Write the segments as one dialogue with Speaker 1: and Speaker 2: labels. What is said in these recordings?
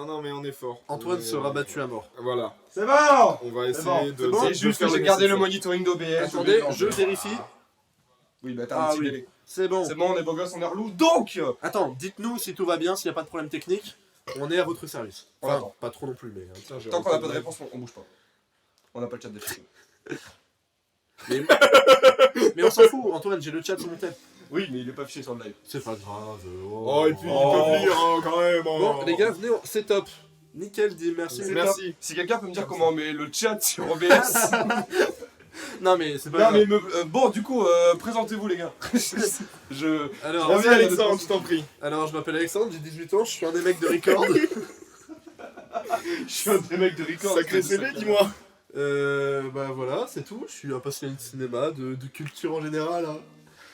Speaker 1: Non, mais on est fort.
Speaker 2: Antoine sera battu à mort.
Speaker 1: Voilà.
Speaker 3: C'est bon.
Speaker 1: On va essayer
Speaker 3: bon,
Speaker 1: de...
Speaker 3: c'est bon.
Speaker 1: de
Speaker 3: C'est juste
Speaker 1: faire
Speaker 3: que j'ai
Speaker 1: le
Speaker 3: gardé le
Speaker 1: nécessaire.
Speaker 3: monitoring d'OBS.
Speaker 2: Attendez, je vérifie.
Speaker 3: Oui, bah t'as
Speaker 2: Ah
Speaker 3: un petit
Speaker 2: oui.
Speaker 3: délai.
Speaker 2: C'est bon.
Speaker 3: C'est bon, on est beau gosse, on est relou. Donc
Speaker 2: Attends, dites-nous si tout va bien, s'il n'y a pas de problème technique. On est à votre service. Enfin,
Speaker 3: Attends.
Speaker 2: pas trop non plus, mais...
Speaker 1: Putain, j'ai
Speaker 3: tant qu'on n'a
Speaker 1: raté
Speaker 3: pas de
Speaker 1: le
Speaker 3: réponse, on bouge pas. On n'a pas le chat d'affiché.
Speaker 2: Mais on s'en fout, Antoine, j'ai le chat sur mon tel.
Speaker 3: Oui, mais il est pas affiché sur le live.
Speaker 2: C'est pas grave.
Speaker 1: Oh, et puis
Speaker 3: Oh.
Speaker 1: ils peuvent lire hein, quand même. Oh.
Speaker 2: Bon, les gars, venez, c'est top. Nickel, dit merci.
Speaker 1: Merci.
Speaker 3: Si quelqu'un peut me dire comment on met le chat sur OBS.
Speaker 2: Non, mais c'est pas
Speaker 3: Non,
Speaker 2: grave.
Speaker 3: mais bon, du coup, présentez-vous les gars. je.
Speaker 2: Alors,
Speaker 1: Vas-y Alexandre, je t'en prie.
Speaker 2: je m'appelle Alexandre, j'ai 18 ans, je suis un des mecs de Record.
Speaker 3: Je suis un des mecs de record.
Speaker 1: Sacré CV, dis-moi.
Speaker 2: Bah voilà, c'est tout. Je suis un passionné de cinéma, de culture en général. Hein.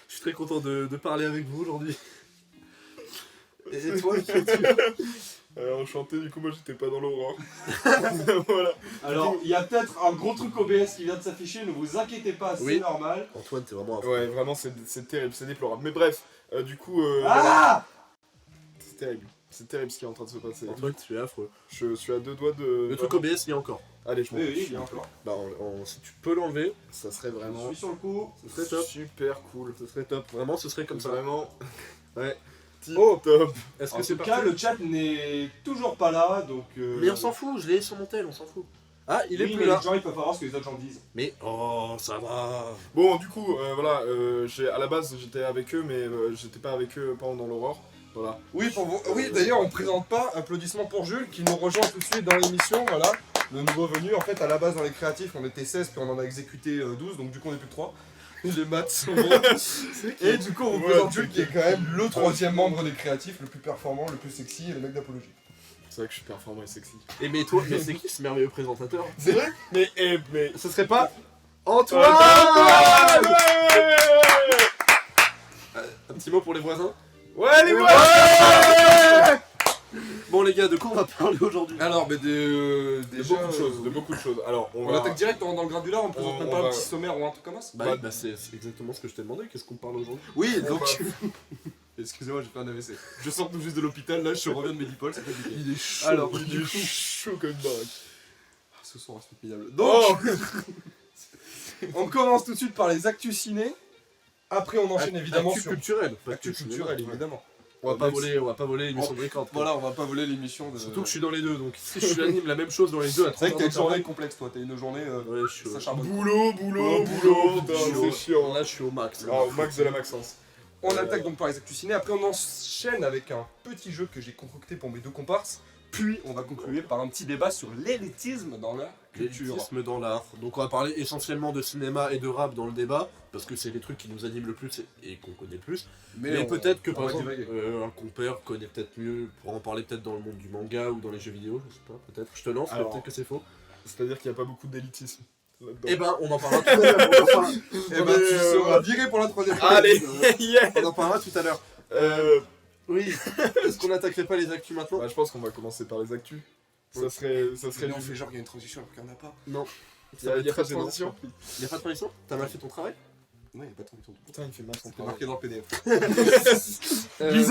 Speaker 2: Je suis très content de parler avec vous aujourd'hui. Et toi, qui es-tu?
Speaker 1: Enchanté, du coup moi j'étais pas dans l'aurore. Voilà.
Speaker 3: Alors, il y a peut-être un gros truc OBS qui vient de s'afficher, ne vous inquiétez pas, c'est
Speaker 2: Oui.
Speaker 3: normal.
Speaker 2: Antoine, t'es vraiment un
Speaker 1: Ouais, vraiment c'est terrible, c'est déplorable. Mais bref, du coup...
Speaker 3: Ah
Speaker 1: c'est terrible. C'est terrible ce qui est en train de se passer.
Speaker 2: Antoine, tu es affreux.
Speaker 1: Je suis à deux doigts de...
Speaker 2: Le truc OBS, il y a encore.
Speaker 1: Allez, je m'en
Speaker 3: Oui,
Speaker 1: fiche.
Speaker 3: il y a encore.
Speaker 2: Bah, si tu peux l'enlever,
Speaker 1: Ça serait
Speaker 3: Je
Speaker 1: vraiment
Speaker 3: suis sur le coup.
Speaker 2: ce serait top.
Speaker 1: super cool.
Speaker 2: Ce serait top. Vraiment, ce serait comme ça.
Speaker 1: Vraiment.
Speaker 2: Ouais.
Speaker 1: Tip
Speaker 2: Oh.
Speaker 1: top.
Speaker 2: Est-ce
Speaker 3: En
Speaker 2: que c'est
Speaker 3: tout cas,
Speaker 2: parti
Speaker 3: le chat n'est toujours pas là, donc.
Speaker 2: Mais on s'en fout, je l'ai sur mon tel, on s'en fout. Ah, il est
Speaker 3: Oui,
Speaker 2: plus
Speaker 3: mais
Speaker 2: là.
Speaker 3: les gens ils peuvent pas voir ce que les autres gens disent.
Speaker 2: Mais oh, ça va.
Speaker 1: Bon, du coup, voilà, à la base j'étais avec eux, mais j'étais pas avec eux pendant l'aurore. Voilà.
Speaker 3: Oui, oui d'ailleurs, on présente pas. Applaudissements pour Jules qui nous rejoint tout de suite dans l'émission. Voilà, le nouveau venu. En fait, à la base, dans les créatifs, on était 16, puis on en a exécuté 12, donc du coup, on est plus que 3. Les maths sont bons. Et du coup, on vous
Speaker 1: Ouais,
Speaker 3: présente
Speaker 1: c'est
Speaker 3: Jules qui est quand même le troisième membre des créatifs, le plus performant, le plus sexy et le mec d'apologie.
Speaker 1: C'est vrai que je suis performant et sexy.
Speaker 2: Et mais toi, mais c'est qui ce merveilleux présentateur?
Speaker 1: C'est vrai. Mais...
Speaker 2: Ce serait pas Antoine? Un petit mot pour les voisins.
Speaker 1: Ouais, les
Speaker 2: Bon les gars, de quoi on va parler aujourd'hui?
Speaker 3: Alors, mais
Speaker 1: De
Speaker 3: déjà,
Speaker 1: beaucoup de choses. Alors,
Speaker 3: on attaque direct dans le granular, on présente
Speaker 1: on
Speaker 3: même pas
Speaker 1: va-
Speaker 3: un petit sommaire ou un truc comme ça.
Speaker 2: Bah, c'est exactement ce que je t'ai demandé, qu'est-ce qu'on parle aujourd'hui?
Speaker 3: Oui,
Speaker 1: donc-
Speaker 3: Excusez-moi, j'ai fait un AVC. Je sors tout juste de l'hôpital, là, je reviens de Medipol, c'est compliqué.
Speaker 2: Il est chaud.
Speaker 3: Alors,
Speaker 1: Il
Speaker 3: du
Speaker 1: est
Speaker 3: coup,
Speaker 1: chaud comme une baraque.
Speaker 3: ce soir, c'est formidable. Donc,
Speaker 1: Oh
Speaker 3: on commence tout de suite par les actus ciné. Après, on enchaîne évidemment
Speaker 2: Actu
Speaker 3: sur
Speaker 2: culturel. pas
Speaker 3: actus
Speaker 2: actu
Speaker 3: culturel,
Speaker 2: cinéma.
Speaker 3: évidemment.
Speaker 2: On va pas voler l'émission de Record.
Speaker 3: Voilà, on va pas voler l'émission de.
Speaker 2: Surtout que je suis dans les deux, donc si je anime la même chose dans les deux à
Speaker 3: C'est vrai que t'as une
Speaker 2: 3 heures
Speaker 3: journée complexe, toi. T'as une journée.
Speaker 2: Ouais, je suis
Speaker 3: Ça
Speaker 2: au...
Speaker 3: charbonne.
Speaker 1: Boulot, putain, c'est chiant.
Speaker 2: Là, je suis au max.
Speaker 1: Ah, au max de la Maxence.
Speaker 3: On attaque donc par les actus ciné. Après, on enchaîne avec un petit jeu que j'ai concocté pour mes deux comparses. Puis, on va conclure par un petit débat sur l'élitisme dans la culture.
Speaker 2: L'élitisme dans l'art. Donc on va parler essentiellement de cinéma et de rap dans le débat, parce que c'est les trucs qui nous animent le plus et qu'on connaît le plus. Mais
Speaker 3: on-
Speaker 2: peut-être que
Speaker 3: on
Speaker 2: par
Speaker 3: va
Speaker 2: exemple,
Speaker 3: divaguer.
Speaker 2: un compère connaît peut-être mieux, pour en parler peut-être dans le monde du manga ou dans les jeux vidéo, je sais pas, peut-être. Je te lance, mais
Speaker 1: Alors,
Speaker 2: peut-être que c'est faux.
Speaker 1: C'est-à-dire qu'il n'y a pas beaucoup d'élitisme là-dedans.
Speaker 2: Eh ben, on en parlera tout à l'heure. on en parlera-
Speaker 3: Eh ben, tu seras viré pour la troisième fois.
Speaker 1: Allez, yeah.
Speaker 2: On en parlera tout à l'heure. Oui. Est-ce qu'on n'attaquerait pas les actus maintenant?
Speaker 1: Bah, je pense qu'on va commencer par les actus. Ça serait
Speaker 3: Mais on
Speaker 1: du-
Speaker 3: fait genre qu'il y a une transition alors qu'il n'y en a pas.
Speaker 2: Non.
Speaker 1: Il y a pas de
Speaker 2: gênant.
Speaker 1: transition.
Speaker 2: Il y a pas de transition? T'as mal fait ton travail?
Speaker 3: Non, il n'y a pas de transition.
Speaker 1: Putain, il fait mal son
Speaker 3: C'est
Speaker 1: travail.
Speaker 3: marqué dans le PDF.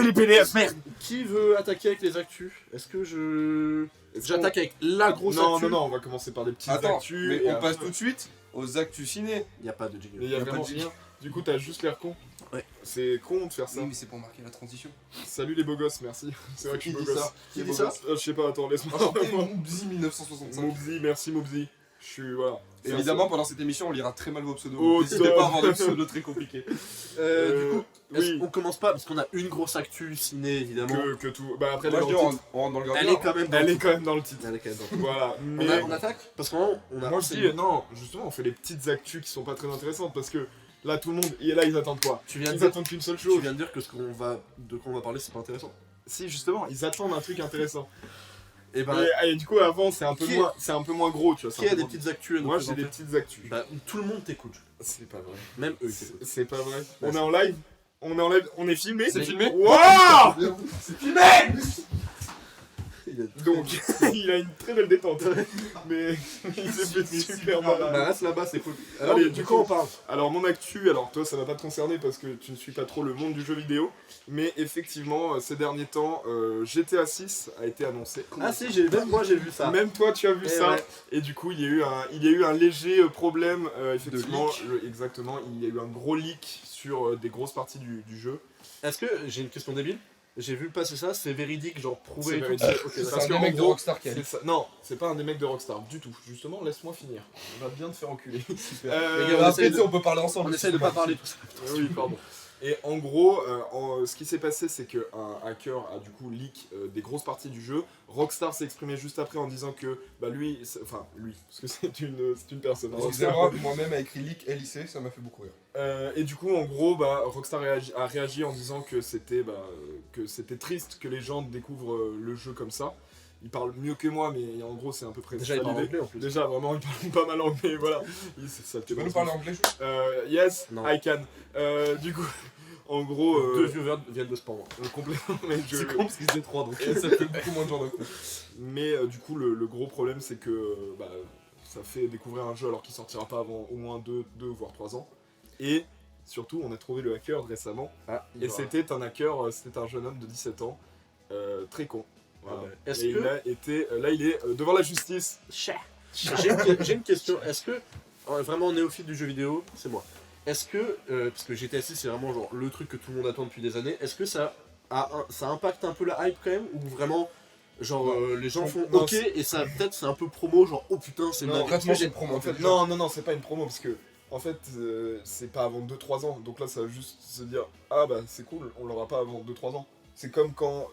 Speaker 1: les PDF, merde.
Speaker 2: Qui veut attaquer avec les actus? Est-ce que je... J'attaque avec la grosse
Speaker 1: Non,
Speaker 2: actu?
Speaker 1: non, non, on va commencer par des petites
Speaker 3: Attends,
Speaker 1: actus.
Speaker 3: mais
Speaker 1: et
Speaker 3: on passe
Speaker 1: après-
Speaker 3: tout de suite aux actus ciné.
Speaker 2: Il n'y a pas de
Speaker 1: Mais
Speaker 2: jingle.
Speaker 1: il y a
Speaker 3: pas de
Speaker 1: vraiment
Speaker 3: jingle.
Speaker 1: rien. Du coup, t'as juste l'air con.
Speaker 2: Ouais.
Speaker 1: C'est con de faire ça.
Speaker 3: Oui, mais c'est pour marquer la transition.
Speaker 1: Salut les beaux gosses, merci. C'est vrai que je
Speaker 3: Qui
Speaker 1: suis
Speaker 3: dit
Speaker 1: beau gosse.
Speaker 3: ça
Speaker 2: Qui
Speaker 1: Les
Speaker 2: dit
Speaker 1: beaux
Speaker 2: ça
Speaker 1: gosses. Je sais pas, attends, laisse-moi.
Speaker 3: Enchanté, Moubzi 1965.
Speaker 1: Moubzi, merci Moubzi. Je suis, voilà.
Speaker 3: Évidemment, pendant cette émission, on lira très mal vos pseudos.
Speaker 1: Oh,
Speaker 3: N'hésitez
Speaker 1: top.
Speaker 3: pas à avoir des pseudos très compliqués.
Speaker 2: Du coup,
Speaker 1: oui,
Speaker 2: on commence pas parce qu'on a une grosse actu ciné évidemment.
Speaker 1: que tout. Bah après,
Speaker 3: Moi, je
Speaker 1: les
Speaker 3: dis,
Speaker 1: grands
Speaker 3: on
Speaker 1: titres.
Speaker 3: rentre dans le
Speaker 2: Elle
Speaker 3: gardien.
Speaker 2: est quand même dans
Speaker 1: Elle
Speaker 2: le
Speaker 1: est quand même dans le titre.
Speaker 2: titre. Elle est quand même dans le titre.
Speaker 1: Voilà.
Speaker 2: On,
Speaker 1: Mais
Speaker 2: on attaque? Parce qu'on a...
Speaker 1: moi je dis, non, justement, on fait les petites actus qui sont pas très intéressantes parce que là, tout le monde, et là, ils attendent quoi?
Speaker 2: Tu viens de
Speaker 1: Ils
Speaker 2: dire,
Speaker 1: attendent qu'une seule
Speaker 2: tu
Speaker 1: chose.
Speaker 2: viens de dire que de quoi on va parler c'est pas intéressant.
Speaker 1: Si, justement, ils attendent un truc intéressant.
Speaker 2: Et ben,
Speaker 1: Et du coup, avant, c'est un peu
Speaker 2: Qui-
Speaker 1: moins gros, tu vois. c'est
Speaker 2: qui
Speaker 1: un
Speaker 2: a
Speaker 1: peu
Speaker 2: des
Speaker 1: moins-
Speaker 2: petites actus à nous
Speaker 1: Moi, j'ai des
Speaker 2: présenter?
Speaker 1: petites actus.
Speaker 2: Bah, tout le monde t'écoute.
Speaker 1: C'est pas vrai.
Speaker 2: Même eux ils t'écoutent.
Speaker 1: C'est pas vrai. On est en live. On est filmé.
Speaker 3: C'est filmé.
Speaker 1: Waouh!
Speaker 3: C'est filmé.
Speaker 2: Il y dead.
Speaker 1: Donc, il a une très belle détente. Mais il s'est fait super mal.
Speaker 2: Bah reste là-bas, c'est cool. Alors,
Speaker 1: Allez,
Speaker 2: du coup, on parle.
Speaker 1: Alors mon actu, alors toi ça va pas te concerner parce que tu ne suis pas trop le monde du jeu vidéo, mais effectivement ces derniers temps GTA 6 a été annoncé.
Speaker 2: Ah si, même moi j'ai vu ça.
Speaker 1: Même toi tu as vu
Speaker 2: Eh
Speaker 1: ça,
Speaker 2: ouais.
Speaker 1: et du coup il y a eu un léger problème, effectivement, exactement, il y a eu un gros leak sur des grosses parties du jeu.
Speaker 2: Est-ce que, j'ai une question débile, j'ai vu passer ça, c'est véridique, genre prouvé
Speaker 1: C'est
Speaker 2: et tout.
Speaker 1: véridique.
Speaker 2: Ok,
Speaker 3: C'est
Speaker 1: Parce
Speaker 3: un
Speaker 1: que,
Speaker 3: des
Speaker 1: en
Speaker 3: mecs de
Speaker 1: gros,
Speaker 3: Rockstar qui a dit.
Speaker 1: Non, c'est pas un des mecs de Rockstar du tout, justement laisse-moi finir, on va bien te faire enculer.
Speaker 2: Les
Speaker 1: Euh,
Speaker 2: gars, on
Speaker 3: Après,
Speaker 2: essaye
Speaker 3: tu sais, on peut parler ensemble.
Speaker 2: On essaye de pas parler tout ça.
Speaker 1: Oui, pardon. Et en gros, ce qui s'est passé, c'est qu'un hacker a du coup leak des grosses parties du jeu. Rockstar s'est exprimé juste après en disant que, bah lui, enfin lui, parce que c'est une personne. Rockstar.
Speaker 3: Excusez-moi, moi-même a écrit leak LIC, ça m'a fait beaucoup rire.
Speaker 1: Et du coup, en gros, bah, Rockstar a réagi en disant que c'était triste que les gens découvrent le jeu comme ça. Il parle mieux que moi, mais en gros, c'est à peu près
Speaker 2: Déjà,
Speaker 1: ça
Speaker 2: il parle
Speaker 1: l'idée.
Speaker 2: anglais en plus.
Speaker 1: Déjà, vraiment, il parle pas mal anglais, voilà. Ça
Speaker 3: Tu peux nous parler anglais,
Speaker 1: Yes,
Speaker 2: Non.
Speaker 1: I can. Du coup, en gros...
Speaker 2: Deux viewers viennent de se pendre.
Speaker 1: complètement, mais je...
Speaker 2: C'est con parce qu'ils étaient trois donc.
Speaker 3: Et ça fait beaucoup moins de gens d'un coup.
Speaker 1: Mais du coup, le gros problème, c'est que bah, ça fait découvrir un jeu alors qu'il sortira pas avant au moins 2 voire 3 ans. Et surtout, on a trouvé le hacker récemment.
Speaker 2: Ah,
Speaker 1: Et c'était un hacker, c'était un jeune homme de 17 ans, très con. Voilà.
Speaker 2: Ah bah, est-ce
Speaker 1: Et
Speaker 2: que-
Speaker 1: il a été, là, il est devant la justice.
Speaker 2: J'ai une question, est-ce que, vraiment néophyte du jeu vidéo, c'est moi, est-ce que, parce que GTA 6 c'est vraiment genre le truc que tout le monde attend depuis des années, est-ce que ça impacte un peu la hype quand même, ou vraiment, genre les gens font
Speaker 1: Non,
Speaker 2: ok, et ça peut-être c'est un peu promo, genre oh putain c'est
Speaker 1: Non,
Speaker 2: mal.
Speaker 3: Concrètement, c'est une promo.
Speaker 1: En fait, non, c'est pas une promo parce que en fait, c'est pas avant 2-3 ans. Donc là, ça va juste se dire ah bah c'est cool, on l'aura pas avant 2-3 ans. C'est comme quand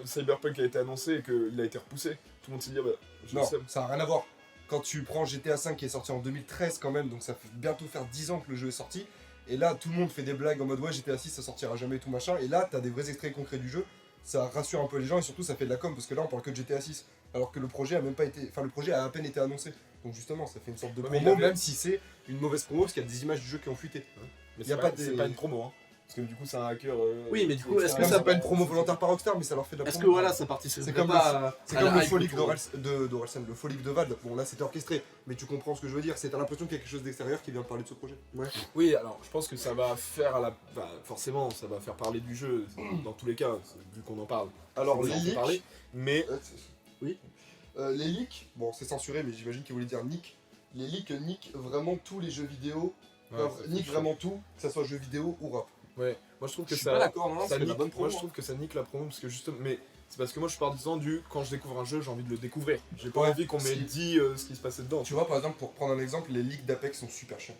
Speaker 1: Cyberpunk a été annoncé et qu'il a été repoussé. Tout le monde s'est dit ah bah je
Speaker 3: Non,
Speaker 1: le sais.
Speaker 3: ça n'a rien à voir. Quand tu prends GTA V qui est sorti en 2013 quand même, donc ça fait bientôt faire 10 ans que le jeu est sorti, et là tout le monde fait des blagues en mode ouais GTA 6 ça sortira jamais et tout machin, et là t'as des vrais extraits concrets du jeu, ça rassure un peu les gens et surtout ça fait de la com parce que là on parle que de GTA 6, alors que le projet a même pas été, enfin le projet a à peine été annoncé, donc justement ça fait une sorte de
Speaker 1: Ouais, mais
Speaker 3: promo
Speaker 1: il a-
Speaker 3: même si c'est une mauvaise promo parce qu'il y a des images du jeu qui ont fuité.
Speaker 1: Mais
Speaker 3: y a
Speaker 1: c'est
Speaker 3: pas
Speaker 1: pas,
Speaker 3: des-
Speaker 1: c'est pas une promo, hein. Parce que du coup, c'est un hacker.
Speaker 2: Oui, mais du coup, est-ce que
Speaker 3: Même
Speaker 2: ça
Speaker 3: c'est pas une promo volontaire par Rockstar mais ça leur fait de la
Speaker 2: Est-ce que
Speaker 3: promo.
Speaker 2: voilà, ça participe
Speaker 3: C'est comme
Speaker 2: pas
Speaker 3: C'est
Speaker 2: à
Speaker 3: comme
Speaker 2: la
Speaker 3: le
Speaker 2: hype
Speaker 3: Folic
Speaker 2: autour
Speaker 3: d'Orelsan, le Folic de Valve. Bon, là c'était orchestré, mais tu comprends ce que je veux dire. C'est t'as l'impression qu'il y a quelque chose d'extérieur qui vient de parler de ce projet.
Speaker 1: Oui, alors je pense que ça va faire forcément, ça va faire parler du jeu dans tous les cas, vu qu'on en parle.
Speaker 3: Alors,
Speaker 1: Ça
Speaker 3: les
Speaker 1: en fait
Speaker 3: leaks.
Speaker 1: parler, mais
Speaker 2: Oui.
Speaker 3: Les leaks, bon, c'est censuré, mais j'imagine qu'il voulait dire nick. Les leaks nick vraiment tous les jeux vidéo. Nick vraiment tout, que ça soit jeu vidéo ou rap.
Speaker 1: Ouais, moi je trouve que
Speaker 3: Je suis
Speaker 1: ça.
Speaker 3: pas d'accord, non,
Speaker 1: ça
Speaker 3: c'est la
Speaker 1: nique-
Speaker 3: bonne promo.
Speaker 1: Moi je trouve que ça nique la promo parce que justement, mais c'est parce que moi je pars disant quand je découvre un jeu, j'ai envie de le découvrir. J'ai pas
Speaker 3: Ouais,
Speaker 1: envie qu'on m'ait
Speaker 3: si.
Speaker 1: dit ce qui se passait dedans.
Speaker 3: Tu vois, par exemple, pour prendre un exemple, les leaks d'Apex sont super chiants.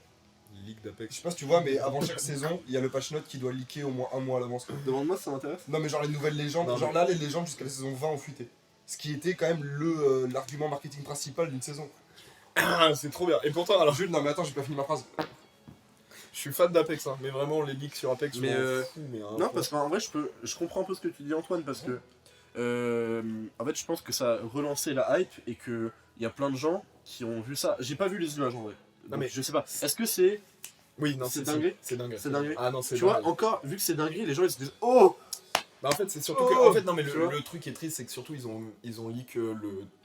Speaker 1: League
Speaker 3: Je
Speaker 1: d'Apex.
Speaker 3: sais pas si tu vois, mais avant chaque saison, il y a le patch note qui doit leaker au moins un mois à l'avance.
Speaker 2: Demande-moi si ça m'intéresse.
Speaker 3: Non, mais genre les nouvelles légendes,
Speaker 1: Non,
Speaker 3: genre là, les légendes jusqu'à la saison 20 ont fuité. Ce qui était quand même l'argument marketing principal d'une saison.
Speaker 1: Ah, c'est trop bien. Et pourtant, alors
Speaker 3: Jules, non, mais attends, j'ai pas fini ma phrase.
Speaker 1: je suis fan d'Apex, hein, mais vraiment les leaks sur Apex,
Speaker 2: Mais,
Speaker 1: je m'en fous, mais un
Speaker 2: Non,
Speaker 1: point.
Speaker 2: parce qu'en vrai, je comprends un peu ce que tu dis, Antoine, parce que en fait, je pense que ça a relancé la hype et que il y a plein de gens qui ont vu ça. J'ai pas vu les images en vrai. Donc,
Speaker 1: mais-
Speaker 2: je sais pas. Est-ce que c'est.
Speaker 1: Oui, non,
Speaker 2: c'est
Speaker 1: si,
Speaker 2: dinguerie.
Speaker 1: C'est dingue.
Speaker 2: C'est dinguerie.
Speaker 1: Ah non, c'est
Speaker 2: Tu vois,
Speaker 1: dingue.
Speaker 2: encore, vu que c'est dinguerie, les gens ils se disent oh.
Speaker 1: Bah, en fait, c'est surtout que.
Speaker 2: Oh,
Speaker 1: En fait, non, mais
Speaker 2: tu vois.
Speaker 1: le truc qui est triste, c'est que surtout ils ont leak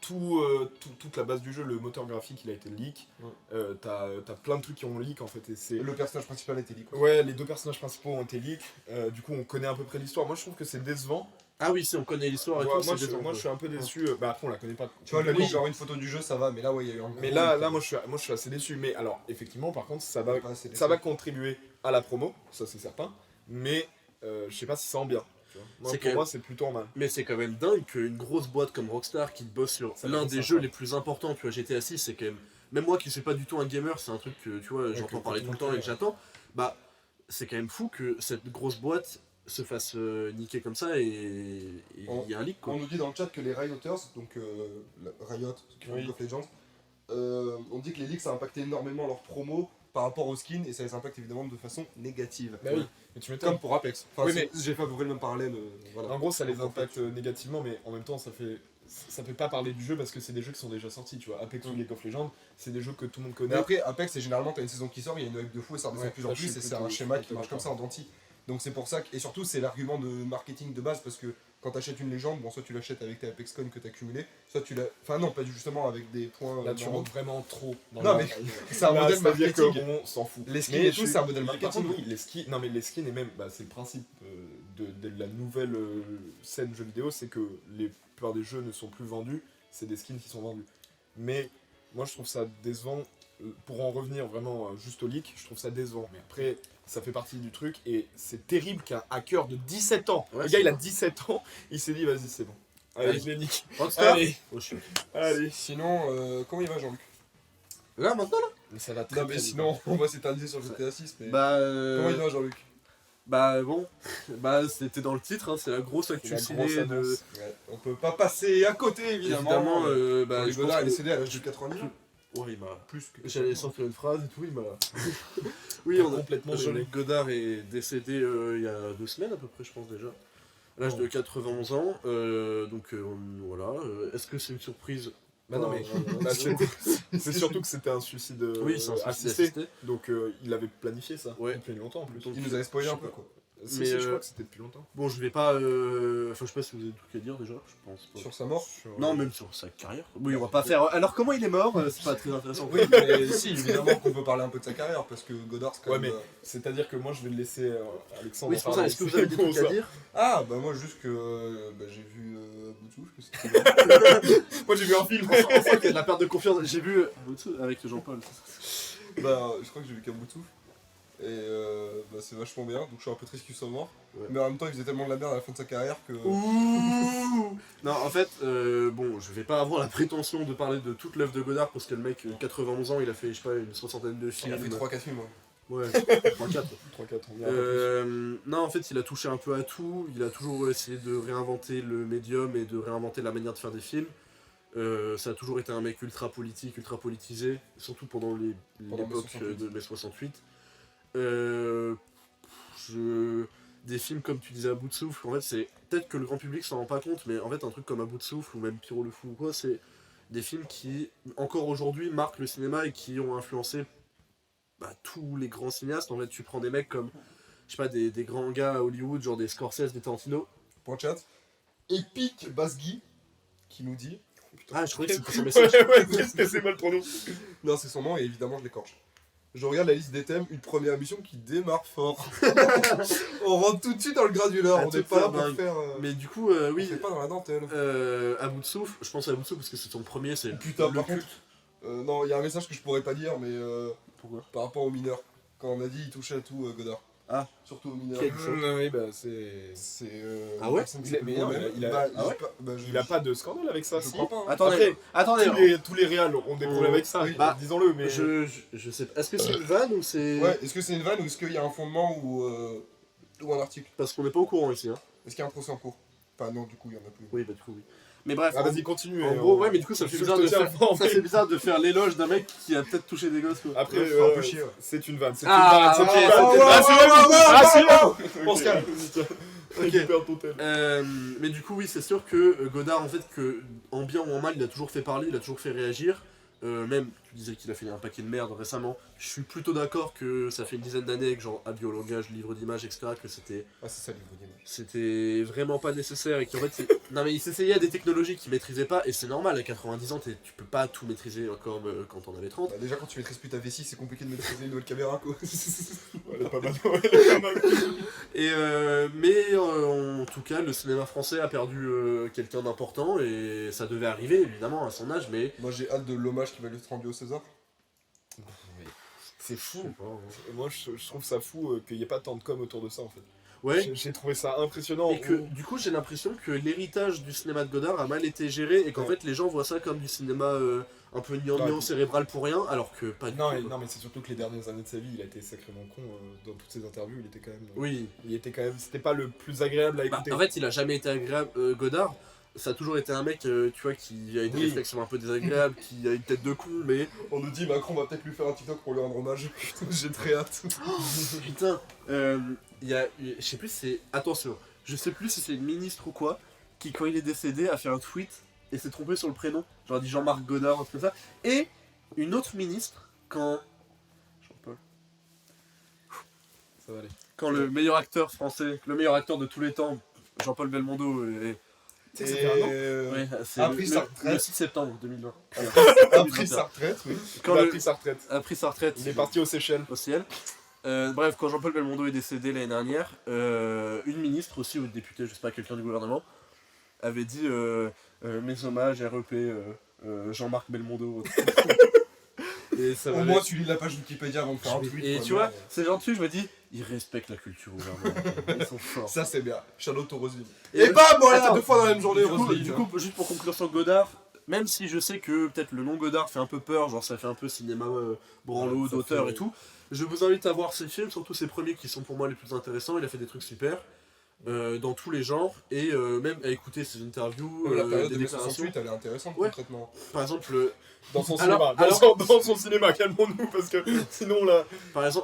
Speaker 1: toute la base du jeu, le moteur graphique, il a été leak.
Speaker 2: Ouais.
Speaker 1: T'as plein de trucs qui ont leak en fait, et c'est.
Speaker 3: Le personnage principal était leak.
Speaker 1: Ouais, les deux personnages principaux ont été leak. Du coup, on connaît à peu près l'histoire. Moi, je trouve que c'est décevant.
Speaker 2: Ah oui, si on connaît l'histoire et
Speaker 1: Moi,
Speaker 2: tout,
Speaker 1: moi,
Speaker 2: c'est
Speaker 1: je,
Speaker 2: décevant,
Speaker 1: moi, je suis un peu déçu. Bah, après, on la connaît pas.
Speaker 3: Tu vois, le
Speaker 1: complètement.
Speaker 3: leak, genre une photo du jeu, ça va, mais là, ouais, il y a eu un
Speaker 1: Mais
Speaker 3: gros
Speaker 1: là,
Speaker 3: leak.
Speaker 1: moi, je suis assez déçu. Mais alors, effectivement, par contre, ça va,
Speaker 3: Pas assez
Speaker 1: ça va
Speaker 3: déçu.
Speaker 1: contribuer à la promo, ça c'est certain. Mais je sais pas si ça en bien. Tu vois. Moi,
Speaker 2: C'est
Speaker 1: pour
Speaker 2: que-
Speaker 1: moi, c'est plutôt en mal.
Speaker 2: Mais c'est quand même dingue qu'une grosse boîte comme Rockstar qui bosse sur
Speaker 1: Ça
Speaker 2: l'un
Speaker 1: fait
Speaker 2: des
Speaker 1: ça,
Speaker 2: jeux
Speaker 1: quoi.
Speaker 2: les plus importants, tu vois, GTA 6, c'est quand même. Même moi qui suis pas du tout un gamer, c'est un truc que tu vois, j'entends
Speaker 1: que
Speaker 2: parler
Speaker 1: tout
Speaker 2: tout
Speaker 1: le
Speaker 2: le temps
Speaker 1: monde
Speaker 2: et que j'attends. Bah, c'est quand même fou que cette grosse boîte se fasse niquer comme ça et il y a un leak quoi.
Speaker 3: On nous dit dans le chat que les Rioters, donc Riot, qui font
Speaker 1: Oui.
Speaker 3: League of Legends, on dit que les leaks ça a impacté énormément leur promo par rapport aux skins et ça les impacte évidemment de façon négative.
Speaker 1: Bah oui, mais tu m'étonnes.
Speaker 3: Comme pour Apex. Enfin,
Speaker 1: Oui, mais-
Speaker 3: j'ai fait à peu près le même parallèle. Voilà.
Speaker 1: En gros, ça les
Speaker 3: En
Speaker 1: impacte négativement, mais en même temps, ça fait pas parler du jeu parce que c'est des jeux qui sont déjà sortis. Tu vois, Apex ou League of Legends, c'est des jeux que tout le monde
Speaker 3: Mais
Speaker 1: connaît.
Speaker 3: après, Apex, c'est généralement, t'as une saison qui sort, il y a une hype de fou et ça redescend
Speaker 1: Ouais,
Speaker 3: de plus en
Speaker 1: ça, je
Speaker 3: plus
Speaker 1: suis
Speaker 3: et c'est
Speaker 1: plutôt-
Speaker 3: un schéma
Speaker 1: je suis
Speaker 3: qui marche
Speaker 1: plutôt
Speaker 3: comme ça en denti. Donc c'est pour ça que, et surtout c'est l'argument de marketing de base parce que quand t'achètes une légende, bon, soit tu l'achètes avec tes Apex Coins que t'as cumulé, soit tu l'as. Enfin, non, pas justement avec des points.
Speaker 1: Là, tu
Speaker 3: normaux.
Speaker 1: rentres vraiment trop dans
Speaker 3: Non,
Speaker 1: la-
Speaker 3: mais c'est un
Speaker 1: Là,
Speaker 3: modèle
Speaker 1: c'est-à-dire
Speaker 3: marketing.
Speaker 1: qu'on s'en fout.
Speaker 3: Les skins
Speaker 1: Mais
Speaker 3: et tout, c'est un modèle
Speaker 1: mais par
Speaker 3: marketing.
Speaker 1: contre, oui, les skins, non mais les skins et même, c'est le principe de la nouvelle scène jeux vidéo, c'est que les plupart des jeux ne sont plus vendus, c'est des skins qui sont vendus. Mais moi je trouve ça décevant, pour en revenir vraiment juste au leak, je trouve ça décevant. Mais après, ça fait partie du truc et c'est terrible qu'un hacker de 17 ans,
Speaker 2: Ouais,
Speaker 1: le
Speaker 2: c'est
Speaker 1: gars il a
Speaker 2: vrai.
Speaker 1: 17 ans, il s'est dit vas-y c'est bon. Allez,
Speaker 2: Allez.
Speaker 1: je les nique.
Speaker 2: Rockstar.
Speaker 1: Allez,
Speaker 2: Oh, je suis-
Speaker 1: allez.
Speaker 3: Sinon, comment il va Jean-Luc?
Speaker 2: Là, maintenant, là
Speaker 1: Mais ça va très
Speaker 3: Non, mais
Speaker 1: très vite.
Speaker 3: sinon, on va s'éterniser sur GTA 6. Mais...
Speaker 2: Bah,
Speaker 3: Comment il va Jean-Luc?
Speaker 2: bah bon, bah c'était dans le titre, hein, c'est la grosse
Speaker 1: C'est
Speaker 2: actu
Speaker 1: la
Speaker 2: ciné
Speaker 1: grosse
Speaker 2: de...
Speaker 1: annonce.
Speaker 3: Ouais, on peut pas passer à côté évidemment.
Speaker 2: Évidemment,
Speaker 3: Bah,
Speaker 2: je pense
Speaker 3: Godard est
Speaker 2: que-
Speaker 3: décédé à l'âge de 90 ans.
Speaker 2: Ouais, il m'a...
Speaker 3: Plus que.
Speaker 2: J'allais sortir une phrase et tout, il m'a... Oui, on a...
Speaker 1: Complètement
Speaker 2: Jean-Luc Godard est décédé il y a 2 semaines à peu près, je pense déjà. À l'âge de 91 ans, donc voilà. Est-ce que c'est une surprise?
Speaker 1: Bah non, mais bah, c'est surtout que c'était un suicide
Speaker 2: Oui, c'est un suicide
Speaker 1: assisté.
Speaker 2: assisté.
Speaker 1: Donc il avait planifié ça
Speaker 2: Ouais.
Speaker 1: depuis longtemps en plus.
Speaker 2: Donc,
Speaker 3: Il nous avait spoilé
Speaker 2: je
Speaker 3: un
Speaker 2: sais
Speaker 3: peu
Speaker 2: pas.
Speaker 3: quoi.
Speaker 1: Si,
Speaker 2: mais,
Speaker 1: si, je crois que c'était depuis longtemps.
Speaker 2: Bon, je vais pas... Enfin, je sais pas si vous avez des trucs à dire déjà, je pense pas.
Speaker 3: Sur sa mort.
Speaker 2: Non, même sur sa carrière. Oui, on va pas faire... Alors, comment il est mort? C'est pas très intéressant.
Speaker 3: Oui, mais si, évidemment qu'on peut parler un peu de sa carrière parce que Godard c'est quand
Speaker 1: Ouais,
Speaker 3: même.
Speaker 1: mais c'est-à-dire que moi je vais le laisser Alexandre.
Speaker 2: Oui, c'est pour ça.
Speaker 1: parler.
Speaker 2: Est-ce que vous avez des
Speaker 1: pour
Speaker 2: trucs
Speaker 1: ça.
Speaker 2: à dire?
Speaker 3: Ah, bah moi juste que bah, j'ai vu Boutsouf, que c'était.
Speaker 1: Moi j'ai vu un film.
Speaker 2: On sent qu'il y a de la perte de confiance. J'ai vu avec Jean-Paul.
Speaker 3: Bah, je crois que j'ai vu qu'un Boutsouf. Et bah, c'est vachement bien, donc je suis un peu triste qu'il soit mort.
Speaker 2: Ouais.
Speaker 3: Mais en même temps, il faisait tellement de la merde à la fin de sa carrière que.
Speaker 2: Ouh. Non, en fait, bon, je vais pas avoir la prétention de parler de toute l'œuvre de Godard parce que le mec, 91 ans, il a fait, je sais pas, une soixantaine de
Speaker 3: Il
Speaker 2: films.
Speaker 3: a fait 3-4 films. Ouais.
Speaker 2: Ouais, 3-4.
Speaker 1: 3-4, on y a un peu
Speaker 2: Non, en fait, il a touché un peu à tout. Il a toujours essayé de réinventer le médium et de réinventer la manière de faire des films. Ça a toujours été un mec ultra politique, ultra politisé, surtout pendant
Speaker 3: Pendant
Speaker 2: l'époque
Speaker 3: mai 68.
Speaker 2: de mai 68. Des films comme tu disais à bout de souffle, en fait, c'est peut-être que le grand public s'en rend pas compte, mais en fait, un truc comme à bout de souffle ou même Pierrot le Fou ou quoi, c'est des films qui, encore aujourd'hui, marquent le cinéma et qui ont influencé tous les grands cinéastes. En fait, tu prends des mecs comme, je sais pas, des grands gars à Hollywood, genre des Scorsese, des Tarantino.
Speaker 3: Point chat. Epic Basgui qui nous dit.
Speaker 2: Ah, je croyais que c'était son
Speaker 1: plus.
Speaker 2: message.
Speaker 1: Ouais, qu'est-ce que c'est mal prononcé.
Speaker 3: Non, c'est son nom et évidemment je l'écorche. Je regarde la liste des thèmes, une première émission qui démarre fort. On rentre tout de suite dans le gradulaire,
Speaker 2: Ah,
Speaker 3: on
Speaker 2: tout
Speaker 3: n'est pas là
Speaker 2: faire
Speaker 3: pour
Speaker 2: dingue.
Speaker 3: faire.
Speaker 2: Mais du coup,
Speaker 3: On
Speaker 2: oui,
Speaker 3: fait pas dans la dentelle.
Speaker 2: à bout de souffle, je pense à bout de souffle parce que c'est son premier, c'est
Speaker 3: Putain,
Speaker 2: le
Speaker 3: par
Speaker 2: culte.
Speaker 3: contre, non, il y a un message que je pourrais pas dire, mais
Speaker 2: Pourquoi?
Speaker 3: par rapport aux mineurs. Quand on a dit il touchait à tout, Godard.
Speaker 2: Ah.
Speaker 3: Surtout aux mineurs.
Speaker 2: Quel-
Speaker 1: Oui, bah c'est.
Speaker 3: C'est.
Speaker 2: Ah ouais
Speaker 3: personne qui
Speaker 1: Il a-
Speaker 3: s'appelle
Speaker 1: mais non,
Speaker 3: Romain.
Speaker 1: il a-
Speaker 3: Bah,
Speaker 2: ah ouais
Speaker 3: pas- bah, je-
Speaker 1: Il a pas de scandale avec ça,
Speaker 3: Je
Speaker 1: si.
Speaker 3: crois pas. Hein.
Speaker 2: Attendez,
Speaker 1: Tous les réals ont des problèmes avec ça,
Speaker 3: Oui.
Speaker 2: Bah,
Speaker 1: disons-le, mais.
Speaker 2: je sais pas. Est-ce que c'est une vanne ou c'est.
Speaker 3: Ouais, est-ce que c'est une vanne ou est-ce qu'il y a un fondement ou un article?
Speaker 2: Parce qu'on n'est pas au courant ici. Hein.
Speaker 3: Est-ce qu'il y a un procès en cours? Enfin, non, du coup, il y en a plus.
Speaker 2: Oui, bah du coup, oui. Mais bref,
Speaker 1: Ah, vas-y, continue.
Speaker 2: en
Speaker 1: et
Speaker 2: gros,
Speaker 1: on-
Speaker 2: ouais, mais du coup, ça fait
Speaker 1: je
Speaker 2: bizarre
Speaker 1: te
Speaker 2: de
Speaker 1: tiens
Speaker 2: faire,
Speaker 1: informé.
Speaker 2: ça fait bizarre de faire l'éloge d'un mec qui a peut-être touché des gosses. Quoi.
Speaker 1: Après,
Speaker 3: Ouais, faut un peu chier, ouais.
Speaker 1: c'est une vanne. C'est
Speaker 2: Ah,
Speaker 1: une vanne.
Speaker 2: ok,
Speaker 1: C'est une
Speaker 2: ok,
Speaker 1: vanne.
Speaker 2: ok,
Speaker 1: Ah, c'est bon. Ah, c'est bon.
Speaker 3: On se calme.
Speaker 1: Ok. Récupère ton tel.
Speaker 2: Mais du coup, oui, c'est sûr que Godard, en fait, que en bien ou en mal, il a toujours fait parler, il a toujours fait réagir. Même, tu disais qu'il a fait un paquet de merde récemment. Je suis plutôt d'accord que ça fait une dizaine d'années que, genre, Adieu au langage, livre d'images, etc., que
Speaker 3: Ah, c'est ça, le livre d'image.
Speaker 2: c'était vraiment pas nécessaire et qu'en fait, non, mais il s'essayait à des technologies qu'il maîtrisait pas, et c'est normal, à 90 ans, tu peux pas tout maîtriser comme quand on avait 30.
Speaker 3: Bah, déjà, quand tu maîtrises plus ta vessie, c'est compliqué de maîtriser une nouvelle caméra, quoi.
Speaker 1: Elle est pas mal. Ouais, elle est pas mal.
Speaker 2: Et mais en tout cas, le cinéma français a perdu quelqu'un d'important et ça devait arriver évidemment à son âge, mais
Speaker 3: Moi, j'ai hâte de l'hommage qui va lui être rendu au César.
Speaker 1: C'est fou.
Speaker 2: je sais pas, hein.
Speaker 1: Moi, je trouve ça fou qu'il n'y ait pas tant de com autour de ça, en fait.
Speaker 2: Ouais.
Speaker 1: J'ai trouvé ça impressionnant.
Speaker 2: Et que du coup, j'ai l'impression que l'héritage du cinéma de Godard a mal été géré et qu'en
Speaker 3: Ouais.
Speaker 2: fait, les gens voient ça comme du cinéma un peu gnangnan,
Speaker 1: Ouais.
Speaker 2: cérébral pour rien, alors que pas du
Speaker 1: Non,
Speaker 2: tout.
Speaker 1: mais,
Speaker 2: quoi.
Speaker 1: non, mais c'est surtout que les dernières années de sa vie, il a été sacrément con dans toutes ses interviews. Il était quand même.
Speaker 2: Oui.
Speaker 1: Il était quand même. C'était pas le plus agréable à
Speaker 2: Bah,
Speaker 1: écouter.
Speaker 2: en fait, il a jamais été agréable. Godard, ça a toujours été un mec, tu vois, qui a une
Speaker 1: Oui.
Speaker 2: réflexion un peu désagréable, qui a une tête de con, mais
Speaker 3: On nous dit Macron va peut-être lui faire un TikTok pour lui rendre hommage. J'ai très hâte.
Speaker 2: putain, il y a, je sais plus si c'est, attention, je sais plus si c'est une ministre ou quoi, qui quand il est décédé a fait un tweet et s'est trompé sur le prénom, genre il dit Jean-Marc Godard, un truc comme ça, et une autre ministre, quand, Jean-Paul,
Speaker 1: Ça va aller.
Speaker 2: quand le meilleur acteur français, le meilleur acteur de tous les temps, Jean-Paul Belmondo
Speaker 1: Tu sais que ça fait un an.
Speaker 2: ouais, c'est
Speaker 3: a pris sa
Speaker 2: le
Speaker 3: retraite.
Speaker 2: 6 septembre 2020.
Speaker 3: A pris sa retraite, oui.
Speaker 2: Quand
Speaker 1: Il a
Speaker 2: le-
Speaker 1: pris sa retraite.
Speaker 2: a pris sa retraite
Speaker 1: Il est parti aux Seychelles.
Speaker 2: au ciel. Bref, quand Jean-Paul Belmondo est décédé l'année dernière, une ministre aussi, ou une députée, je sais pas, quelqu'un du gouvernement, avait dit mes hommages REP Jean-Marc Belmondo. Et ça
Speaker 3: Au
Speaker 2: m'avait-
Speaker 3: moins, tu lis la page Wikipédia avant de faire un tweet.
Speaker 2: Et
Speaker 3: quoi,
Speaker 2: tu
Speaker 3: mais,
Speaker 2: vois, c'est gentil, je me dis, ils respectent la culture au gouvernement. Ils sont forts.
Speaker 3: ça c'est bien. Charlotte Roselyne.
Speaker 2: Et
Speaker 3: Et bam, voilà,
Speaker 2: attends,
Speaker 3: 2 fois dans la même journée,
Speaker 2: Du coup,
Speaker 3: Roselyne.
Speaker 2: du coup, juste pour conclure sur Godard, même si je sais que peut-être le nom Godard fait un peu peur, genre ça fait un peu cinéma branlo,
Speaker 1: Ouais, ça
Speaker 2: d'auteur
Speaker 1: fait-
Speaker 2: et tout, je vous invite à voir ses films, surtout ses premiers qui sont pour moi les plus intéressants. Il a fait des trucs super dans tous les genres et même à écouter ses interviews,
Speaker 3: La période
Speaker 2: des
Speaker 3: de
Speaker 2: déclarations.
Speaker 3: 1968, elle est intéressante
Speaker 2: Ouais.
Speaker 3: concrètement.
Speaker 2: Par exemple,
Speaker 1: Dans son
Speaker 2: Alors-
Speaker 1: cinéma. Dans son cinéma, calmons-nous, parce que sinon là.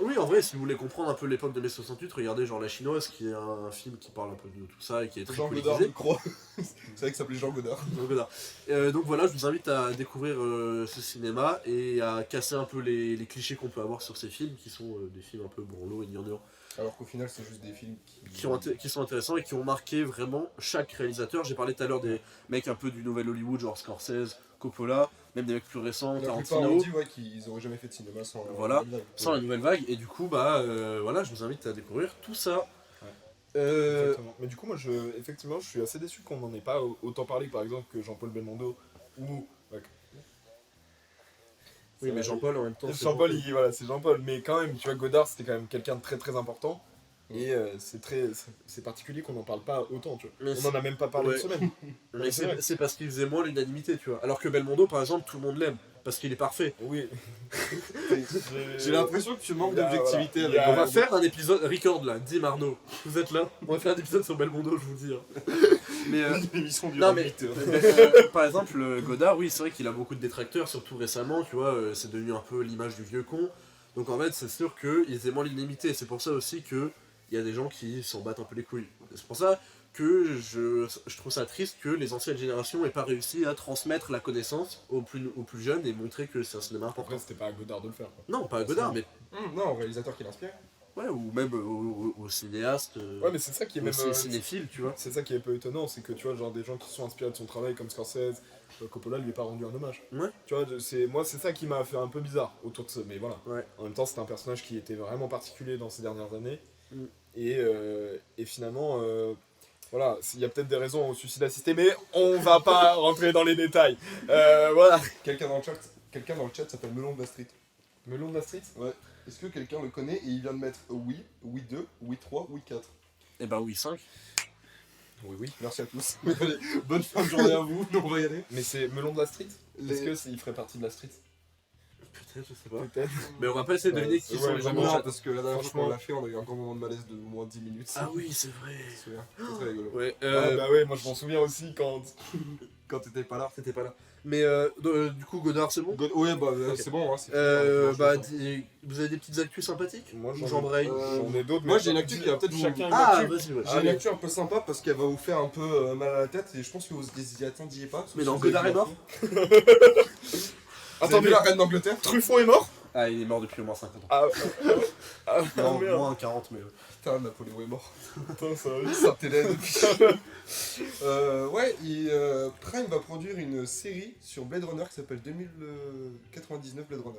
Speaker 2: oui, en vrai, si vous voulez comprendre un peu l'époque de mai 68, regardez genre La Chinoise, qui est un film qui parle un peu de tout ça et qui est très
Speaker 3: Jean Godard,
Speaker 2: politisé.
Speaker 3: je crois. C'est vrai qu'il s'appelait Jean Godard.
Speaker 2: Donc, voilà. Donc voilà, je vous invite à découvrir ce cinéma et à casser un peu les clichés qu'on peut avoir sur ces films, qui sont des films un peu branlo et gnangnan,
Speaker 3: Alors qu'au final, c'est juste des films
Speaker 2: qui sont intéressants et qui ont marqué vraiment chaque réalisateur. J'ai parlé tout à l'heure des mecs un peu du nouvel Hollywood, genre Scorsese, Coppola, même des mecs plus récents,
Speaker 3: La plupart
Speaker 2: Tarantino,
Speaker 3: ont dit ouais, qu'ils auraient jamais fait de cinéma sans.
Speaker 2: Voilà. sans la nouvelle vague. Et du coup, voilà, je vous invite à découvrir tout ça.
Speaker 1: Exactement. Mais du coup, moi, effectivement, je suis assez déçu qu'on n'en ait pas autant parlé, par exemple, que Jean-Paul Belmondo ou.
Speaker 2: Oui, mais Jean-Paul en même temps. c'est
Speaker 1: Jean-Paul,
Speaker 2: bon.
Speaker 1: voilà, c'est Jean-Paul. Mais quand même, tu vois, Godard, c'était quand même quelqu'un de très très important. Et c'est particulier qu'on n'en parle pas autant, tu vois.
Speaker 2: Mais
Speaker 1: On
Speaker 2: c'est-
Speaker 1: n'en a même pas parlé
Speaker 2: Ouais.
Speaker 1: une semaine.
Speaker 2: Mais
Speaker 1: c'est vrai.
Speaker 2: c'est parce qu'il faisait moins l'unanimité, tu vois. Alors que Belmondo, par exemple, tout le monde l'aime parce qu'il est parfait.
Speaker 1: Oui.
Speaker 3: J'ai l'impression que tu manques
Speaker 1: Il y a-
Speaker 3: d'objectivité
Speaker 1: voilà, il y
Speaker 3: avec
Speaker 1: a-
Speaker 2: On va faire un épisode, record là, Dim Arnaud, vous êtes là. On va faire un épisode sur Belmondo, je vous le dis. hein. Mais
Speaker 3: l'émission du
Speaker 2: non, mais par exemple, Godard, oui, c'est vrai qu'il a beaucoup de détracteurs, surtout récemment, tu vois, c'est devenu un peu l'image du vieux con. Donc en fait, c'est sûr qu'ils aiment moins l'unanimité. C'est pour ça aussi que il y a des gens qui s'en battent un peu les couilles. C'est pour ça que je trouve ça triste que les anciennes générations n'aient pas réussi à transmettre la connaissance aux plus jeunes et montrer que c'est un cinéma important.
Speaker 1: Après, c'était pas à Godard de le faire. Quoi.
Speaker 2: Non, pas à Godard, mais
Speaker 3: Non, au réalisateur qui l'inspire.
Speaker 2: ouais, ou même aux cinéastes,
Speaker 1: Ouais, mais c'est ça qui est même.
Speaker 2: cinéphiles, tu vois.
Speaker 1: C'est ça qui est un peu étonnant, c'est que tu vois, genre des gens qui sont inspirés de son travail comme Scorsese, Coppola lui est pas rendu un hommage.
Speaker 2: Ouais.
Speaker 1: Tu vois, c'est ça qui m'a fait un peu bizarre autour de ça, mais voilà.
Speaker 2: Ouais.
Speaker 1: En même temps, c'est un personnage qui était vraiment particulier dans ces dernières années.
Speaker 2: Mm.
Speaker 1: Et finalement, voilà, il y a peut-être des raisons au suicide assisté, mais on va pas rentrer dans les détails. Voilà.
Speaker 3: Quelqu'un dans le chat s'appelle Melon de la Street.
Speaker 1: Melon de la Street.
Speaker 3: Est-ce que quelqu'un le connaît et il vient de mettre oui, oui 2, oui 3, oui 4.
Speaker 2: Et ben oui, 5.
Speaker 1: Oui.
Speaker 3: Merci à tous. Allez, bonne fin de journée à vous, nous on va y aller.
Speaker 1: Mais c'est Melon de la Street. Est-ce
Speaker 3: Les-
Speaker 1: qu'il ferait partie de la Street?
Speaker 2: Peut-être, je sais pas.
Speaker 1: Peut-être.
Speaker 2: Mais on va pas essayer de deviner qui
Speaker 1: Ouais,
Speaker 2: sont les gens
Speaker 1: vraiment.
Speaker 2: dans le
Speaker 3: Non,
Speaker 2: chat.
Speaker 3: parce que la dernière fois
Speaker 1: Franchement.
Speaker 3: qu'on l'a fait, on a eu un grand moment de malaise de moins de 10 minutes.
Speaker 2: Ah oui, c'est vrai.
Speaker 3: Je me souviens. C'est très rigolo.
Speaker 2: Ouais,
Speaker 1: Ah bah ouais, moi je m'en souviens aussi quand.
Speaker 3: Quand t'étais pas là.
Speaker 2: t'étais pas là. Mais du coup, Godard, c'est bon.
Speaker 3: Ouais, bah
Speaker 2: Ok.
Speaker 3: c'est bon, hein. c'est
Speaker 2: Vous avez des petites actus sympathiques
Speaker 1: Moi
Speaker 2: Ou j'embraye
Speaker 1: J'en ai d'autres.
Speaker 3: moi,
Speaker 1: mais
Speaker 3: j'ai une actu qui va peut-être vous-
Speaker 1: chacun une
Speaker 2: Ah,
Speaker 1: actu.
Speaker 2: vas-y, ouais.
Speaker 3: J'ai une actu un peu sympa parce qu'elle va vous faire un peu mal à la tête et je pense que vous y attendiez pas.
Speaker 2: Mais non,
Speaker 3: Vous avez
Speaker 2: Godard
Speaker 3: vu
Speaker 2: est mort.
Speaker 3: l'info. Vous avez vu la reine d'Angleterre.
Speaker 1: Truffaut est mort.
Speaker 2: Ah, il est mort depuis au moins 50 ans.
Speaker 1: Ah
Speaker 2: Non,
Speaker 1: merde.
Speaker 2: moins 40, mais.
Speaker 3: Putain, Napoléon est mort.
Speaker 1: Putain, ça va.
Speaker 3: Sainte-Hélène. Ouais, Prime va produire une série sur Blade Runner qui s'appelle 2099 Blade Runner.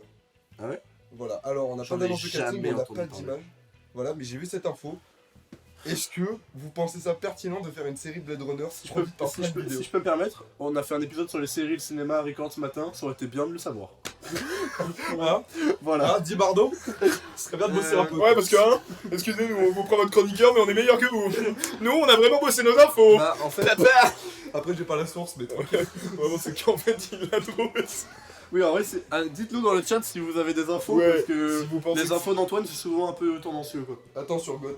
Speaker 2: Ah ouais.
Speaker 3: Voilà, alors on n'a pas
Speaker 2: J'en ai
Speaker 3: d'annonce de casting,
Speaker 2: jamais
Speaker 3: on n'a
Speaker 2: entendu
Speaker 3: pas
Speaker 2: parler.
Speaker 3: d'image. Voilà, mais j'ai vu cette info. Est-ce que vous pensez ça pertinent de faire une série de Blade Runner
Speaker 2: Si je, peux,
Speaker 3: produite par
Speaker 2: si, je
Speaker 3: Prime
Speaker 2: peux,
Speaker 3: Video
Speaker 2: si je peux me permettre, on a fait un épisode sur les séries, le cinéma, Record ce matin, ça aurait été bien de le savoir.
Speaker 3: Voilà,
Speaker 2: Voilà.
Speaker 3: ah, Di Bardo, ce serait bien de bosser un peu.
Speaker 1: Ouais, parce que, hein, excusez-nous, on vous prend votre chroniqueur, mais on est meilleur que vous. Nous, on a vraiment bossé nos infos.
Speaker 2: Bah, en fait,
Speaker 3: Après, j'ai pas la source, mais tranquille.
Speaker 1: Vraiment, c'est qu'en fait, il l'a trouvé.
Speaker 2: oui, en vrai, dites-nous dans le chat si vous avez des infos,
Speaker 1: Ouais,
Speaker 2: parce que
Speaker 1: si vous pensez
Speaker 2: les infos d'Antoine, c'est souvent un peu tendancieux, quoi.
Speaker 3: Attends, sur God,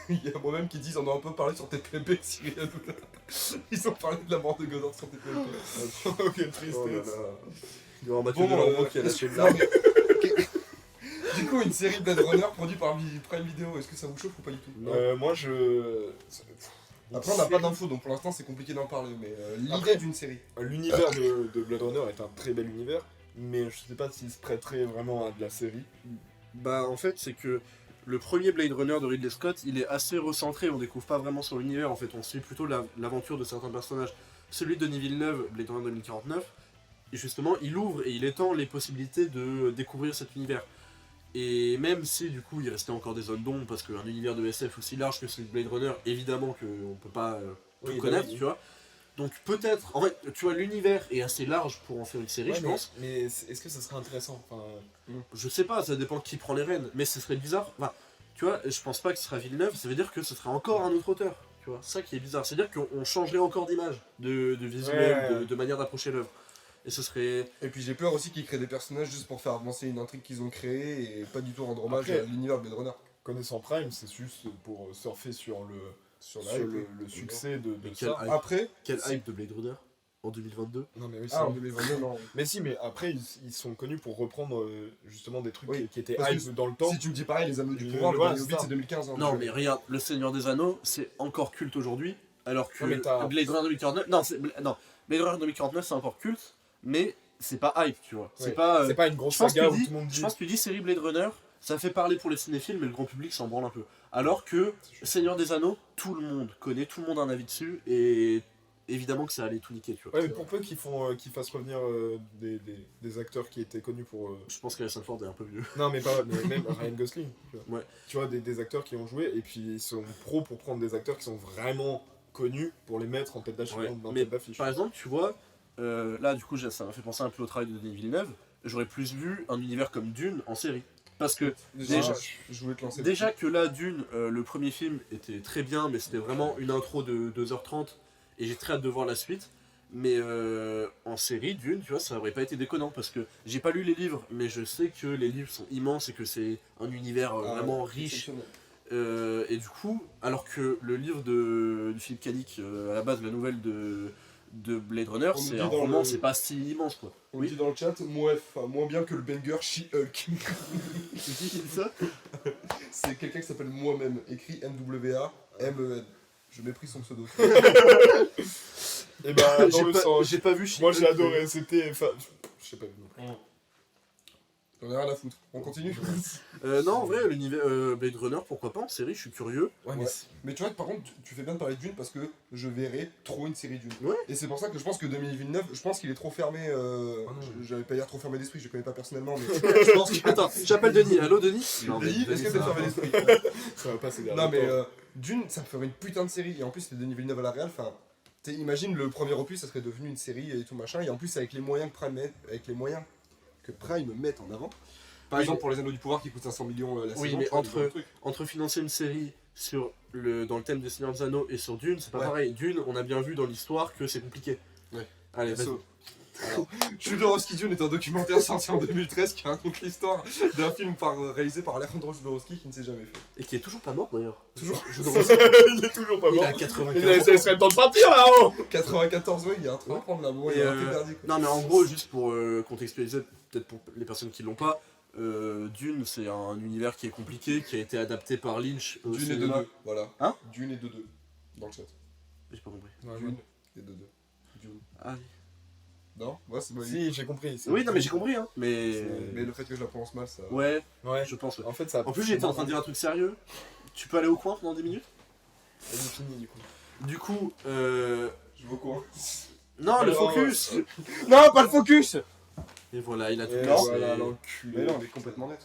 Speaker 3: il y a moi-même qui disent on a un peu parlé sur TPP, Cyril. Ils ont parlé de la mort de Godard sur TPP.
Speaker 1: Oh, quelle tristesse.
Speaker 3: Oh là là.
Speaker 2: Il y aura Mathieu
Speaker 3: Bon,
Speaker 2: Delormeau qui a lâché
Speaker 3: est-ce-
Speaker 2: le
Speaker 3: non, mais- Du coup, une série Blade Runner produite par Prime Video, est-ce que ça vous chauffe ou pas du tout
Speaker 1: Moi, je.
Speaker 3: Après, on n'a pas d'infos, donc pour l'instant, c'est compliqué d'en parler, mais l'idée
Speaker 1: Après-
Speaker 3: d'une série.
Speaker 1: L'univers de Blade Runner est un très bel univers, mais je sais pas s'il se prêterait vraiment à de la série.
Speaker 2: Bah, en fait, c'est que le premier Blade Runner de Ridley Scott, il est assez recentré, on découvre pas vraiment son univers en fait, on suit plutôt l'aventure de certains personnages. Celui de Denis Villeneuve, Blade Runner 2049, et justement, il ouvre et il étend les possibilités de découvrir cet univers. Et même si du coup il restait encore des zones d'ombre, parce qu'un univers de SF aussi large que celui de Blade Runner, évidemment qu'on peut pas tout connaître, tu vois. Donc peut-être, en fait, tu vois, l'univers est assez large pour en faire une série, je pense.
Speaker 1: Mais est-ce que ça serait intéressant? Enfin,
Speaker 2: Je sais pas, ça dépend de qui prend les rênes, mais ce serait bizarre. Enfin, tu vois, je pense pas que ce sera Villeneuve, ça veut dire que ce sera encore un autre auteur. Tu vois, ça qui est bizarre, c'est-à-dire qu'on changerait encore d'image, de visuel, de manière d'approcher l'œuvre. Et ce serait.
Speaker 3: Et puis j'ai peur aussi qu'ils créent des personnages juste pour faire avancer une intrigue qu'ils ont créée et pas du tout rendre hommage à l'univers de Blade Runner.
Speaker 1: connaissant Prime, c'est juste pour surfer sur le succès de
Speaker 2: quel
Speaker 1: ça.
Speaker 2: hype.
Speaker 3: Après,
Speaker 2: Quel hype de Blade Runner en 2022.
Speaker 1: Non mais oui,
Speaker 3: en 2022, non.
Speaker 1: Mais si, mais après ils sont connus pour reprendre justement des trucs
Speaker 3: Oui,
Speaker 1: qui étaient
Speaker 3: parce que
Speaker 1: hype dans le temps.
Speaker 3: Si tu me dis pareil, les Anneaux du
Speaker 1: Et
Speaker 3: Pouvoir, le
Speaker 1: voilà,
Speaker 3: dernier
Speaker 1: c'est
Speaker 3: Hobbit
Speaker 1: ça.
Speaker 3: c'est 2015. Hein,
Speaker 2: Non,
Speaker 3: donc,
Speaker 2: mais regarde, Le Seigneur des Anneaux, c'est encore culte aujourd'hui, alors que
Speaker 1: Non, mais t'as-
Speaker 2: Blade Runner 2049. Non, Blade Runner 2049, c'est encore culte, mais c'est pas hype, tu vois. C'est
Speaker 1: Ouais.
Speaker 2: pas.
Speaker 1: C'est pas une grosse
Speaker 2: je pense
Speaker 1: saga
Speaker 2: que
Speaker 1: où
Speaker 2: tu
Speaker 1: tout le monde dit.
Speaker 2: Je pense que tu dis série Blade Runner, ça fait parler pour les cinéphiles, mais le grand public s'en branle un peu. Alors que Seigneur des Anneaux, tout le monde connaît, tout le monde a un avis dessus, et évidemment que ça allait tout niquer, tu vois.
Speaker 1: Ouais, mais pour peu qu'ils fassent revenir des acteurs qui étaient connus pour.
Speaker 2: Je pense qu'Harrison Ford est un peu vieux.
Speaker 1: Non, mais pas mais même Ryan Gosling. Tu vois,
Speaker 2: Ouais.
Speaker 1: Tu vois des acteurs qui ont joué et puis ils sont pros pour prendre des acteurs qui sont vraiment connus pour les mettre en tête d'affiche.
Speaker 2: Ouais,
Speaker 1: en
Speaker 2: mais
Speaker 1: tête d'affiche.
Speaker 2: Par exemple, tu vois, là du coup ça m'a fait penser un peu au travail de Denis Villeneuve, j'aurais plus vu un univers comme Dune en série. Parce que
Speaker 3: déjà, je voulais te lancer.
Speaker 2: déjà que là, Dune, le premier film était très bien, mais c'était vraiment une intro de 2h30, et j'ai très hâte de voir la suite. Mais en série, Dune, tu vois, ça aurait pas été déconnant, parce que j'ai pas lu les livres, mais je sais que les livres sont immenses et que c'est un univers vraiment riche. Et du coup, alors que le livre de Philippe K. Dick, à la base, la nouvelle de Blade Runner,
Speaker 3: On nous
Speaker 2: c'est
Speaker 3: dit
Speaker 2: un
Speaker 3: dans
Speaker 2: roman,
Speaker 3: le-
Speaker 2: c'est pas si immense, quoi.
Speaker 3: On dit dans le chat, moins bien que le banger She-Hulk.
Speaker 2: C'est qui dit ça?
Speaker 3: C'est quelqu'un qui s'appelle moi-même, écrit MWA-MEN. Je méprise son pseudo.
Speaker 1: Et bah, dans le sens.
Speaker 2: J'ai pas vu
Speaker 1: Moi j'ai
Speaker 2: She-Hulk,
Speaker 1: adoré, c'était. Enfin, je sais pas non plus.
Speaker 3: J'en ai rien à foutre. On continue.
Speaker 2: non, en vrai, l'univers Blade Runner, pourquoi pas en série, je suis curieux.
Speaker 1: Ouais,
Speaker 3: Ouais. Mais tu vois, par contre, tu fais bien de parler de Dune parce que je verrai trop une série Dune.
Speaker 2: Ouais.
Speaker 3: Et c'est pour ça que je pense que Denis Villeneuve, je pense qu'il est trop fermé.
Speaker 1: non.
Speaker 3: J'allais pas dire trop fermé d'esprit, je le connais pas personnellement, mais je pense que.
Speaker 2: Attends, j'appelle Denis. Allô, Denis?
Speaker 3: Denis, est-ce que t'es
Speaker 2: ça va
Speaker 3: fermé
Speaker 2: pas.
Speaker 3: d'esprit?
Speaker 1: Ça va pas ces
Speaker 3: Non,
Speaker 1: derniers
Speaker 3: mais
Speaker 1: temps.
Speaker 3: Dune, ça me ferait une putain de série. Et en plus, c'était Denis Villeneuve à la réal. Enfin, imagine le premier opus, ça serait devenu une série et tout machin. Et en plus, avec les moyens que Prime met en avant. Par
Speaker 2: Oui,
Speaker 3: exemple,
Speaker 2: mais-
Speaker 3: pour les Anneaux du Pouvoir qui coûtent 500 millions la
Speaker 2: Oui,
Speaker 3: saison.
Speaker 2: mais
Speaker 3: tu vois, ils ont le truc.
Speaker 2: entre financer une série dans le thème des Seigneurs des Anneaux et sur Dune, c'est pas
Speaker 3: Ouais.
Speaker 2: pareil. Dune, on a bien vu dans l'histoire que c'est compliqué.
Speaker 3: Ouais.
Speaker 2: Allez, vas-y.
Speaker 3: Alors, Jodorowsky Dune est un documentaire sorti en 2013 qui raconte l'histoire d'un film réalisé par Alejandro Jodorowsky qui ne s'est jamais fait.
Speaker 2: Et qui est toujours pas mort d'ailleurs.
Speaker 3: Toujours
Speaker 1: Il est toujours pas
Speaker 2: Il
Speaker 1: mort.
Speaker 2: a
Speaker 1: Il
Speaker 2: 95
Speaker 1: ça serait le temps de partir là haut.
Speaker 3: 94 ans, il y a un train à prendre là-bas, il y a un peu perdu. Quoi.
Speaker 2: Non mais en gros, juste pour contextualiser, peut-être pour les personnes qui l'ont pas, Dune c'est un univers qui est compliqué, qui a été adapté par Lynch au
Speaker 3: Dune et
Speaker 2: cinéma.
Speaker 3: 2-2, voilà.
Speaker 2: Hein
Speaker 3: Dune et 2-2, dans le chat.
Speaker 2: J'ai pas compris.
Speaker 3: Dune et 2-2. Dune.
Speaker 2: Ah oui.
Speaker 3: Non, ouais, c'est bon.
Speaker 1: Si, j'ai compris.
Speaker 2: Oui, non mais j'ai compris hein. Mais
Speaker 3: Mais le fait que je la prononce mal, ça.
Speaker 2: ouais,
Speaker 1: Ouais.
Speaker 2: je pense. Ouais.
Speaker 1: En fait, ça.
Speaker 2: En plus, j'étais en train de dire un truc sérieux. Tu peux aller au coin pendant 10 minutes?
Speaker 1: C'est fini du coup.
Speaker 2: Du coup,
Speaker 3: Je veux quoi
Speaker 2: non, le
Speaker 1: Alors,
Speaker 2: focus.
Speaker 3: Non, pas le focus.
Speaker 2: Et voilà, il a tout
Speaker 1: Et
Speaker 2: cassé.
Speaker 1: voilà,
Speaker 3: Mais
Speaker 1: l'enculé.
Speaker 3: non, on est complètement net.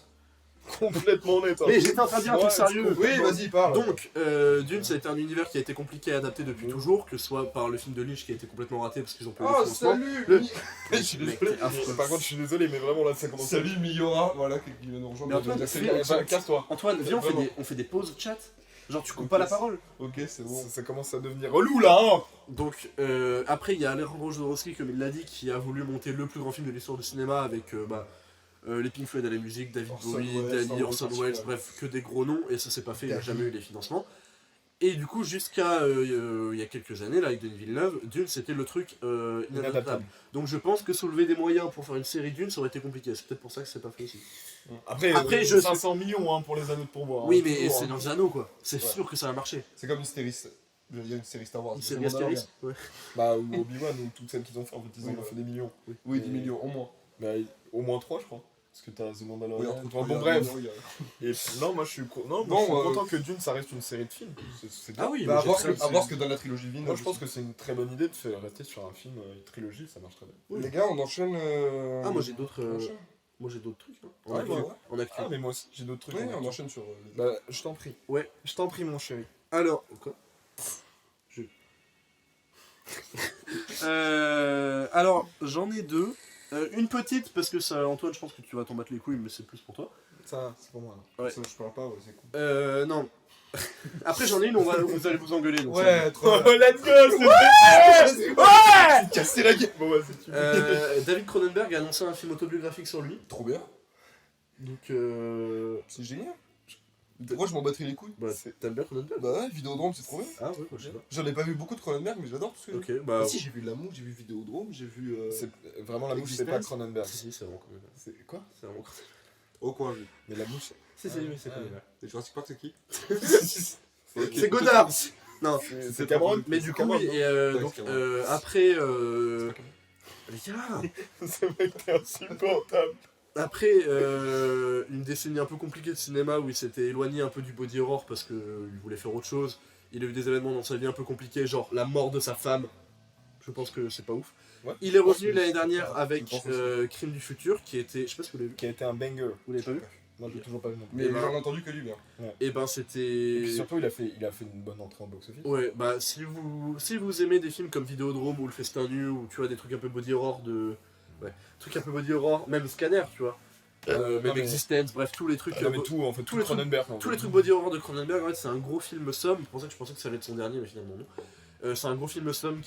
Speaker 1: Complètement net. hein.
Speaker 2: Mais j'étais en train de dire un truc
Speaker 1: Ouais,
Speaker 2: sérieux.
Speaker 3: Oui, vas-y, parle.
Speaker 2: Donc, Dune, ça a été un univers qui a été compliqué à adapter depuis toujours, que ce soit par le film de Lynch qui a été complètement raté parce qu'ils ont pas eu
Speaker 3: Oh,
Speaker 2: le financement.
Speaker 3: salut
Speaker 2: Le-
Speaker 3: Je suis
Speaker 2: Mec,
Speaker 3: désolé.
Speaker 2: t'es affreux.
Speaker 1: Par contre, je suis désolé, mais vraiment là, ça commence.
Speaker 3: Salut Miura, voilà, qui vient nous rejoindre.
Speaker 2: Mais Antoine,
Speaker 3: Déjà,
Speaker 2: fais-
Speaker 3: salut.
Speaker 1: Casse-toi.
Speaker 2: Antoine, viens,
Speaker 1: Vraiment.
Speaker 2: on fait des pauses chat. Genre, tu coupes pas la parole.
Speaker 3: Ok, c'est bon.
Speaker 1: Ça commence à devenir relou là, hein.
Speaker 2: Donc, après, il y a Alejandro Jodorowsky, comme il l'a dit, qui a voulu monter le plus grand film de l'histoire du cinéma avec les Pink Floyd à la musique, David
Speaker 3: Orson
Speaker 2: Bowie,
Speaker 3: Welles,
Speaker 2: Dali, Orson Welles, bref, que des gros noms, et ça s'est pas fait, il n'a jamais eu les financements. Et du coup, jusqu'à il y a quelques années, là, avec Denis Villeneuve, Dune, c'était le truc inadaptable. Donc je pense que soulever des moyens pour faire une série Dune, ça aurait été compliqué. C'est peut-être pour ça que c'est pas fait aussi.
Speaker 1: Après,
Speaker 2: Après,
Speaker 1: 500 millions hein, pour les anneaux de pourboire.
Speaker 2: Oui,
Speaker 1: hein,
Speaker 2: mais
Speaker 1: toujours,
Speaker 2: c'est
Speaker 1: hein.
Speaker 2: dans les anneaux, quoi. C'est
Speaker 3: Ouais.
Speaker 2: sûr que ça va marcher.
Speaker 3: C'est comme une série. Je veux dire une série Star Wars.
Speaker 2: Une
Speaker 3: c'est
Speaker 2: série
Speaker 3: mon analogie.
Speaker 2: Astérix. Ouais.
Speaker 1: Bah, ou Obi-Wan, ou toutes celles qu'ils ont fait, en fait, ils
Speaker 3: Oui,
Speaker 1: ont
Speaker 3: ouais.
Speaker 1: fait des millions.
Speaker 3: Oui, 10 millions au moins.
Speaker 1: Bah, au moins 3, je crois. Parce que t'as The
Speaker 3: Oui,
Speaker 1: Mandalorian.
Speaker 3: entre
Speaker 1: Bon,
Speaker 3: il y a-
Speaker 1: bref.
Speaker 3: il y a-
Speaker 1: Et non, moi je suis, non, moi,
Speaker 3: Bon,
Speaker 1: je suis content que Dune ça reste une série de films. C'est bien.
Speaker 2: Ah oui,
Speaker 3: Bah,
Speaker 2: mais
Speaker 3: à voir
Speaker 2: j'ai
Speaker 3: ce que donne la trilogie Vin.
Speaker 1: Moi je pense que c'est une très bonne idée de faire rester sur un film, une trilogie, ça marche très bien.
Speaker 2: Oui.
Speaker 3: Les gars, on enchaîne.
Speaker 2: Ah, moi j'ai d'autres.
Speaker 3: on enchaîne.
Speaker 2: Moi j'ai d'autres trucs. Hein.
Speaker 1: Ouais,
Speaker 2: actu.
Speaker 1: moi.
Speaker 2: En actu.
Speaker 1: Ah, mais moi aussi, j'ai d'autres trucs.
Speaker 3: Ouais,
Speaker 1: en
Speaker 3: on
Speaker 1: actu.
Speaker 3: enchaîne sur.
Speaker 1: Bah, je t'en prie.
Speaker 2: Ouais.
Speaker 1: Je t'en prie, mon chéri.
Speaker 2: Alors. Quoi alors, j'en ai deux. Une petite, parce que ça, Antoine, je pense que tu vas t'en battre les couilles, mais c'est plus pour toi.
Speaker 1: Ça, c'est pour moi. Là.
Speaker 2: Ouais.
Speaker 3: Ça, je parle pas, ouais, c'est cool.
Speaker 2: Non. Après, j'en ai une, vous allez vous engueuler. Donc
Speaker 3: Ouais, trop
Speaker 1: Oh,
Speaker 3: bien.
Speaker 1: let's go!
Speaker 3: Ouais Casser la gueule.
Speaker 1: Bon, bah, si tu veux.
Speaker 2: David Cronenberg a annoncé un film autobiographique sur lui.
Speaker 3: Trop bien.
Speaker 2: Donc,
Speaker 3: C'est génial. Moi, je m'en battrais les couilles.
Speaker 2: bah, t'aimes bien Cronenberg?
Speaker 3: Bah ouais, Vidéodrome, c'est trop bien.
Speaker 2: Ah ouais, moi, je sais pas.
Speaker 3: J'en ai pas vu beaucoup de Cronenberg, mais j'adore tout ce que j'ai vu.
Speaker 2: Ok, bah.
Speaker 3: Ah, si, j'ai vu L'amour, j'ai vu Vidéodrome, j'ai vu.
Speaker 1: C'est vraiment la mouche, c'est pas
Speaker 3: Existence.
Speaker 1: Cronenberg.
Speaker 2: Si, c'est vraiment Cronenberg.
Speaker 1: C'est quoi?
Speaker 2: C'est vraiment Cronenberg.
Speaker 3: Au coin, j'ai vu.
Speaker 1: Mais la mouche.
Speaker 2: Si, oui, c'est Cronenberg.
Speaker 3: Et Jurassic Park, c'est qui
Speaker 2: C'est Godard. Non,
Speaker 1: C'est Cameron.
Speaker 2: mais du coup,
Speaker 1: Cameron,
Speaker 2: oui,
Speaker 1: non
Speaker 2: et
Speaker 3: Ouais,
Speaker 2: donc
Speaker 3: c'est Cameron.
Speaker 2: après.
Speaker 3: C'est
Speaker 2: Les gars,
Speaker 1: Ce mec est insupportable.
Speaker 2: après une décennie un peu compliquée de cinéma où il s'était éloigné un peu du body horror parce qu'il voulait faire autre chose, il a eu des événements dans sa vie un peu compliqués, genre la mort de sa femme. Je pense que c'est pas ouf.
Speaker 1: Ouais.
Speaker 2: Il est revenu
Speaker 3: que
Speaker 2: l'année
Speaker 3: c'est
Speaker 2: dernière
Speaker 3: pas-
Speaker 2: avec
Speaker 3: je pense aussi.
Speaker 2: Crime du futur, qui était. Je sais pas si vous l'avez vu.
Speaker 1: Qui a été un banger.
Speaker 2: Vous l'avez pas vu?
Speaker 1: Moi, je l'ai toujours pas vu non plus.
Speaker 3: Mais
Speaker 2: Et ben-
Speaker 3: j'en ai entendu que lui, bien.
Speaker 2: Et ben
Speaker 1: Et
Speaker 2: c'était.
Speaker 1: puis surtout, il a fait une bonne entrée en box-office.
Speaker 2: Ouais, bah si vous aimez des films comme Vidéodrome ou Le Festin Nu, ou tu vois des trucs un peu body horror de. Ouais, trucs un peu body horror, même Scanner, tu vois.
Speaker 1: non,
Speaker 2: Même
Speaker 1: mais-
Speaker 2: Existence, bref, tous les trucs.
Speaker 1: Ah, non, mais tout, en fait,
Speaker 2: tous
Speaker 1: tout
Speaker 2: les trucs-
Speaker 1: Cronenberg. en
Speaker 2: Tous
Speaker 1: fait.
Speaker 2: les trucs body horror de Cronenberg, en fait, c'est un gros film somme. C'est pour ça que je pensais que ça allait être son dernier, mais finalement non. C'est un gros film somme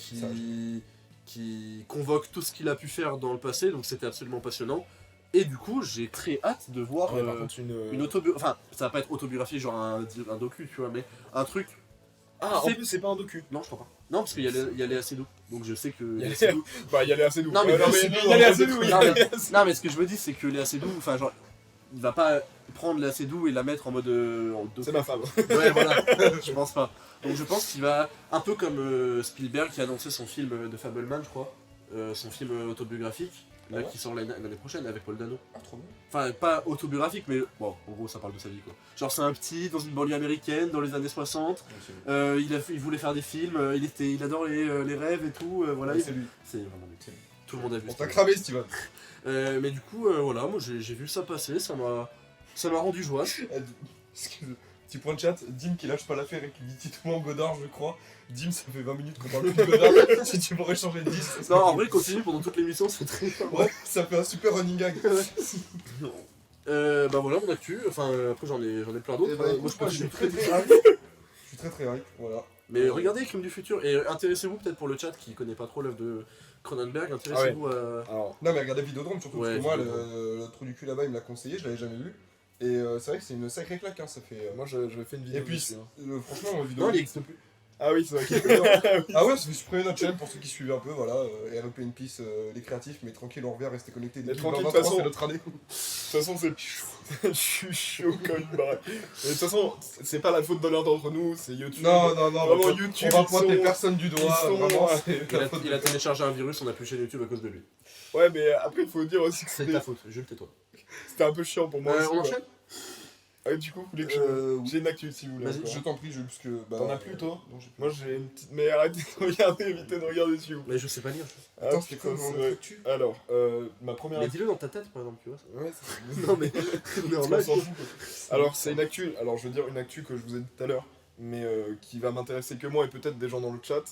Speaker 2: qui convoque tout ce qu'il a pu faire dans le passé, donc c'était absolument passionnant. Et du coup, j'ai très hâte de voir
Speaker 1: Ouais, par contre,
Speaker 2: une autobiographie. Enfin, ça va pas être autobiographie, genre un docu, tu vois, mais un truc.
Speaker 1: Ah, en
Speaker 2: C'est-
Speaker 1: plus, c'est pas un docu.
Speaker 2: Non, je crois pas. Non, parce qu'il y a les assez doux. Donc je sais que.
Speaker 1: Il y a
Speaker 2: Léa Seydoux-
Speaker 1: Bah, il y a les assez doux.
Speaker 2: Non, mais
Speaker 1: Ouais,
Speaker 2: c'est
Speaker 1: il y a les assez doux. il y a
Speaker 2: Non,
Speaker 1: les
Speaker 2: mais-
Speaker 1: assez doux.
Speaker 2: Non, mais ce que je veux dire, c'est que Léa Seydoux, enfin, genre, il va pas prendre Léa Seydoux et la mettre en mode. En docu.
Speaker 1: C'est ma femme.
Speaker 2: Ouais, voilà, je pense pas. Donc je pense qu'il va, un peu comme Spielberg qui a annoncé son film de Fableman, je crois, son film autobiographique, là,
Speaker 3: Ah ouais
Speaker 2: qui sort l'année prochaine avec Paul Dano.
Speaker 3: Ah, trop bien.
Speaker 2: Enfin, pas autobiographique, mais bon, en gros, ça parle de sa vie, quoi. Genre, c'est un petit dans une banlieue américaine dans les années 60. Il voulait faire des films, il adore les rêves et tout. Voilà,
Speaker 3: C'est lui.
Speaker 2: c'est vraiment lui. Tout le monde a vu.
Speaker 3: On
Speaker 2: ce
Speaker 3: t'a
Speaker 2: film.
Speaker 3: cramé, Steven.
Speaker 2: Mais du coup, voilà, moi j'ai vu ça passer, ça m'a rendu joie.
Speaker 3: Excuse. Petit point de chat, Dim qui lâche pas l'affaire et qui dit Tito Godard, je crois. Dim, ça fait 20 minutes qu'on parle plus de Godard. Si tu pourrais changer de 10. ça serait
Speaker 2: Non, en
Speaker 3: cool.
Speaker 2: vrai, continue pendant toute l'émission, c'est très.
Speaker 3: Ouais, ça fait un super running gag.
Speaker 2: Bah voilà mon actu, enfin après j'en ai plein d'autres.
Speaker 3: Eh ben,
Speaker 2: Moi
Speaker 3: écoute,
Speaker 2: je peux
Speaker 3: moi, je suis
Speaker 2: continuer.
Speaker 3: très très hype. Je suis très très hype, voilà.
Speaker 2: Mais regardez Crime du futur et intéressez-vous peut-être pour le chat qui connaît pas trop l'œuvre de Cronenberg, intéressez-vous à.
Speaker 1: Alors,
Speaker 3: Non, mais regardez Vidéodrome surtout,
Speaker 2: Ouais,
Speaker 3: parce que moi,
Speaker 2: Vidéodrome.
Speaker 3: le trou du cul là-bas, il me l'a conseillé, je l'avais jamais vu. Et c'est vrai que c'est une sacrée claque, hein, ça fait.
Speaker 1: moi, je fait une vidéo.
Speaker 3: Et puis,
Speaker 1: dessus, hein.
Speaker 3: franchement,
Speaker 2: Non,
Speaker 3: Vidéodrome.
Speaker 2: il existe plus.
Speaker 1: Ah oui, c'est vrai.
Speaker 3: Ah ouais, ça fait supprimer notre chaîne pour ceux qui suivent un peu, voilà. REP in Peace, les créatifs, mais tranquille, on revient, restez connectés.
Speaker 1: Mais
Speaker 3: Depuis
Speaker 1: tranquille, de
Speaker 3: 2023,
Speaker 1: toute façon.
Speaker 3: c'est notre année.
Speaker 1: De toute façon, c'est. Je suis chaud comme une baraque. Mais de toute façon, c'est pas la faute de l'un d'entre nous, c'est YouTube.
Speaker 3: Non, non, non,
Speaker 1: Vraiment,
Speaker 3: on
Speaker 1: YouTube,
Speaker 3: va
Speaker 1: ils
Speaker 3: pointer
Speaker 1: sont-
Speaker 3: personne du doigt,
Speaker 1: ils sont-
Speaker 3: vraiment,
Speaker 1: ouais.
Speaker 3: c'est la faute
Speaker 2: Il a
Speaker 3: de-
Speaker 2: téléchargé un virus, on a plus chaîne YouTube à cause de lui.
Speaker 1: Ouais, mais après, il faut dire aussi que
Speaker 2: C'est
Speaker 1: c'était
Speaker 2: ta faute, Jules, tais-toi.
Speaker 1: c'était un peu chiant pour moi. aussi,
Speaker 2: On
Speaker 1: quoi.
Speaker 2: enchaîne.
Speaker 1: Ah, du coup, vous voulez que
Speaker 3: oui.
Speaker 1: j'ai une actu si vous voulez.
Speaker 2: Vas-y,
Speaker 1: encore.
Speaker 3: Je t'en prie, Jules, parce que. bah,
Speaker 1: T'en as plus, toi
Speaker 3: Non, j'ai plus.
Speaker 1: Moi, j'ai une petite. Mais arrêtez de regarder, évitez de regarder dessus.
Speaker 2: Mais je sais pas lire.
Speaker 3: Attends,
Speaker 1: Ah,
Speaker 3: c'était
Speaker 1: putain,
Speaker 3: quoi
Speaker 1: c'est
Speaker 3: mon
Speaker 1: vrai.
Speaker 3: actu
Speaker 1: Alors, ma première
Speaker 2: Mais dis-le dans ta tête par exemple, tu vois.
Speaker 1: Ouais, c'est
Speaker 2: Non mais.
Speaker 1: On
Speaker 2: Normal.
Speaker 1: s'en fout, quoi. Alors, c'est une actu. Alors, je veux dire une actu que je vous ai dit tout à l'heure, mais qui va m'intéresser que moi et peut-être des gens dans le chat.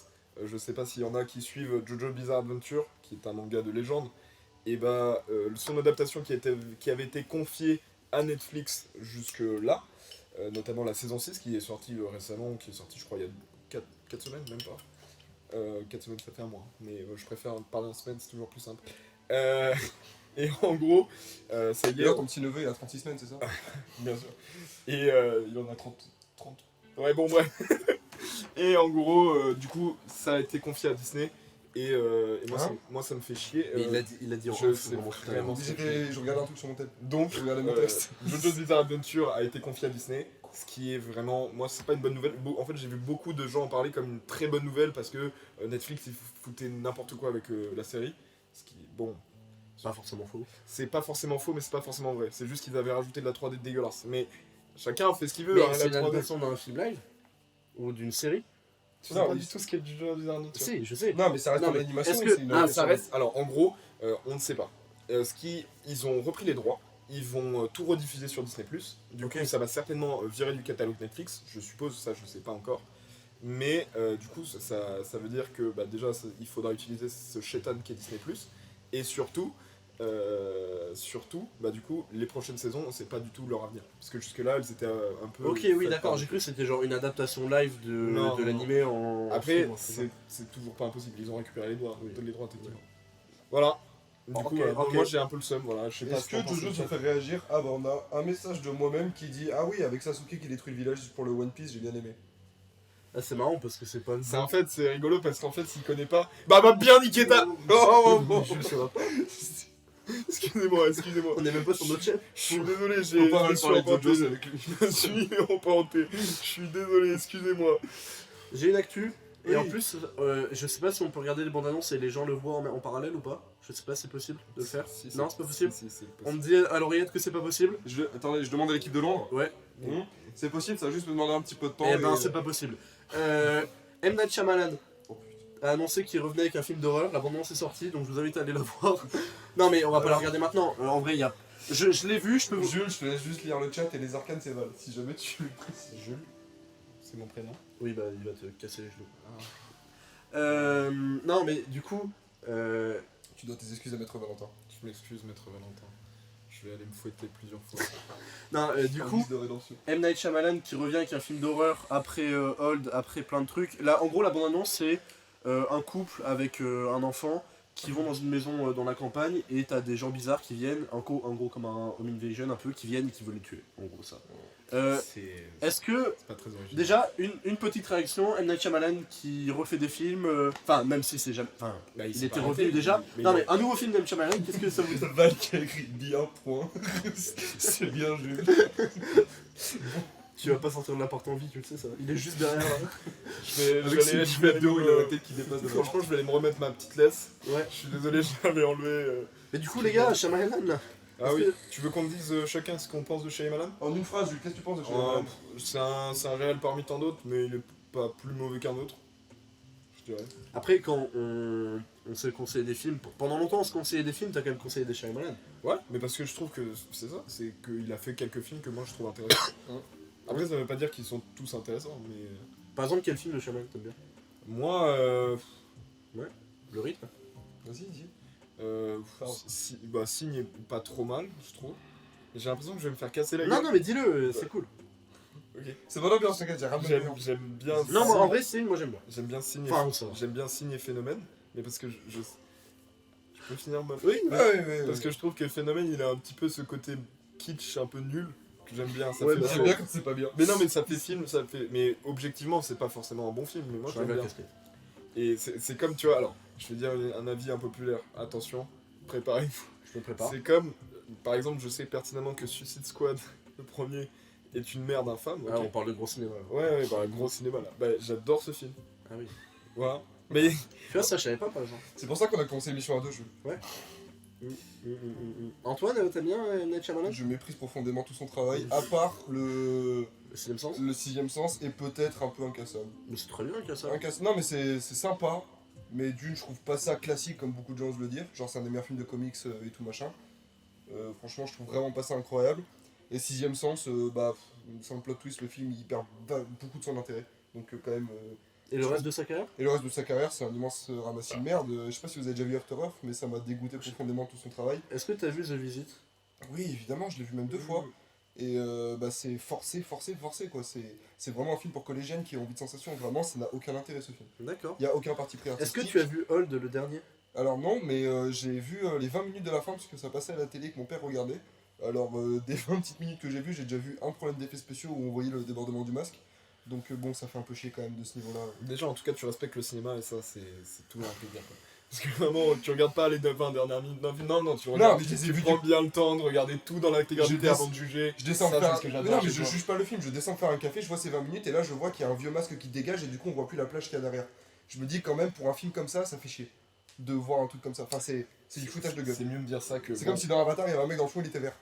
Speaker 1: Je sais pas s'il y en a qui suivent JoJo Bizarre Adventure, qui est un manga de légende. Et bah, son adaptation qui avait été confiée à Netflix jusque-là, notamment la saison 6 qui est sortie récemment, qui est sortie, je crois, il y a 4 semaines, même pas. 4 semaines, ça fait un mois. Mais je préfère parler en semaine, c'est toujours plus simple. Et en gros, ça y est.
Speaker 3: D'ailleurs, ton petit neveu, il a 36 semaines, c'est ça
Speaker 1: Bien sûr. Et il en a 30. Ouais, bon, bref. Et en gros, du coup, ça a été confié à Disney. Et moi,
Speaker 3: Hein
Speaker 1: moi, ça me fait chier.
Speaker 2: Mais il a dit en
Speaker 1: je
Speaker 2: off,
Speaker 1: sais
Speaker 2: vraiment tout à l'heure.
Speaker 1: vraiment.
Speaker 3: Je regardais un truc sur mon tel.
Speaker 1: Donc,
Speaker 3: Je regardais mon texte.
Speaker 1: JoJo's Bizarre Adventure a été confié à Disney. Ce qui est vraiment. Moi, c'est pas une bonne nouvelle. En fait, j'ai vu beaucoup de gens en parler comme une très bonne nouvelle parce que Netflix, ils foutaient n'importe quoi avec la série. Ce qui, bon.
Speaker 2: Pas forcément faux.
Speaker 1: C'est pas forcément faux, mais c'est pas forcément vrai. C'est juste qu'ils avaient rajouté de la 3D dégueulasse. Mais chacun fait ce qu'il veut.
Speaker 2: Mais
Speaker 1: hein,
Speaker 2: c'est
Speaker 1: la 3D.
Speaker 2: l'adaptation d'un film live ou d'une série.
Speaker 1: Tu sais
Speaker 3: Non,
Speaker 1: pas
Speaker 3: oui.
Speaker 1: du tout ce qu'est du jeu du dernier.
Speaker 2: Si, je sais.
Speaker 3: Non, mais ça reste
Speaker 2: Non,
Speaker 3: en
Speaker 2: mais
Speaker 3: animation.
Speaker 2: est-ce
Speaker 3: et
Speaker 2: que-
Speaker 3: c'est une
Speaker 2: ah,
Speaker 3: adaptation.
Speaker 1: Ça reste. Alors en gros, on ne sait pas. Ils ont repris les droits. Ils vont tout rediffuser sur Disney+. Du
Speaker 3: Ok.
Speaker 1: coup, ça va certainement virer du catalogue Netflix. Je suppose, ça je sais pas encore. Mais du coup, ça veut dire que bah, déjà, il faudra utiliser ce chétan qui est Disney+. Et surtout, bah, du coup, les prochaines saisons, c'est pas du tout leur avenir. Parce que jusque-là, elles étaient un peu...
Speaker 2: Ok, oui,
Speaker 1: faites
Speaker 2: d'accord.
Speaker 1: par-
Speaker 2: J'ai cru que c'était genre une adaptation live
Speaker 1: Non,
Speaker 2: de
Speaker 1: non.
Speaker 2: l'animé en.
Speaker 1: Après,
Speaker 2: en film,
Speaker 1: c'est toujours pas impossible. Ils ont récupéré les droits,
Speaker 2: Oui.
Speaker 1: techniquement. Voilà. Du
Speaker 2: Ok,
Speaker 1: coup,
Speaker 2: ok.
Speaker 1: moi j'ai un peu le seum, voilà. Je sais pas
Speaker 3: Est-ce
Speaker 1: ce qu'en
Speaker 3: que
Speaker 1: pense
Speaker 3: Jojo
Speaker 1: le
Speaker 3: se
Speaker 1: chat.
Speaker 3: fait réagir? Ah bah on a un message de moi-même qui dit ah oui avec Sasuke qui détruit le village pour le One Piece j'ai bien aimé.
Speaker 2: Ah, c'est marrant parce que c'est pas.
Speaker 1: C'est en fait, c'est rigolo parce qu'en fait, s'il connaît pas. Bah, va bien niquer ta.
Speaker 2: Jules, ça va pas.
Speaker 1: Excusez-moi.
Speaker 2: On est même pas sur notre chaîne.
Speaker 1: Je suis désolé,
Speaker 3: On
Speaker 1: j'ai.
Speaker 3: parle
Speaker 1: je me suis
Speaker 3: parler de
Speaker 1: emporté.
Speaker 3: Jojo avec lui.
Speaker 1: Je me suis emporté. Je suis désolé, excusez-moi.
Speaker 2: J'ai une actu. Et
Speaker 1: Oui.
Speaker 2: en plus, je sais pas si on peut regarder les bandes annonces et les gens le voient en parallèle ou pas. Je sais pas si c'est possible de le faire.
Speaker 1: Si,
Speaker 2: Non, c'est pas possible.
Speaker 1: Si, c'est
Speaker 2: On me
Speaker 1: possible.
Speaker 2: dit à l'oreillette que c'est pas possible.
Speaker 3: Attendez, je demande à l'équipe de Londres.
Speaker 2: Ouais.
Speaker 3: C'est possible, ça va juste me demander un petit peu de temps.
Speaker 2: Eh ben,
Speaker 3: et-
Speaker 2: c'est pas possible. M. Night Shyamalan
Speaker 3: Oh, putain.
Speaker 2: a annoncé qu'il revenait avec un film d'horreur. La bande-annonce est sortie, donc je vous invite à aller la voir. Non, mais on va pas la regarder maintenant. En vrai, il y a. Je l'ai vu, je peux vous.
Speaker 3: Jules, je te laisse juste lire le chat et les arcanes c'est Val. Si jamais tu le précises.
Speaker 1: Jules, c'est mon prénom.
Speaker 2: Oui, bah, il va te casser les genoux.
Speaker 1: Ah.
Speaker 2: Non, mais du coup.
Speaker 3: Tu dois tes excuses à Maître Valentin.
Speaker 1: Je m'excuse, maître Valentin. Je vais aller me fouetter plusieurs fois.
Speaker 2: Non, du
Speaker 3: Un
Speaker 2: coup.
Speaker 3: vice de rédemption.
Speaker 2: M. Night Shyamalan qui revient avec un film d'horreur après Old, après plein de trucs. Là, en gros, la bande-annonce, c'est un couple avec un enfant qui vont dans une maison dans la campagne et t'as des gens bizarres qui viennent, en gros comme un home invasion un peu, qui viennent et qui veulent les tuer. En gros, ça. Est-ce que,
Speaker 1: C'est pas très original.
Speaker 2: déjà, une petite réaction, M. Night Shyamalan qui refait des films, enfin, même si c'est jamais. Enfin,
Speaker 1: Bah,
Speaker 2: il
Speaker 1: s'est
Speaker 2: était
Speaker 1: pas
Speaker 2: revenu
Speaker 1: arrêté,
Speaker 2: déjà.
Speaker 1: mais
Speaker 2: Non,
Speaker 1: il-
Speaker 2: mais un nouveau film d'M. Shyamalan, qu'est-ce que ça vous dit?
Speaker 3: Val qui a écrit bien point. C'est bien Jules.
Speaker 2: Tu vas pas sortir de la porte en vie, tu le sais, ça. Il est juste derrière là.
Speaker 3: Avec ses
Speaker 1: je vais aller
Speaker 3: d'eau, il a la
Speaker 1: me-
Speaker 3: tête qui dépasse de
Speaker 1: Franchement, je vais aller me remettre ma petite laisse.
Speaker 2: Ouais.
Speaker 1: Je suis désolé, je l'avais enlevé.
Speaker 2: Mais du coup, les gars, Shyamalan, là.
Speaker 1: Ah
Speaker 2: Est-ce
Speaker 1: oui,
Speaker 2: que-
Speaker 1: tu veux qu'on te dise chacun ce qu'on pense de Shyamalan?
Speaker 3: En une phrase, Jules, qu'est-ce que tu penses de
Speaker 1: Euh,
Speaker 3: Shyamalan?
Speaker 1: C'est un réel parmi tant d'autres, mais il est pas plus mauvais qu'un autre. Je dirais.
Speaker 2: Après, quand on se conseille des films, pendant longtemps on se conseillait des films, t'as quand même conseillé des Shyamalan.
Speaker 1: Ouais, mais parce que je trouve que c'est ça, c'est qu'il a fait quelques films que moi je trouve intéressants. Après, ça veut pas dire qu'ils sont tous intéressants, mais.
Speaker 2: Par exemple, quel film de Shyamalan t'aimes bien?
Speaker 1: Moi,
Speaker 2: Le rythme.
Speaker 3: Vas-y, dis.
Speaker 1: Pardon. Bah, Signe est pas trop mal, je trouve. Mais j'ai l'impression que je vais me faire casser la
Speaker 2: Non,
Speaker 1: gueule.
Speaker 2: non, mais dis-le, c'est cool.
Speaker 1: Ok.
Speaker 3: C'est bonne ambiance, t'inquiète, j'ai ramené
Speaker 1: J'aime bien.
Speaker 2: Non, moi, en
Speaker 1: Signe.
Speaker 2: vrai, c'est moi j'aime bien.
Speaker 1: J'aime bien Signe.
Speaker 2: Enfin, ça va.
Speaker 1: J'aime bien Signe et Phénomène, mais parce que je peux finir ma.
Speaker 2: Oui,
Speaker 1: Parce que je trouve que Phénomène, il a un petit peu ce côté kitsch un peu nul que j'aime bien. Ça
Speaker 2: Ouais,
Speaker 1: fait
Speaker 2: bah,
Speaker 3: C'est
Speaker 1: marrer.
Speaker 3: bien quand c'est pas bien.
Speaker 1: Mais non, mais ça fait film, ça fait. Mais objectivement, c'est pas forcément un bon film, mais moi
Speaker 2: je
Speaker 1: j'aime
Speaker 2: la
Speaker 1: bien.
Speaker 2: casquette.
Speaker 1: Et c'est comme, tu vois, alors, je vais dire un avis impopulaire. Attention, préparez-vous.
Speaker 2: Je me prépare.
Speaker 1: C'est comme, par exemple, je sais pertinemment que Suicide Squad, le premier, est une merde infâme.
Speaker 2: Ah,
Speaker 1: ok.
Speaker 2: on parle de gros cinéma. Là.
Speaker 1: Ouais, bah, gros cinéma là. Bah, j'adore ce film.
Speaker 2: Ah oui.
Speaker 1: Voilà. Mais.
Speaker 2: Tu vois, ça, je savais pas, par exemple.
Speaker 3: C'est pour ça qu'on a commencé l'émission à deux, Jules.
Speaker 2: Antoine, t'aimes bien Night Shyamalan?
Speaker 3: Je méprise profondément tout son travail, à part
Speaker 2: Le sixième sens?
Speaker 3: le sixième sens et peut-être un peu Incassable.
Speaker 2: Mais c'est très bien qu'il y a ça.
Speaker 3: Non, mais c'est sympa, mais d'une, je trouve pas ça classique comme beaucoup de gens osent le dire. Genre, c'est un des meilleurs films de comics et tout machin. Franchement, je trouve vraiment pas ça incroyable. Et sixième sens, bah, sans le plot twist, le film il perd beaucoup de son intérêt. Donc, quand même.
Speaker 2: Et le reste de sa carrière?
Speaker 3: Et le reste de sa carrière, c'est un immense ramassis de merde. Je sais pas si vous avez déjà vu After Earth, mais ça m'a dégoûté profondément tout son travail.
Speaker 2: Est-ce que t'as vu The Visit?
Speaker 3: Oui, évidemment, je l'ai vu même 2 fois. Et bah, c'est forcé quoi. C'est vraiment un film pour collégiennes qui ont envie de sensation. Vraiment, ça n'a aucun intérêt ce film.
Speaker 2: D'accord.
Speaker 3: Il n'y a aucun parti pris
Speaker 2: Est-ce
Speaker 3: artistique.
Speaker 2: que tu as vu Old, le dernier?
Speaker 3: Alors non, mais j'ai vu les 20 minutes de la fin parce que ça passait à la télé que mon père regardait. Alors des 20 petites minutes que j'ai vues, j'ai déjà vu un problème d'effets spéciaux où on voyait le débordement du masque. Donc bon, ça fait un peu chier quand même de ce niveau-là.
Speaker 1: Déjà, en tout cas, tu respectes le cinéma et ça, c'est tout un plaisir. Quoi. Parce que vraiment, tu regardes pas les 20 dernières minutes. Non, tu regardes.
Speaker 3: mais je les ai
Speaker 1: tu
Speaker 3: vus
Speaker 1: prends bien le temps de regarder tout dans l'intégralité
Speaker 3: Je
Speaker 1: avant de juger.
Speaker 3: Je descends
Speaker 1: Ça,
Speaker 3: faire
Speaker 1: c'est ce que
Speaker 3: mais
Speaker 1: j'adore
Speaker 3: non, mais
Speaker 1: chez
Speaker 3: je
Speaker 1: toi.
Speaker 3: juge pas le film, je descends faire un café, je vois ces 20 minutes et là je vois qu'il y a un vieux masque qui dégage et du coup on voit plus la plage qu'il y a derrière. Je me dis quand même pour un film comme ça fait chier. de voir un truc comme ça. Enfin, c'est du foutage de gueule.
Speaker 1: C'est mieux de dire ça que.
Speaker 3: C'est comme si dans Avatar, il y avait un mec dans le fond, il était vert.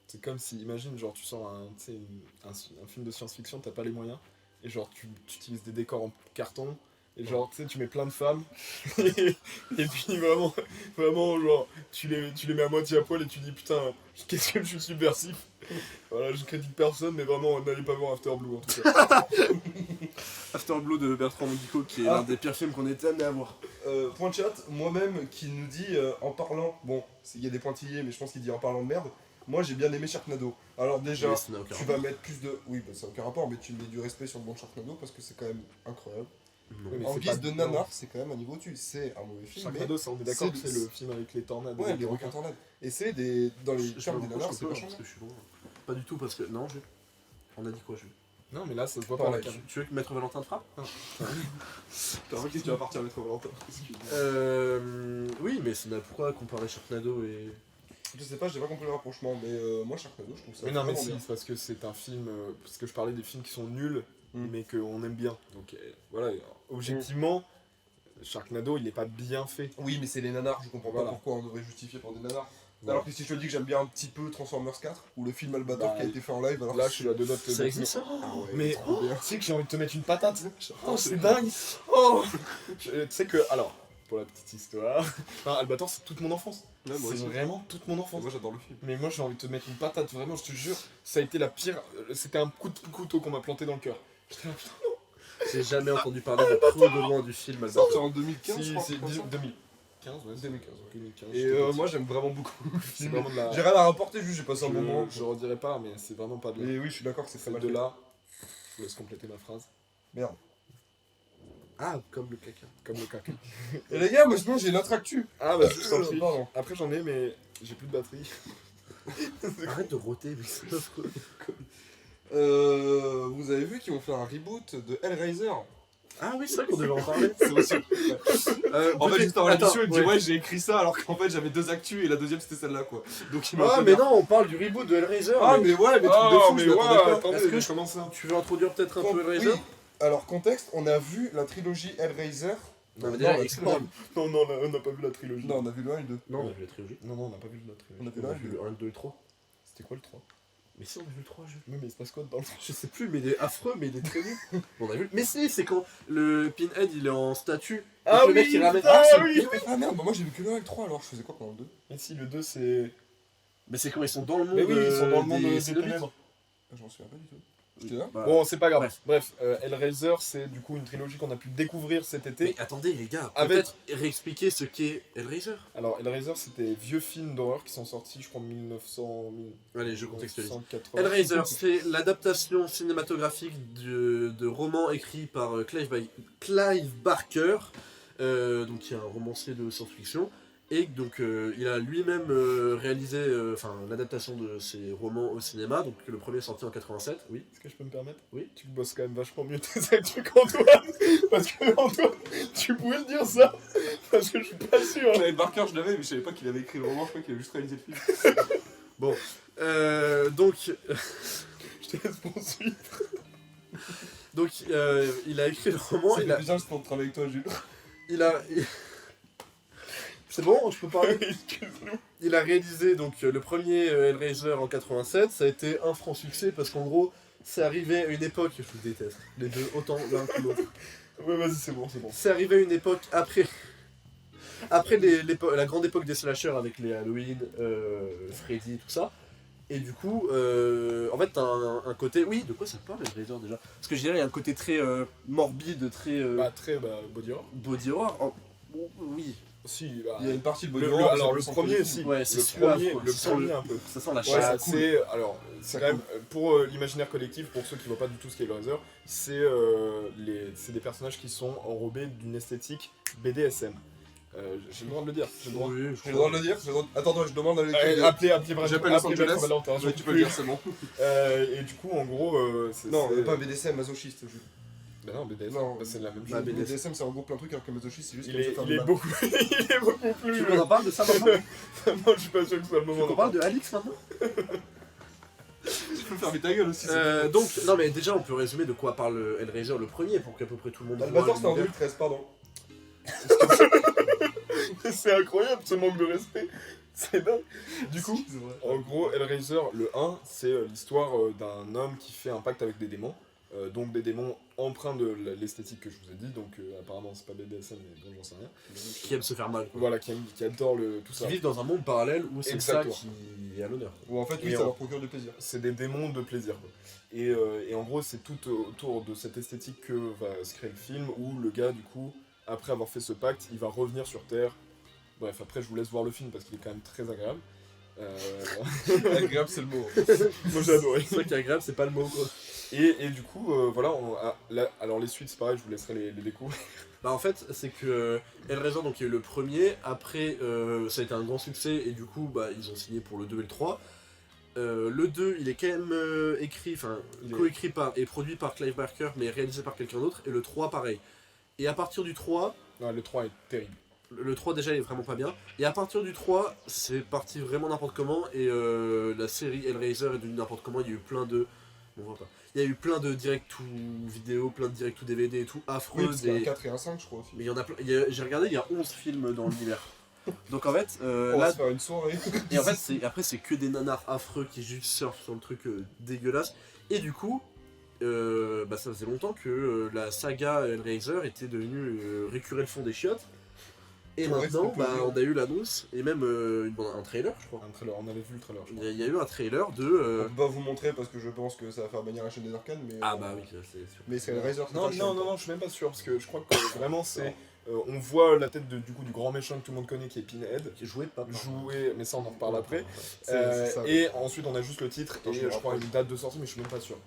Speaker 1: C'est comme si, imagine, genre, tu sors un film de science-fiction, t'as pas les moyens, et genre, tu utilises des décors en carton, et genre, tu sais, tu mets plein de femmes, et puis vraiment, genre, tu les mets à moitié à poil, et tu dis, putain, qu'est-ce que je suis subversif. Voilà, je critique personne, mais vraiment, n'allez pas voir After Blue, en tout cas.
Speaker 2: After Blue de Bertrand Mondico, qui est l'un des pires films qu'on ait été amené à voir.
Speaker 3: Point de chat, moi-même, qui nous dit en parlant, bon, il y a des pointillés, mais je pense qu'il dit en parlant de merde. Moi j'ai bien aimé Sharknado. Alors déjà,
Speaker 2: Oui, ça n'a aucun
Speaker 3: tu vas mettre plus de. Oui, bah, ça n'a aucun rapport, mais tu mets du respect sur le bon Sharknado parce que c'est quand même incroyable.
Speaker 2: Non.
Speaker 1: Oui, mais
Speaker 3: En
Speaker 1: c'est
Speaker 3: guise
Speaker 1: pas
Speaker 3: de
Speaker 1: dedans.
Speaker 3: nanar, c'est quand même un niveau au-dessus. C'est un mauvais film.
Speaker 1: Sharknado, ça, on est d'accord que c'est le film avec les tornades.
Speaker 3: Mais... Ouais,
Speaker 1: et
Speaker 3: les requins tornades. Et c'est des. Dans les termes des nanars, c'est
Speaker 2: pas
Speaker 3: vachement
Speaker 2: parce
Speaker 3: bien.
Speaker 2: que je suis bon. Pas du tout, parce que. Non, on a dit quoi, Jules?
Speaker 1: Non, mais là, ça se voit
Speaker 3: Par
Speaker 1: par la
Speaker 3: la
Speaker 1: cam.
Speaker 2: Tu veux que Maître Valentin te frappe?
Speaker 3: T'as remarqué que tu vas partir à Maître Valentin.
Speaker 2: Oui, mais pourquoi comparer Sharknado et.
Speaker 3: Je sais pas, j'ai pas compris le rapprochement, mais moi Sharknado, je trouve ça.
Speaker 1: Mais non, mais
Speaker 3: vraiment
Speaker 1: si,
Speaker 3: bien.
Speaker 1: c'est parce que c'est un film. Parce que je parlais des films qui sont nuls,
Speaker 3: Mm.
Speaker 1: mais qu'on aime bien. Donc voilà, objectivement, Sharknado, il est pas bien fait.
Speaker 3: Oui, mais c'est les nanars, je comprends
Speaker 1: Voilà.
Speaker 3: pas pourquoi on devrait justifier pour des nanars.
Speaker 1: Voilà.
Speaker 3: Alors que si je te dis que j'aime bien un petit peu Transformers 4, ou le film Albator
Speaker 1: Bah,
Speaker 3: qui a été fait en live, alors
Speaker 1: Là, je suis à deux notes.
Speaker 2: Ça existe ça?
Speaker 3: Ah ouais,
Speaker 1: Mais
Speaker 3: trop bien.
Speaker 1: tu sais que j'ai envie de te mettre une patate. Oh, c'est dingue. Oh. Tu sais que, alors, pour la petite histoire, enfin, Albator, c'est toute mon enfance.
Speaker 3: Ouais, moi
Speaker 1: C'est
Speaker 3: aussi.
Speaker 1: vraiment toute mon enfance.
Speaker 3: Moi j'adore le film.
Speaker 1: Mais moi, j'ai envie de te mettre une patate, vraiment, je te jure. Ça a été la pire. C'était un coup de couteau qu'on m'a planté dans le cœur. J'étais là, putain.
Speaker 2: J'ai jamais entendu parler de près de loin du film Albator.
Speaker 3: Sorti en 2015, je
Speaker 1: Si,
Speaker 3: crois.
Speaker 1: c'est
Speaker 3: comme ça.
Speaker 1: 2015, ouais.
Speaker 3: 2015, ouais.
Speaker 1: 2015.
Speaker 3: Et
Speaker 1: j'étais petit.
Speaker 3: moi j'aime vraiment beaucoup le
Speaker 1: c'est
Speaker 3: film.
Speaker 1: vraiment de la.
Speaker 3: J'ai rien à rapporter, juste j'ai passé un moment.
Speaker 1: Je redirai pas, mais c'est vraiment pas de là.
Speaker 3: Mais oui, je suis d'accord que c'est très
Speaker 1: C'est
Speaker 3: mal
Speaker 1: de
Speaker 3: fait.
Speaker 1: là. Je vous laisse compléter ma phrase.
Speaker 3: Merde.
Speaker 2: Ah, comme le caca.
Speaker 1: Comme le caca.
Speaker 3: Et les gars, moi sinon j'ai une autre actu.
Speaker 1: Ah, bah, je t'en prie.
Speaker 3: Pardon.
Speaker 1: Après, j'en ai, mais j'ai plus de batterie.
Speaker 2: Arrête de roter, mais c'est affreux.
Speaker 3: Vous avez vu qu'ils vont faire un reboot de Hellraiser.
Speaker 2: Ah oui, c'est vrai qu'on devait en parler.
Speaker 3: C'est aussi. En fait, juste avant l'émission, il me dit
Speaker 2: ouais.
Speaker 3: ouais, j'ai écrit ça alors qu'en fait j'avais deux actus et la deuxième c'était celle-là quoi. Donc il m'a
Speaker 2: Ah,
Speaker 3: fait
Speaker 2: mais
Speaker 3: marre.
Speaker 2: non, on parle du reboot de Hellraiser.
Speaker 3: Ah, mais ouais, mais truc de fou, je m'attendais pas.
Speaker 1: attendez,
Speaker 2: Est-ce que
Speaker 1: mais
Speaker 2: je-
Speaker 1: comment ça
Speaker 2: Tu veux introduire peut-être un peu
Speaker 3: Oui.
Speaker 2: Hellraiser?
Speaker 3: Alors, contexte, on a vu la trilogie Hellraiser.
Speaker 2: Non, mais déjà,
Speaker 3: non,
Speaker 2: explique-moi.
Speaker 1: Non, non, on n'a pas vu la trilogie.
Speaker 3: Non, on a vu le 1 et le 2.
Speaker 2: Non, on a vu la trilogie.
Speaker 1: Non, on n'a pas vu la trilogie.
Speaker 3: On a vu
Speaker 2: On
Speaker 3: le
Speaker 2: a
Speaker 3: 1 et
Speaker 2: vu
Speaker 3: le 2.
Speaker 2: le 1, le 2 et le 3.
Speaker 1: C'était quoi le 3?
Speaker 2: Mais si, on a vu le 3, Jules.
Speaker 1: Oui, mais il se passe quoi dans le 3?
Speaker 2: Je sais plus, mais il est affreux, mais il est très nul. On a vu. Mais si, c'est quand le Pinhead il est en statue.
Speaker 1: Ah
Speaker 2: Donc le mec
Speaker 1: oui,
Speaker 2: il ramène.
Speaker 1: putain,
Speaker 2: Ah, c'est-
Speaker 1: oui.
Speaker 3: Ah merde, bah moi j'ai vu que le 1 et le 3 alors je faisais quoi pendant le 2?
Speaker 1: Et si, le 2, c'est.
Speaker 2: Mais c'est quand ils sont dans le monde.
Speaker 1: Mais oui, ils sont dans le monde
Speaker 2: des
Speaker 1: des
Speaker 2: Cénobites.
Speaker 1: ténèbres.
Speaker 3: J'en souviens pas du tout. J'étais là?
Speaker 2: Bah,
Speaker 1: Bon, c'est pas grave.
Speaker 2: Bref.
Speaker 1: Bref, Hellraiser, c'est du coup une trilogie qu'on a pu découvrir cet été.
Speaker 2: Mais attendez, les gars,
Speaker 1: Avec-
Speaker 2: peut-être réexpliquer ce qu'est Hellraiser.
Speaker 1: Alors, Hellraiser, c'était des vieux films d'horreur qui sont sortis, je crois, en 1900.
Speaker 2: Allez, je contextualise.
Speaker 1: 1980.
Speaker 2: Hellraiser, c'est l'adaptation cinématographique de romans écrits par Clive Barker, donc qui est un romancier de science-fiction, et donc il a lui-même réalisé l'adaptation de ses romans au cinéma. Donc le premier est sorti en 87, oui.
Speaker 1: Est-ce que je peux me permettre?
Speaker 2: Oui.
Speaker 1: Tu bosses quand même vachement mieux tes actus qu'Antoine. Parce que Antoine, tu pouvais le dire ça. Parce que je suis pas sûr.
Speaker 3: J'avais Barker, je l'avais, mais je savais pas qu'il avait écrit le roman, je crois qu'il avait juste réalisé le film.
Speaker 2: Donc,
Speaker 1: Je te laisse poursuivre.
Speaker 2: il a écrit le roman.
Speaker 3: C'est déjà juste pour travailler avec toi, Jules.
Speaker 2: C'est bon, je peux parler.
Speaker 1: Excuse-nous.
Speaker 2: Il a réalisé donc le premier Hellraiser en 87, ça a été un franc succès parce qu'en gros, c'est arrivé à une époque, je vous déteste, les deux autant l'un que l'autre.
Speaker 1: Ouais, vas-y, c'est bon, c'est bon.
Speaker 2: C'est arrivé à une époque après la grande époque des slashers avec les Halloween, Freddy, tout ça. Et du coup, en fait, t'as un côté. Oui, de quoi ça parle Hellraiser déjà? Parce que je dirais, il y a un côté très morbide, très
Speaker 1: Body horror.
Speaker 2: body horror. Oui,
Speaker 1: Si, bah,
Speaker 3: Il y a une partie de body
Speaker 1: le,
Speaker 3: horror,
Speaker 1: alors
Speaker 3: ça
Speaker 1: le
Speaker 3: sent
Speaker 1: premier,
Speaker 3: le
Speaker 1: si.
Speaker 2: Ouais, c'est
Speaker 1: le
Speaker 2: suave,
Speaker 1: premier,
Speaker 2: quoi.
Speaker 1: le
Speaker 2: Ça sent
Speaker 1: premier
Speaker 2: le-
Speaker 1: un peu.
Speaker 2: ça sent la
Speaker 1: Ouais,
Speaker 2: chair.
Speaker 3: cool.
Speaker 1: c'est quand même pour l'imaginaire collectif, pour ceux qui voient pas du tout ce qu'est Hellraiser, c'est des personnages qui sont enrobés d'une esthétique BDSM. J'ai le droit de le dire. J'ai le droit.
Speaker 2: Oui,
Speaker 3: J'ai le droit de le dire? Attends, je demande à l'équipe.
Speaker 1: Appelez
Speaker 3: J'appelle Los
Speaker 1: appelez
Speaker 3: Angeles.
Speaker 1: Maître Valentin,
Speaker 3: Ouais,
Speaker 1: j'en
Speaker 3: tu
Speaker 1: peux
Speaker 3: peux le
Speaker 1: plus.
Speaker 3: dire, c'est bon.
Speaker 1: Et du coup, en gros,
Speaker 3: Non,
Speaker 1: c'est
Speaker 3: pas BDSM, masochiste, Jules.
Speaker 1: Bah non, BDSM,
Speaker 3: Non,
Speaker 1: bah, c'est la même
Speaker 2: bah,
Speaker 1: chose.
Speaker 2: BDSM.
Speaker 3: BDSM, c'est en gros plein de trucs alors que masochiste, c'est juste
Speaker 1: Il
Speaker 3: comme ça
Speaker 1: est,
Speaker 3: faire
Speaker 1: il
Speaker 3: du
Speaker 1: est
Speaker 3: mal.
Speaker 1: beaucoup, il est beaucoup plus.
Speaker 2: Tu veux qu'on en parle de ça maintenant?
Speaker 1: Moi, je suis pas sûr que ce soit le
Speaker 2: Tu veux
Speaker 1: moment.
Speaker 2: qu'on parle de Alix maintenant?
Speaker 3: Tu peux fermer ta gueule aussi.
Speaker 2: Donc, non mais déjà on peut résumer de quoi parle Hellraiser le premier pour qu'à peu près tout le monde voit
Speaker 3: Albator, c'était en
Speaker 2: l'univers.
Speaker 3: 2013, pardon.
Speaker 1: C'est incroyable ce manque de respect. C'est dingue. Du coup, en gros, Hellraiser, le 1, c'est l'histoire d'un homme qui fait un pacte avec des démons. Donc des démons empreints de l'esthétique que je vous ai dit. Donc apparemment, c'est pas BDSM, mais bon, j'en sais rien.
Speaker 2: Qui aime se faire mal. Quoi.
Speaker 1: Voilà, qui adore tout ça.
Speaker 2: Qui vivent dans un monde parallèle où c'est ça
Speaker 1: Exactement.
Speaker 2: qui est à l'honneur.
Speaker 3: Ou en fait, oui,
Speaker 1: Et
Speaker 3: ça leur procure du plaisir.
Speaker 1: C'est des démons de plaisir. Quoi. Et en gros, c'est tout autour de cette esthétique que va se créer le film, où le gars, du coup, après avoir fait ce pacte, il va revenir sur Terre. Bref, après, je vous laisse voir le film parce qu'il est quand même très agréable.
Speaker 3: Agréable, c'est le mot.
Speaker 1: Moi, j'ai adoré.
Speaker 2: C'est vrai qu'il est agréable, c'est pas le mot quoi.
Speaker 1: Et du coup, voilà, alors les suites, c'est pareil, je vous laisserai les découps.
Speaker 2: Bah en fait, c'est que Hellraiser, donc il y a eu le premier, après ça a été un grand succès et du coup bah, ils ont signé pour le 2 et le 3. Le 2, il est quand même coécrit par et produit par Clive Barker mais réalisé par quelqu'un d'autre, et le 3 pareil. Et à partir du 3,
Speaker 1: Non, le 3 est terrible.
Speaker 2: le 3 déjà il est vraiment pas bien, et à partir du 3, c'est parti vraiment n'importe comment, et la série Hellraiser est devenue n'importe comment, il y a eu plein de... On voit pas. Il y a eu plein de direct to vidéo, plein de direct to DVD et tout, affreux.
Speaker 3: Oui, parce qu'il y a un 4 et un 5, je crois aussi.
Speaker 2: Mais il y en a plein. J'ai regardé, il y a 11 films dans l'univers. Donc en fait,
Speaker 3: On va
Speaker 2: là,
Speaker 3: se faire une soirée.
Speaker 2: et en fait, après c'est que des nanars affreux qui juste surfent sur le truc dégueulasse. Et du coup, bah, ça faisait longtemps que la saga Hellraiser était devenue récurer le fond des chiottes. Et
Speaker 3: Ouais,
Speaker 2: maintenant,
Speaker 3: c'est
Speaker 2: bah,
Speaker 3: un peu
Speaker 2: on a eu l'annonce, et même un trailer, je crois.
Speaker 1: Un trailer, on avait vu le trailer, je crois.
Speaker 2: Il y a eu un trailer de...
Speaker 3: On peut pas vous montrer parce que je pense que ça va faire bannir la chaîne des arcanes, mais...
Speaker 2: Ah bah oui, c'est sûr.
Speaker 3: Mais c'est Hellraiser, c'est
Speaker 1: Non,
Speaker 3: pas la chaîne,
Speaker 1: non, non,
Speaker 3: quoi.
Speaker 1: non, je suis même pas sûr, parce que je crois que vraiment c'est... on voit la tête du grand méchant que tout le monde connaît qui est Pinhead.
Speaker 2: Qui est joué pas par-
Speaker 1: Joué, mais ça on en reparle après.
Speaker 3: C'est ça.
Speaker 1: Et ensuite on a juste le titre
Speaker 3: Attends,
Speaker 1: et
Speaker 3: je
Speaker 1: je
Speaker 3: me
Speaker 1: crois
Speaker 3: rapproche.
Speaker 1: une date de sortie, mais je suis même pas sûr.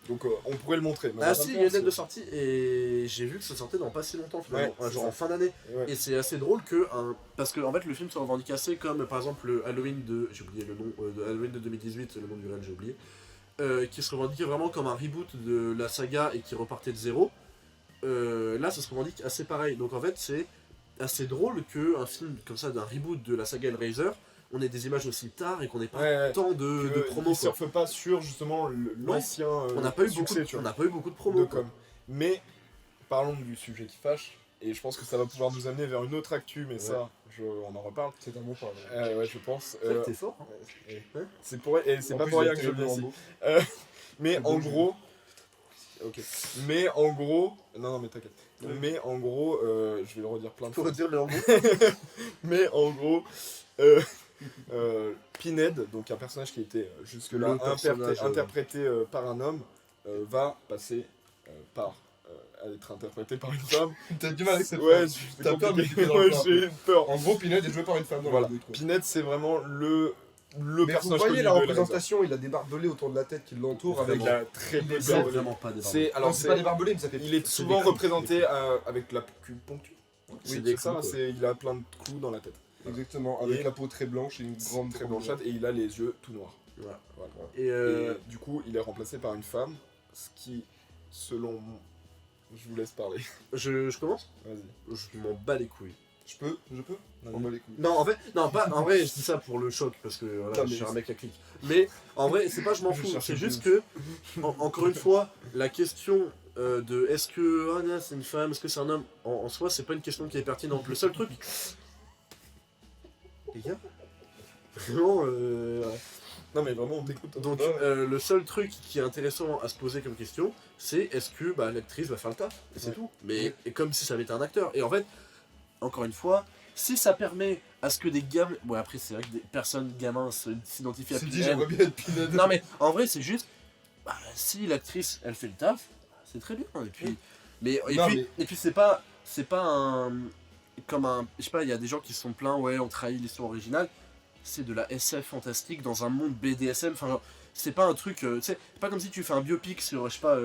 Speaker 1: Donc on pourrait le montrer. mais on
Speaker 2: Ah
Speaker 1: va pas
Speaker 2: si,
Speaker 1: le
Speaker 2: il y a une
Speaker 1: faire,
Speaker 2: date de sortie, et j'ai vu que ça sortait dans pas si longtemps finalement,
Speaker 1: Ouais, c'est
Speaker 2: genre
Speaker 1: ça.
Speaker 2: en fin d'année.
Speaker 1: Ouais.
Speaker 2: Et c'est assez drôle que, parce que en fait le film se revendique assez comme par exemple le Halloween de, j'ai oublié le nom, de Halloween de 2018, le nom du réel j'ai oublié, qui se revendiquait vraiment comme un reboot de la saga et qui repartait de zéro. Là ça se revendique assez pareil, donc en fait c'est assez drôle qu'un film comme ça d'un reboot de la saga Hellraiser, on ait des images aussi tard et qu'on ait pas
Speaker 1: Ouais, ouais.
Speaker 2: tant de
Speaker 1: Que
Speaker 2: promos.
Speaker 1: il surfe pas sur justement l'ancien
Speaker 2: On n'a pas eu beaucoup,
Speaker 1: succès, tu
Speaker 2: on
Speaker 1: vois,
Speaker 2: n'a pas eu beaucoup de promos.
Speaker 1: de
Speaker 2: quoi.
Speaker 1: com. Mais parlons du sujet qui fâche, et je pense que ça va pouvoir nous amener vers une autre actu, mais ça, on en reparle.
Speaker 3: C'est un bon parle.
Speaker 1: Ouais, je pense.
Speaker 2: C'est vrai que t'es fort. Hein.
Speaker 1: Ouais. C'est pas pour rien que je le dis ici. Mais en gros. Ok. Mais en gros. Non, mais t'inquiète.
Speaker 3: Ouais.
Speaker 1: Mais en gros, je vais le redire plein de fois.
Speaker 2: Dire le mot.
Speaker 1: Mais en gros, Pinhead, donc un personnage qui a été jusque-là
Speaker 2: Le personnage,
Speaker 1: interprété par un homme, va passer à être interprété par une femme.
Speaker 3: T'as du mal avec cette
Speaker 1: Ouais,
Speaker 3: phrase.
Speaker 1: c'est
Speaker 3: T'as peur de
Speaker 1: compliqué.
Speaker 3: cliquer dans le
Speaker 1: Ouais,
Speaker 3: plat,
Speaker 1: j'ai peur.
Speaker 3: En gros, Pinhead est joué par une femme dans
Speaker 1: Voilà.
Speaker 3: le but, quoi.
Speaker 1: Pinhead, c'est vraiment le
Speaker 3: Mais vous
Speaker 1: personnage
Speaker 3: voyez
Speaker 1: connu
Speaker 3: la
Speaker 1: de Hellraiser.
Speaker 3: représentation, il a des barbelés autour de la tête qui l'entourent avec...
Speaker 1: Il a très peu de
Speaker 2: C'est
Speaker 1: barbelés.
Speaker 2: vraiment pas des
Speaker 1: C'est
Speaker 3: Alors
Speaker 1: alors
Speaker 3: c'est
Speaker 1: c'est
Speaker 3: pas des barbelés, mais ça fait...
Speaker 1: il est
Speaker 2: c'est
Speaker 1: souvent
Speaker 2: des clous.
Speaker 1: représenté avec la queue ponctue.
Speaker 2: C'est
Speaker 1: Oui,
Speaker 2: des
Speaker 1: c'est ça.
Speaker 2: clous, quoi.
Speaker 1: Il a plein de clous dans la tête.
Speaker 3: Exactement, avec
Speaker 1: Et-
Speaker 3: la peau très blanche et une grande...
Speaker 1: Très blanchâtre et il a les yeux tout noirs.
Speaker 2: Voilà.
Speaker 1: Voilà.
Speaker 2: Et
Speaker 1: Et du coup, il est remplacé par une femme, ce qui, selon moi, je vous laisse parler.
Speaker 2: je commence.
Speaker 1: Vas-y.
Speaker 2: Je m'en bats les couilles.
Speaker 3: Je peux
Speaker 1: Vas-y.
Speaker 3: On bat les couilles.
Speaker 2: Non, en fait, non, pas. En vrai, je dis ça pour le choc parce que voilà,
Speaker 3: Non, mais
Speaker 2: je suis un
Speaker 3: c'est-
Speaker 2: mec à clic. Mais en vrai, c'est pas je m'en
Speaker 1: Je
Speaker 2: fous.
Speaker 1: cherche
Speaker 2: C'est
Speaker 1: le
Speaker 2: juste
Speaker 1: blues.
Speaker 2: que, encore une fois, la question de est-ce que Anna c'est une femme, est-ce que c'est un homme, en soi, c'est pas une question qui est pertinente. Le seul truc. Les gars, vraiment. Ouais.
Speaker 1: Non mais vraiment, on t'écoute.
Speaker 2: Donc
Speaker 3: Ouais.
Speaker 2: le seul truc qui est intéressant à se poser comme question, c'est est-ce que bah, l'actrice va faire le taf, et c'est
Speaker 1: Ouais.
Speaker 2: tout. Mais et comme si ça avait été un acteur. Et en fait, encore une fois, si ça permet à ce que des gamins... Bon après c'est vrai que des personnes, gamins, s'identifient à
Speaker 3: C'est dit,
Speaker 2: Pinhead.
Speaker 3: j'aimerais bien être Pinhead.
Speaker 2: Non mais en vrai c'est juste, bah, si l'actrice elle fait le taf, c'est très bien. Et puis,
Speaker 3: Non,
Speaker 2: et puis c'est pas un... Comme un... Je sais pas, il y a des gens qui se sont plaints, ouais on trahit l'histoire originale. C'est de la SF fantastique dans un monde BDSM, enfin genre, c'est pas un truc, tu sais, c'est pas comme si tu fais un biopic sur, je sais pas,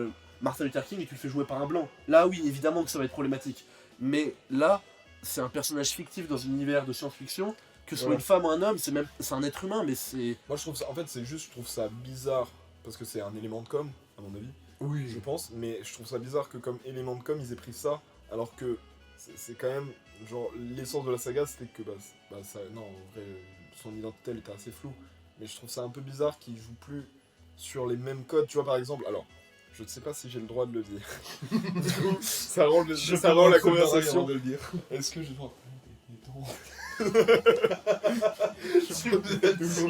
Speaker 2: Martin Luther King et tu le fais jouer par un blanc. Là oui, évidemment que ça va être problématique. Mais là, c'est un personnage fictif dans un univers de science-fiction, que ce soit
Speaker 1: Voilà.
Speaker 2: une femme ou un homme, c'est un être humain, mais c'est...
Speaker 1: Moi je trouve ça, en fait c'est juste, je trouve ça bizarre, parce que c'est un élément de com, à mon avis,
Speaker 3: Oui,
Speaker 1: je pense, mais je trouve ça bizarre que comme élément de com ils aient pris ça, alors que c'est quand même, genre l'essence de la saga c'était que, ça, non en vrai, son identité elle était assez floue, mais je trouve ça un peu bizarre qu'ils jouent plus sur les mêmes codes, tu vois par exemple, alors, je ne sais pas si j'ai le droit de le dire, du coup, ça rend la conversation,
Speaker 3: de le dire.
Speaker 1: est-ce que j'ai le droit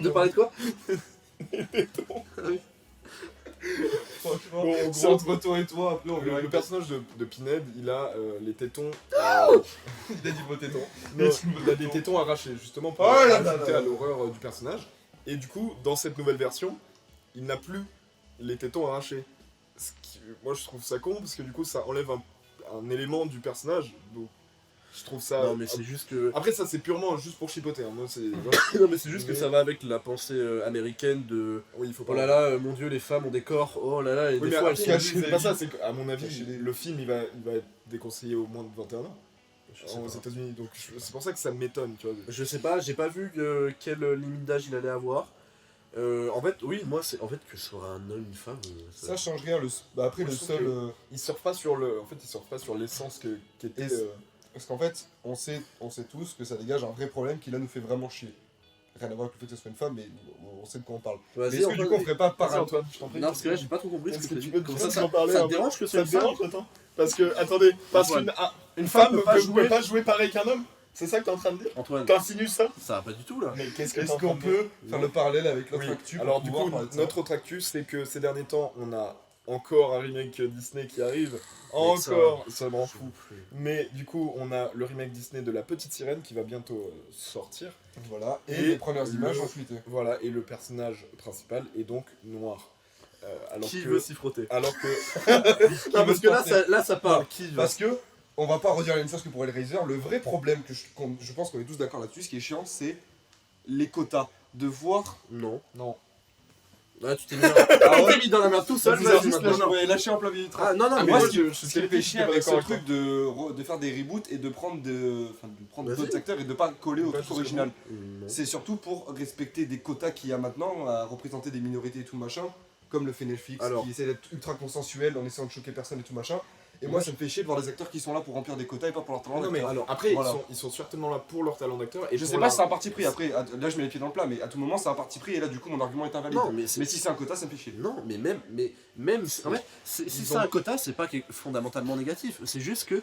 Speaker 2: De parler de quoi?
Speaker 3: Franchement,
Speaker 1: Bon, en
Speaker 3: c'est
Speaker 1: gros,
Speaker 3: entre toi et toi, après on verra.
Speaker 1: le personnage de Pinhead, il a les tétons.
Speaker 3: Il a dit vos tétons.
Speaker 1: Non, il a des tétons arrachés, justement pour
Speaker 3: Oh là là
Speaker 1: ajouter
Speaker 3: là
Speaker 1: à
Speaker 3: là.
Speaker 1: l'horreur du personnage. Et du coup, dans cette nouvelle version, il n'a plus les tétons arrachés. Moi, je trouve ça con parce que du coup, ça enlève un élément du personnage. Donc, je trouve ça.
Speaker 2: Non, mais c'est juste que.
Speaker 1: Après, ça, c'est purement juste pour chipoter. Hein. Moi, c'est.
Speaker 2: Non, mais c'est juste que
Speaker 1: Mais-
Speaker 2: ça va avec la pensée américaine de.
Speaker 1: Oui, il faut pas.
Speaker 2: Oh là là, mon dieu, les femmes ont des corps. Oh là là, et
Speaker 1: Oui,
Speaker 2: des
Speaker 1: mais
Speaker 2: fois
Speaker 1: après,
Speaker 2: elles sont.
Speaker 1: c'est pas ça, c'est qu'à mon avis,
Speaker 3: Cachez-les.
Speaker 1: le film il va être déconseillé aux moins de 21 ans
Speaker 2: Je sais
Speaker 1: aux
Speaker 2: pas.
Speaker 1: États-Unis. Donc, c'est pour ça que ça m'étonne, tu vois.
Speaker 2: Je sais pas, j'ai pas vu quelle limite d'âge il allait avoir. En fait, oui, moi, c'est en fait que ce soit un homme, une femme.
Speaker 3: Ça change rien. Après,
Speaker 1: Moi,
Speaker 3: le
Speaker 1: je trouve
Speaker 3: seul.
Speaker 1: que- Il surfe pas sur le. En fait, il surfe pas sur l'essence qu'était.
Speaker 3: Et Parce qu'en fait, on sait tous que ça dégage un vrai problème qui là nous fait vraiment chier. Rien à voir avec le fait que ce soit une femme, mais on sait de quoi on parle. Mais
Speaker 2: Vas-y,
Speaker 3: est-ce que du coup on ferait pas
Speaker 1: Vas-y,
Speaker 3: pareil
Speaker 1: Antoine, je t'en prie.
Speaker 2: Non, parce que là, j'ai pas trop compris ce
Speaker 1: Est-ce
Speaker 2: que
Speaker 1: que
Speaker 2: tu
Speaker 1: tu
Speaker 2: dis.
Speaker 1: peux
Speaker 2: Comment
Speaker 1: tu
Speaker 2: ça,
Speaker 1: peux en parler
Speaker 2: ça
Speaker 1: un
Speaker 2: te
Speaker 1: peu
Speaker 2: dérange que ce
Speaker 1: Ça
Speaker 2: soit
Speaker 1: te
Speaker 2: une femme
Speaker 1: dérange, attends. Parce que, attendez, parce
Speaker 2: Antoine.
Speaker 1: qu'une femme
Speaker 2: peut pas
Speaker 1: peut
Speaker 2: jouer.
Speaker 1: pas jouer pareil qu'un homme. C'est ça que t'es en train de dire?
Speaker 2: Antoine,
Speaker 1: T'insinues ça?
Speaker 2: ça va pas du tout là.
Speaker 1: Mais qu'est-ce que
Speaker 3: Est-ce qu'on peut faire le parallèle avec l'autre
Speaker 1: Oui.
Speaker 3: actu pour
Speaker 1: Alors du
Speaker 3: pouvoir
Speaker 1: coup,
Speaker 3: parler de ça
Speaker 1: notre autre actu, c'est que ces derniers temps, on a encore un remake Disney qui arrive.
Speaker 2: Mais
Speaker 1: Encore, ça m'en fout.
Speaker 2: fout.
Speaker 1: Mais du coup, on a le remake Disney de La Petite Sirène qui va bientôt sortir.
Speaker 3: Voilà, et
Speaker 1: Et
Speaker 3: les premières images
Speaker 1: le-
Speaker 3: ont fuité.
Speaker 1: Voilà, et le personnage principal est donc noir. Alors
Speaker 2: Qui
Speaker 1: que,
Speaker 2: veut s'y frotter?
Speaker 1: alors que,
Speaker 2: Non, parce que là,
Speaker 3: tenter
Speaker 2: ça parle.
Speaker 3: Non,
Speaker 2: Qui va?
Speaker 3: Parce que, on va pas redire la même chose que pour Hellraiser, le vrai problème que je pense qu'on est tous d'accord là-dessus, ce qui est chiant, c'est les quotas. De voir.
Speaker 2: Non.
Speaker 1: non,
Speaker 2: Là, tu t'es mis, t'es mis dans la merde tout seul,
Speaker 3: Vous
Speaker 2: vas-y
Speaker 3: avez juste
Speaker 2: maintenant.
Speaker 3: lâché en plein milieu du
Speaker 2: Ah, non, non,
Speaker 1: Ah,
Speaker 2: mais
Speaker 1: mais
Speaker 3: moi,
Speaker 1: moi,
Speaker 3: ce
Speaker 1: je-
Speaker 3: qui
Speaker 1: je
Speaker 3: me
Speaker 1: suis
Speaker 3: fait chier
Speaker 1: pas
Speaker 3: avec ce
Speaker 1: d'accord
Speaker 3: truc de faire des reboots et de prendre
Speaker 2: Vas-y.
Speaker 3: d'autres acteurs et de pas coller au
Speaker 1: Pas
Speaker 3: truc
Speaker 1: jusqu'au
Speaker 3: original.
Speaker 2: Non.
Speaker 3: C'est surtout pour respecter des quotas qu'il y a maintenant à représenter des minorités et tout machin, comme le fait Netflix,
Speaker 2: Alors.
Speaker 3: qui essaie d'être ultra consensuel en essayant de choquer personne et tout machin. Et moi, ça me fait chier de voir des acteurs qui sont là pour remplir des quotas et pas pour leur talent
Speaker 1: non mais
Speaker 3: d'acteur.
Speaker 2: alors,
Speaker 1: après
Speaker 3: voilà.
Speaker 1: ils sont certainement là pour leur talent d'acteur et
Speaker 3: Je
Speaker 1: pour
Speaker 3: sais pas
Speaker 1: la-
Speaker 3: si c'est un parti pris, après, là je mets les pieds dans le plat, mais à tout moment c'est un parti pris et là du coup mon argument est invalide.
Speaker 2: Non, mais c'est.
Speaker 3: Mais si c'est un quota, ça me fait chier.
Speaker 2: Non, mais même en fait, si
Speaker 1: Ils
Speaker 2: c'est
Speaker 1: ont-
Speaker 2: un quota, c'est pas fondamentalement négatif. C'est juste que,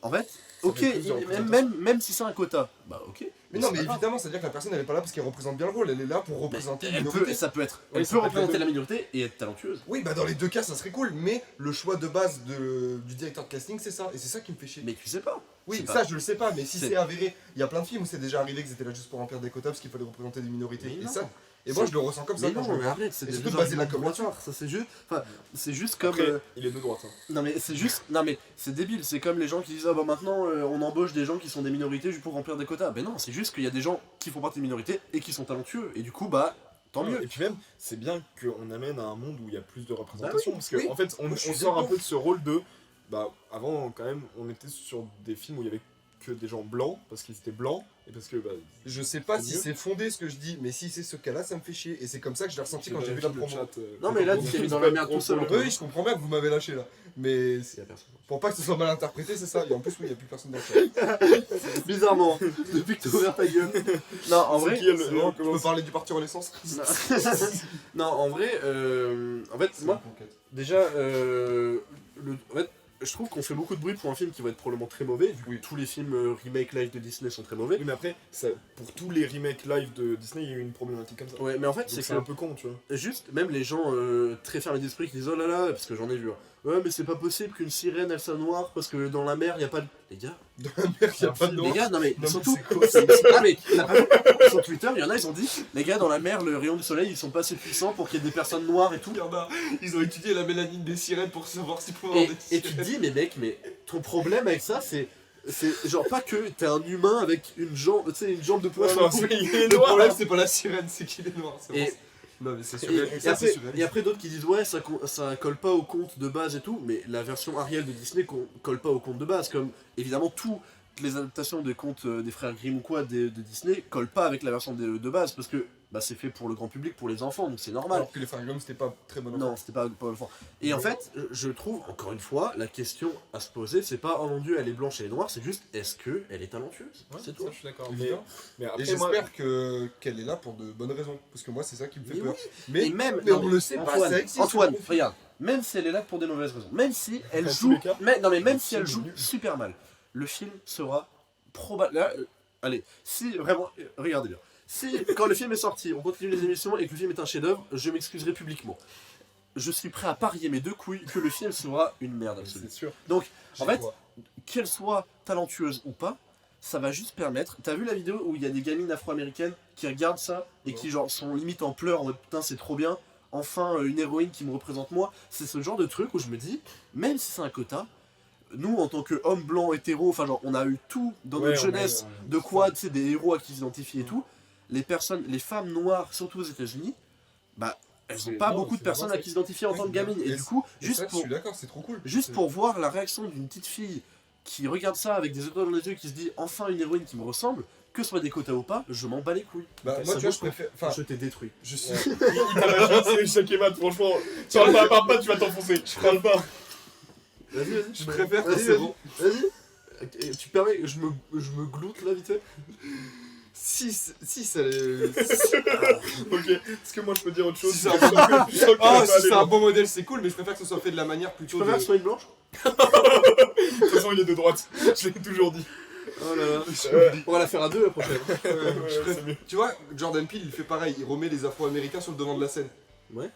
Speaker 2: en fait,
Speaker 1: Ça
Speaker 2: ok,
Speaker 1: fait plus de
Speaker 2: même si c'est un quota, bah ok.
Speaker 3: Mais non,
Speaker 2: c'est
Speaker 3: mais
Speaker 2: pas grave.
Speaker 3: évidemment, c'est-à-dire que la personne elle est pas là parce qu'elle représente bien le rôle, elle est là pour
Speaker 2: Mais
Speaker 3: représenter une
Speaker 2: elle
Speaker 3: minorité.
Speaker 2: peut, ça peut être,
Speaker 1: Oui,
Speaker 2: elle
Speaker 1: ça
Speaker 2: peut
Speaker 1: peut être les
Speaker 2: représenter
Speaker 1: deux.
Speaker 2: la minorité et être talentueuse.
Speaker 3: Oui, bah dans les deux cas ça serait cool, mais le choix de base du directeur de casting c'est ça, et c'est ça qui me fait chier.
Speaker 2: Mais tu sais pas.
Speaker 3: Oui,
Speaker 2: c'est
Speaker 3: ça
Speaker 2: pas-
Speaker 3: je le sais pas, mais si
Speaker 2: c'est-
Speaker 3: c'est avéré, il y a plein de films où c'est déjà arrivé que c'était là juste pour remplir des quotas parce qu'il fallait représenter des minorités.
Speaker 2: Mais
Speaker 3: Et
Speaker 2: non.
Speaker 3: ça, et moi
Speaker 2: C'est-
Speaker 3: je le ressens comme ça
Speaker 2: Mais
Speaker 3: quand
Speaker 2: non,
Speaker 3: je le
Speaker 2: mais
Speaker 3: vois.
Speaker 2: arrête, c'est
Speaker 3: Et
Speaker 2: des
Speaker 3: surtout
Speaker 2: deux
Speaker 3: basé la
Speaker 2: arguments
Speaker 3: com
Speaker 2: droitards. Ça c'est juste, enfin, c'est juste comme.
Speaker 1: Après, il est de droite. Hein.
Speaker 2: Non mais c'est juste, non mais c'est débile, c'est comme les gens qui disent ah bah maintenant on embauche des gens qui sont des minorités juste pour remplir des quotas. Ben non, c'est juste qu'il y a des gens qui font partie des minorités et qui sont talentueux et du coup bah tant mieux.
Speaker 1: Et puis même, c'est bien qu'on amène à un monde où il y a plus de représentation.
Speaker 2: Bah oui,
Speaker 1: parce que
Speaker 3: oui.
Speaker 1: en fait, on
Speaker 3: Moi, je suis
Speaker 1: sort un
Speaker 3: d'accord.
Speaker 1: peu de ce rôle de. Bah, avant, quand même, on était sur des films où il y avait que des gens blancs, parce qu'ils étaient blancs, et parce que. Bah,
Speaker 3: Je sais pas
Speaker 1: C'est
Speaker 3: si
Speaker 1: mieux.
Speaker 3: c'est fondé ce que je dis, mais si c'est ce cas-là, ça me fait chier. Et c'est comme ça que je l'ai ressenti quand j'ai vu
Speaker 1: le
Speaker 3: la promo.
Speaker 1: chat,
Speaker 2: Non, mais là, tu t'es mis dans la merde tout seul,
Speaker 3: Oui, oui, je comprends bien que vous m'avez lâché là. Mais
Speaker 2: Il y a personne.
Speaker 3: pour pas que ce soit mal interprété, c'est ça. Et en plus, oui, il y a plus personne dans le chat.
Speaker 2: Bizarrement, depuis que t'as ouvert ta gueule. Non, en
Speaker 1: C'est
Speaker 2: vrai.
Speaker 1: qui, elle,
Speaker 3: C'est
Speaker 1: elle
Speaker 3: bon, tu peux
Speaker 1: commence
Speaker 3: parler du parti Renaissance.
Speaker 2: Non, en vrai, en fait, moi, déjà, en fait, je trouve qu'on fait beaucoup de bruit pour un film qui va être probablement très mauvais, vu que
Speaker 3: Oui.
Speaker 2: tous les films remake live de Disney sont très mauvais.
Speaker 1: Oui, mais après, ça, pour tous les remakes live de Disney, il y a eu une problématique comme ça.
Speaker 2: Ouais, mais en fait,
Speaker 1: Donc
Speaker 2: c'est
Speaker 1: c'est
Speaker 2: que
Speaker 1: un peu con, tu vois.
Speaker 2: juste, même les gens très fermés d'esprit qui disent oh là là, parce que j'en ai vu, hein. Ouais, mais c'est pas possible qu'une sirène elle soit noire parce que dans la mer y a pas de. Les gars,
Speaker 3: Dans la mer, il y a pas de
Speaker 2: les
Speaker 3: nom.
Speaker 2: gars, non mais
Speaker 3: Non, mais
Speaker 2: surtout.
Speaker 3: c'est quoi,
Speaker 2: Ah, mais t'as pas vu sur Twitter, il y en a, ils ont dit les gars, dans la mer, le rayon du soleil, ils sont pas assez puissants pour qu'il y ait des personnes noires et tout.
Speaker 3: Il y en a, ils ont étudié la mélanine des sirènes pour savoir s'ils pouvaient avoir des
Speaker 2: Et tu te dis, mais mec, mais ton problème avec ça, c'est genre pas que t'es un humain avec une jambe, tu sais, une jambe de poisson.
Speaker 1: Ouais, non, il est
Speaker 3: Le
Speaker 1: noir.
Speaker 3: problème, c'est pas la sirène, c'est qu'il est noir. c'est
Speaker 2: Et-
Speaker 3: bon. Non, mais c'est sûr.
Speaker 2: Et après d'autres qui disent ouais ça colle pas au conte de base et tout, mais la version Ariel de Disney colle pas au conte de base, comme évidemment toutes les adaptations des contes des frères Grimm ou quoi de Disney collent pas avec la version de base, parce que bah, c'est fait pour le grand public, pour les enfants, donc c'est normal.
Speaker 3: Alors que les Fire Grimm, c'était pas très bon.
Speaker 2: Non, c'était pas enfant. Et en fait, je trouve, encore une fois, la question à se poser, c'est pas oh mon dieu, elle est blanche, elle est noire, c'est juste est-ce qu'elle est talentueuse?
Speaker 1: Ouais,
Speaker 2: C'est tout.
Speaker 1: ça, je suis d'accord.
Speaker 3: Évidemment.
Speaker 1: Mais
Speaker 3: Et
Speaker 1: après, moi,
Speaker 3: j'espère qu'elle est là pour de bonnes raisons. Parce que moi, c'est ça qui me fait
Speaker 2: Mais
Speaker 3: peur.
Speaker 2: Et même,
Speaker 3: mais
Speaker 2: non,
Speaker 3: on le sait pas,
Speaker 2: Antoine,
Speaker 3: ça existe.
Speaker 2: Antoine, regarde, même si elle est là pour des mauvaises raisons, même si elle
Speaker 1: Dans tous
Speaker 2: joue,
Speaker 1: les cas,
Speaker 2: même si
Speaker 1: le
Speaker 2: elle
Speaker 1: film
Speaker 2: joue
Speaker 1: est nul.
Speaker 2: super mal, le film sera probablement. allez, si vraiment, regardez bien. Si, quand le film est sorti, on continue les émissions et que le film est un chef-d'œuvre, je m'excuserai publiquement. Je suis prêt à parier mes 2 couilles que le film sera une merde absolue.
Speaker 1: C'est sûr.
Speaker 2: Donc, en fait,
Speaker 3: crois.
Speaker 2: qu'elle soit talentueuse ou pas, ça va juste permettre. T'as vu la vidéo où il y a des gamines afro-américaines qui regardent ça et qui genre sont limite en pleurs en mode putain c'est trop bien, enfin une héroïne qui me représente moi. C'est ce genre de truc où je me dis, même si c'est un quota, nous en tant qu'hommes blancs hétéros, enfin genre on a eu tout dans
Speaker 1: Ouais,
Speaker 2: notre jeunesse, de quoi, tu sais, des héros à qui s'identifier et tout. Les femmes noires, surtout aux États-Unis, bah elles ont
Speaker 1: C'est-
Speaker 2: pas
Speaker 1: non,
Speaker 2: beaucoup de
Speaker 1: c'est
Speaker 2: personnes à
Speaker 1: vraiment
Speaker 2: qui s'identifier en tant que gamine. Et
Speaker 3: Et
Speaker 2: du coup,
Speaker 3: Et
Speaker 2: juste
Speaker 3: ça, je
Speaker 2: pour
Speaker 3: suis d'accord, c'est trop cool.
Speaker 2: Juste pour voir la réaction d'une petite fille qui regarde ça avec des étoiles dans les yeux, qui se dit enfin une héroïne qui me ressemble, que ce soit des quotas ou pas, je m'en bats les couilles.
Speaker 3: Bah,
Speaker 2: Ça
Speaker 3: moi, tu vois,
Speaker 2: vaut
Speaker 3: je préfère. Enfin,
Speaker 2: Je t'ai détruit.
Speaker 3: je suis.
Speaker 1: Il t'a lâché, c'est échec et mat, franchement. Parle pas, tu vas t'enfoncer. Je parle pas.
Speaker 2: Vas-y,
Speaker 3: Je préfère que
Speaker 2: Vas-y,
Speaker 3: c'est
Speaker 2: vas-y.
Speaker 3: bon.
Speaker 2: Vas-y. Et tu permets que je me gloute là vite fait.
Speaker 3: Si ça.
Speaker 1: Ok, est-ce que moi je peux dire autre chose
Speaker 3: Si c'est un
Speaker 1: Je sens que- je sens que
Speaker 3: Ah,
Speaker 1: ça va
Speaker 3: si
Speaker 1: aller
Speaker 3: c'est un
Speaker 1: loin.
Speaker 3: bon modèle, c'est cool, mais je préfère que ce soit fait de la manière
Speaker 2: Tu
Speaker 3: plutôt.
Speaker 2: préfères que ce soit une blanche?
Speaker 1: De toute façon, il est de droite. Je l'ai toujours dit.
Speaker 2: Oh là là.
Speaker 1: Ouais.
Speaker 2: On va la faire à 2 la prochaine.
Speaker 3: Je
Speaker 1: Ouais,
Speaker 3: préfère-
Speaker 1: c'est mieux.
Speaker 3: Tu vois, Jordan Peele, il fait pareil, il remet les Afro-Américains sur le devant de la scène.
Speaker 2: Ouais.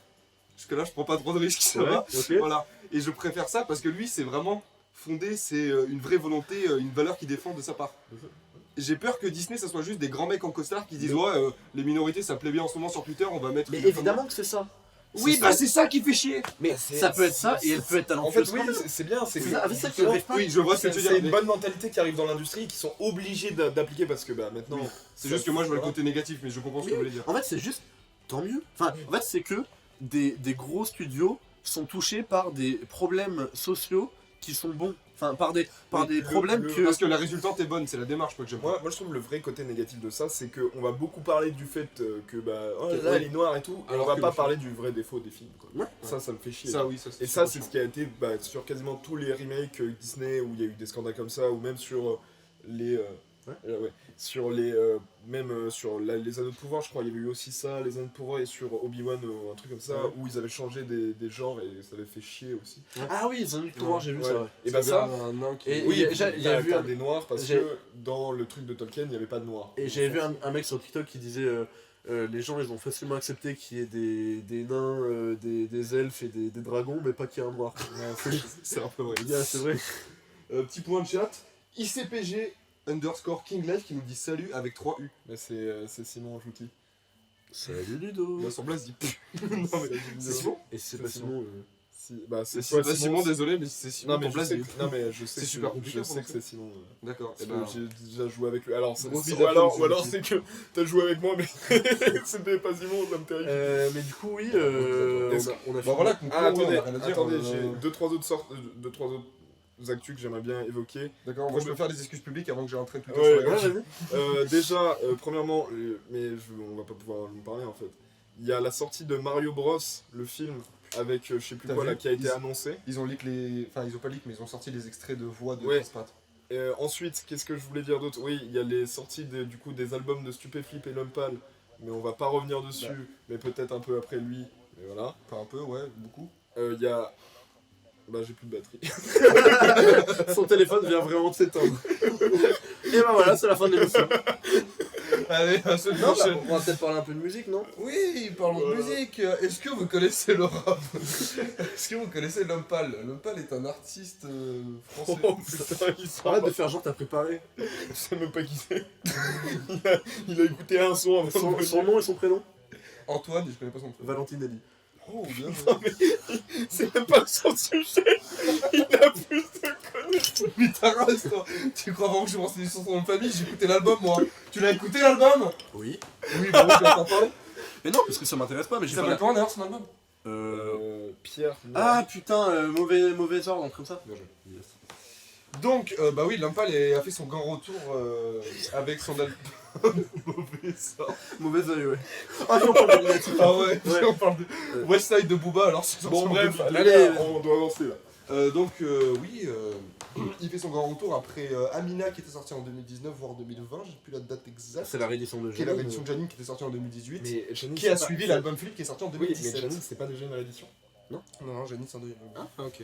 Speaker 3: Jusque là, je prends pas trop de risques, ça
Speaker 2: Ouais,
Speaker 3: va.
Speaker 2: ok.
Speaker 3: Voilà. Et je préfère ça parce que lui, c'est vraiment fondé, c'est une vraie volonté, une valeur qu'il défend de sa part. J'ai peur que Disney, ça soit juste des grands mecs en costard qui disent ouais, les minorités, ça plaît bien en ce moment sur Twitter, on va mettre.
Speaker 2: Mais
Speaker 3: une
Speaker 2: évidemment que c'est ça.
Speaker 3: Oui, bah c'est ça qui fait chier.
Speaker 2: Mais ça peut être ça et elle peut être
Speaker 1: En fait,
Speaker 2: talentueuse.
Speaker 1: oui,
Speaker 2: quand même.
Speaker 1: c'est bien. C'est
Speaker 2: C'est
Speaker 1: que-
Speaker 2: ça, avec ça que
Speaker 1: justement,
Speaker 2: j'arrive pas.
Speaker 3: Oui, je vois ce que
Speaker 1: c'est
Speaker 3: tu veux
Speaker 1: c'est
Speaker 3: dire.
Speaker 1: une bonne mentalité qui arrive dans l'industrie et qui sont obligés d'appliquer parce que bah maintenant.
Speaker 3: Oui. C'est juste que moi, je vois le côté négatif, mais je comprends ce que
Speaker 2: Oui.
Speaker 3: vous voulez dire.
Speaker 2: En fait, c'est juste tant mieux. Enfin, en fait, c'est que des gros studios sont touchés par des problèmes sociaux qui sont bons. Enfin, par des
Speaker 1: Oui,
Speaker 2: problèmes que.
Speaker 3: Parce que la résultante est bonne, c'est la démarche moi, que j'aime.
Speaker 1: Moi, je trouve le vrai côté négatif de ça, c'est qu'on va beaucoup parler du fait que bah oh là,
Speaker 2: Ouais.
Speaker 1: elle est noire et tout, et
Speaker 3: Alors
Speaker 1: on va
Speaker 3: que
Speaker 1: pas
Speaker 3: le
Speaker 1: parler du vrai défaut des films. Quoi.
Speaker 2: Ouais.
Speaker 1: Ça me fait chier.
Speaker 3: Ça, oui, ça.
Speaker 1: Et ça, c'est ce qui a été bah, sur quasiment tous les remakes Disney où il y a eu des scandales comme ça, ou même sur les. Ouais, sur les. Même sur les Anneaux de pouvoir, je crois, il y avait eu aussi ça, les Anneaux de pouvoir, et sur Obi-Wan, un truc comme ça,
Speaker 2: Ouais.
Speaker 1: où ils avaient changé des genres et ça avait fait chier aussi.
Speaker 2: Ah oui, c'est un pouvoir, j'ai vu
Speaker 1: Ouais.
Speaker 2: ça. Ouais.
Speaker 1: Et bah ça.
Speaker 3: un nain qui.
Speaker 2: Et-
Speaker 1: Oui,
Speaker 2: il y a-
Speaker 1: et puis,
Speaker 2: il y a vu
Speaker 1: t'as
Speaker 2: un-
Speaker 1: des noirs parce
Speaker 2: j'ai-
Speaker 1: que dans le truc de Tolkien, il n'y avait pas de noirs.
Speaker 2: Et j'avais vu un mec sur TikTok qui disait les gens ils ont facilement accepté qu'il y ait des nains, des elfes et des dragons, mais pas qu'il y ait un noir.
Speaker 3: C'est un peu vrai.
Speaker 2: Les gars, c'est vrai.
Speaker 3: Petit point de chat. ICPG _ King Life qui nous dit salut avec 3 U.
Speaker 1: Mais c'est Simon Jouty.
Speaker 2: Salut Ludo.
Speaker 3: Là, sur place, dit. Non, mais c'est Simon.
Speaker 2: Et si c'est
Speaker 1: C'est
Speaker 2: pas
Speaker 1: Simon.
Speaker 2: Simon.
Speaker 3: Bah,
Speaker 1: c'est
Speaker 3: c'est pas Simon, désolé, mais si c'est Simon,
Speaker 1: Non mais,
Speaker 3: ton place, dit.
Speaker 1: non mais je sais
Speaker 3: C'est
Speaker 1: que
Speaker 3: super compliqué
Speaker 1: je
Speaker 3: pour
Speaker 1: sais
Speaker 3: le
Speaker 1: que
Speaker 3: coup.
Speaker 1: c'est Simon.
Speaker 3: D'accord.
Speaker 1: Parce
Speaker 3: Eh
Speaker 1: que
Speaker 3: ben,
Speaker 1: j'ai déjà joué avec lui. Alors,
Speaker 3: Grosse bide
Speaker 1: ou alors
Speaker 3: sur
Speaker 1: c'est que t'as joué avec moi mais c'était pas Simon, ça me terrifie.
Speaker 2: Mais du coup, oui,
Speaker 1: Est-ce
Speaker 2: on a
Speaker 3: Bah voilà, concluons,
Speaker 1: Ah attendez,
Speaker 3: on a rien à dire,
Speaker 1: attendez,
Speaker 3: on a-
Speaker 1: j'ai deux trois autres actus que j'aimerais bien évoquer.
Speaker 3: D'accord, moi je peux faire des excuses publiques avant que j'ai un train de Twitter
Speaker 1: Ouais,
Speaker 3: sur la
Speaker 2: Ouais,
Speaker 3: gauche.
Speaker 2: vas-y.
Speaker 1: Déjà, premièrement, on va pas pouvoir en parler en fait. Il y a la sortie de Mario Bros, le film, avec je sais plus
Speaker 3: T'as
Speaker 1: quoi
Speaker 3: vu
Speaker 1: là, qui a été
Speaker 3: Ils-
Speaker 1: annoncé.
Speaker 3: Ils ont leak les. Enfin, ils ont pas leak, mais ils ont sorti les extraits de voix de
Speaker 1: Ouais.
Speaker 3: Chris Pratt.
Speaker 1: Ensuite, qu'est-ce que je voulais dire d'autre? Oui, il y a les sorties du coup des albums de Stupéflip et Lumpal, mais on va pas revenir dessus, mais peut-être un peu après lui. Mais voilà.
Speaker 3: Enfin, un peu, ouais, beaucoup.
Speaker 1: Il y a. Bah, j'ai plus de batterie.
Speaker 2: Son téléphone vient vraiment de s'éteindre. Et ben voilà, c'est la fin de l'émission.
Speaker 3: Allez, à ce
Speaker 2: Non, bah, on va peut-être parler un peu de musique, non?
Speaker 3: Oui, parlons de musique. Est-ce que vous connaissez le rap? Est-ce que vous connaissez Lumpal? Lumpal est un artiste français.
Speaker 1: Oh putain, il s'en
Speaker 2: Arrête
Speaker 1: va.
Speaker 2: de faire genre t'as préparé.
Speaker 1: Je sais même pas qui c'est. il a écouté un son avant de
Speaker 2: Son
Speaker 1: venir.
Speaker 2: nom et son prénom?
Speaker 3: Antoine, je connais pas son nom.
Speaker 2: Valentinelli.
Speaker 3: Oh, bien.
Speaker 1: C'est même pas son sujet. Il a plus de connaissances.
Speaker 3: Mais ta race, toi. Tu crois vraiment que je me renseigne sur son nom de famille? J'ai écouté l'album, moi. Tu l'as écouté, l'album?
Speaker 2: Oui.
Speaker 3: Oui, bon, tu vas t'en parler.
Speaker 2: Mais non, parce que ça m'intéresse pas, mais
Speaker 3: Il
Speaker 2: j'ai pas
Speaker 3: s'appelle
Speaker 2: la...
Speaker 3: comment d'ailleurs son album?
Speaker 1: Pierre.
Speaker 2: Ah putain, mauvais ordre, un truc comme ça.
Speaker 3: Bien joué. Donc, bah oui, Lumpal a fait son grand retour avec son album. Mauvais sort.
Speaker 2: Mauvais oeil, ouais. Ah non, pas de
Speaker 3: Ah ouais,
Speaker 2: Ouais.
Speaker 3: on parle de Westside de Booba, alors c'est
Speaker 1: Bon,
Speaker 3: sorti en
Speaker 1: bref,
Speaker 3: 2000.
Speaker 1: allez,
Speaker 2: Allez.
Speaker 1: on doit avancer là.
Speaker 3: Donc, oui, il fait son grand retour après Amina qui était sorti en 2019, voire 2020, j'ai plus la date exacte.
Speaker 2: C'est la réédition de
Speaker 3: Qui est la
Speaker 2: Janine.
Speaker 3: réédition de Janine qui était sortie en 2018.
Speaker 1: Mais Janine,
Speaker 3: Qui a
Speaker 1: c'est pas-
Speaker 3: suivi l'album Flip qui est sorti en
Speaker 1: Oui, mais
Speaker 3: 2017.
Speaker 1: Janine, c'était pas déjà une réédition.
Speaker 3: Non, non, Janine c'est en 2020.
Speaker 1: Ah, ok.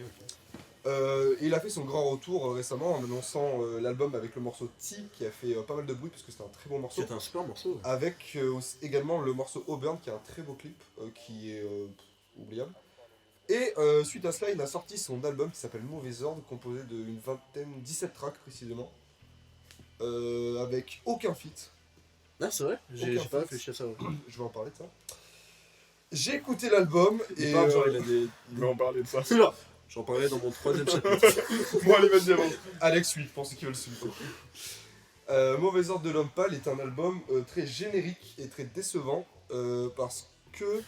Speaker 3: Et il a fait son grand retour récemment en annonçant l'album avec le morceau T qui a fait pas mal de bruit parce que c'était un très bon morceau.
Speaker 2: C'était un super morceau. Ouais.
Speaker 3: Avec également le morceau Auburn qui a un très beau clip qui est oubliable. Et suite à cela, il a sorti son album qui s'appelle Mauvais Ordre, composé d'une 17 tracks précisément, avec aucun feat.
Speaker 2: Ah, c'est vrai, j'ai
Speaker 3: Aucun
Speaker 2: pas
Speaker 3: feat.
Speaker 2: réfléchi à ça. Ouais.
Speaker 3: Je vais en parler de ça. J'ai écouté l'album
Speaker 1: Il
Speaker 3: et.
Speaker 1: parle, genre, il va en parler de ça.
Speaker 2: J'en parlais dans mon 3ème chapitre.
Speaker 1: Bon, allez, vas-y, avant.
Speaker 3: Alex, oui, pour ceux qui veulent le suivre. Mauvais Ordre de l'Homme Pâle est un album très générique et très décevant parce que.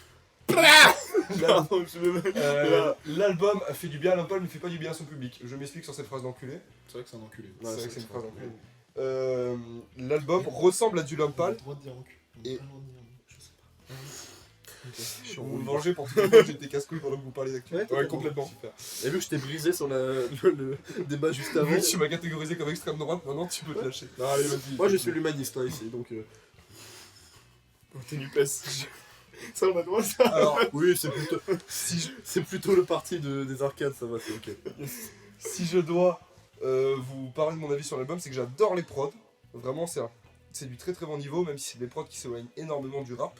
Speaker 1: Pardon, je me
Speaker 3: L'album a fait du bien à l'Homme Pâle mais fait pas du bien à son public. Je m'explique sur cette phrase d'enculé.
Speaker 1: C'est vrai que c'est un enculé.
Speaker 3: C'est vrai que c'est une phrase d'enculé. L'album ressemble à du L'Homme Pâle.
Speaker 1: droit de dire enculé.
Speaker 3: Et-
Speaker 1: Je sais pas.
Speaker 3: Vous me vengez pour tout le monde, j'étais casse-couille pendant que vous parliez d'actu.
Speaker 1: Ouais, complètement.
Speaker 3: Super.
Speaker 2: Et vu que je t'ai brisé sur le débat juste avant.
Speaker 3: Vu que tu m'as catégorisé comme extrême droite, maintenant tu peux te lâcher.
Speaker 1: Non, allez, vas-y.
Speaker 2: Moi je suis l'humaniste hein, ici donc.
Speaker 1: Oh, t'es du PES. Ça, on a droit à ça.
Speaker 3: Alors,
Speaker 2: Oui, c'est plutôt le parti des arcades, ça va, c'est ok.
Speaker 3: si je dois vous parler de mon avis sur l'album, c'est que j'adore les prods. Vraiment, c'est du très très bon niveau, même si c'est des prods qui s'éloignent énormément du rap.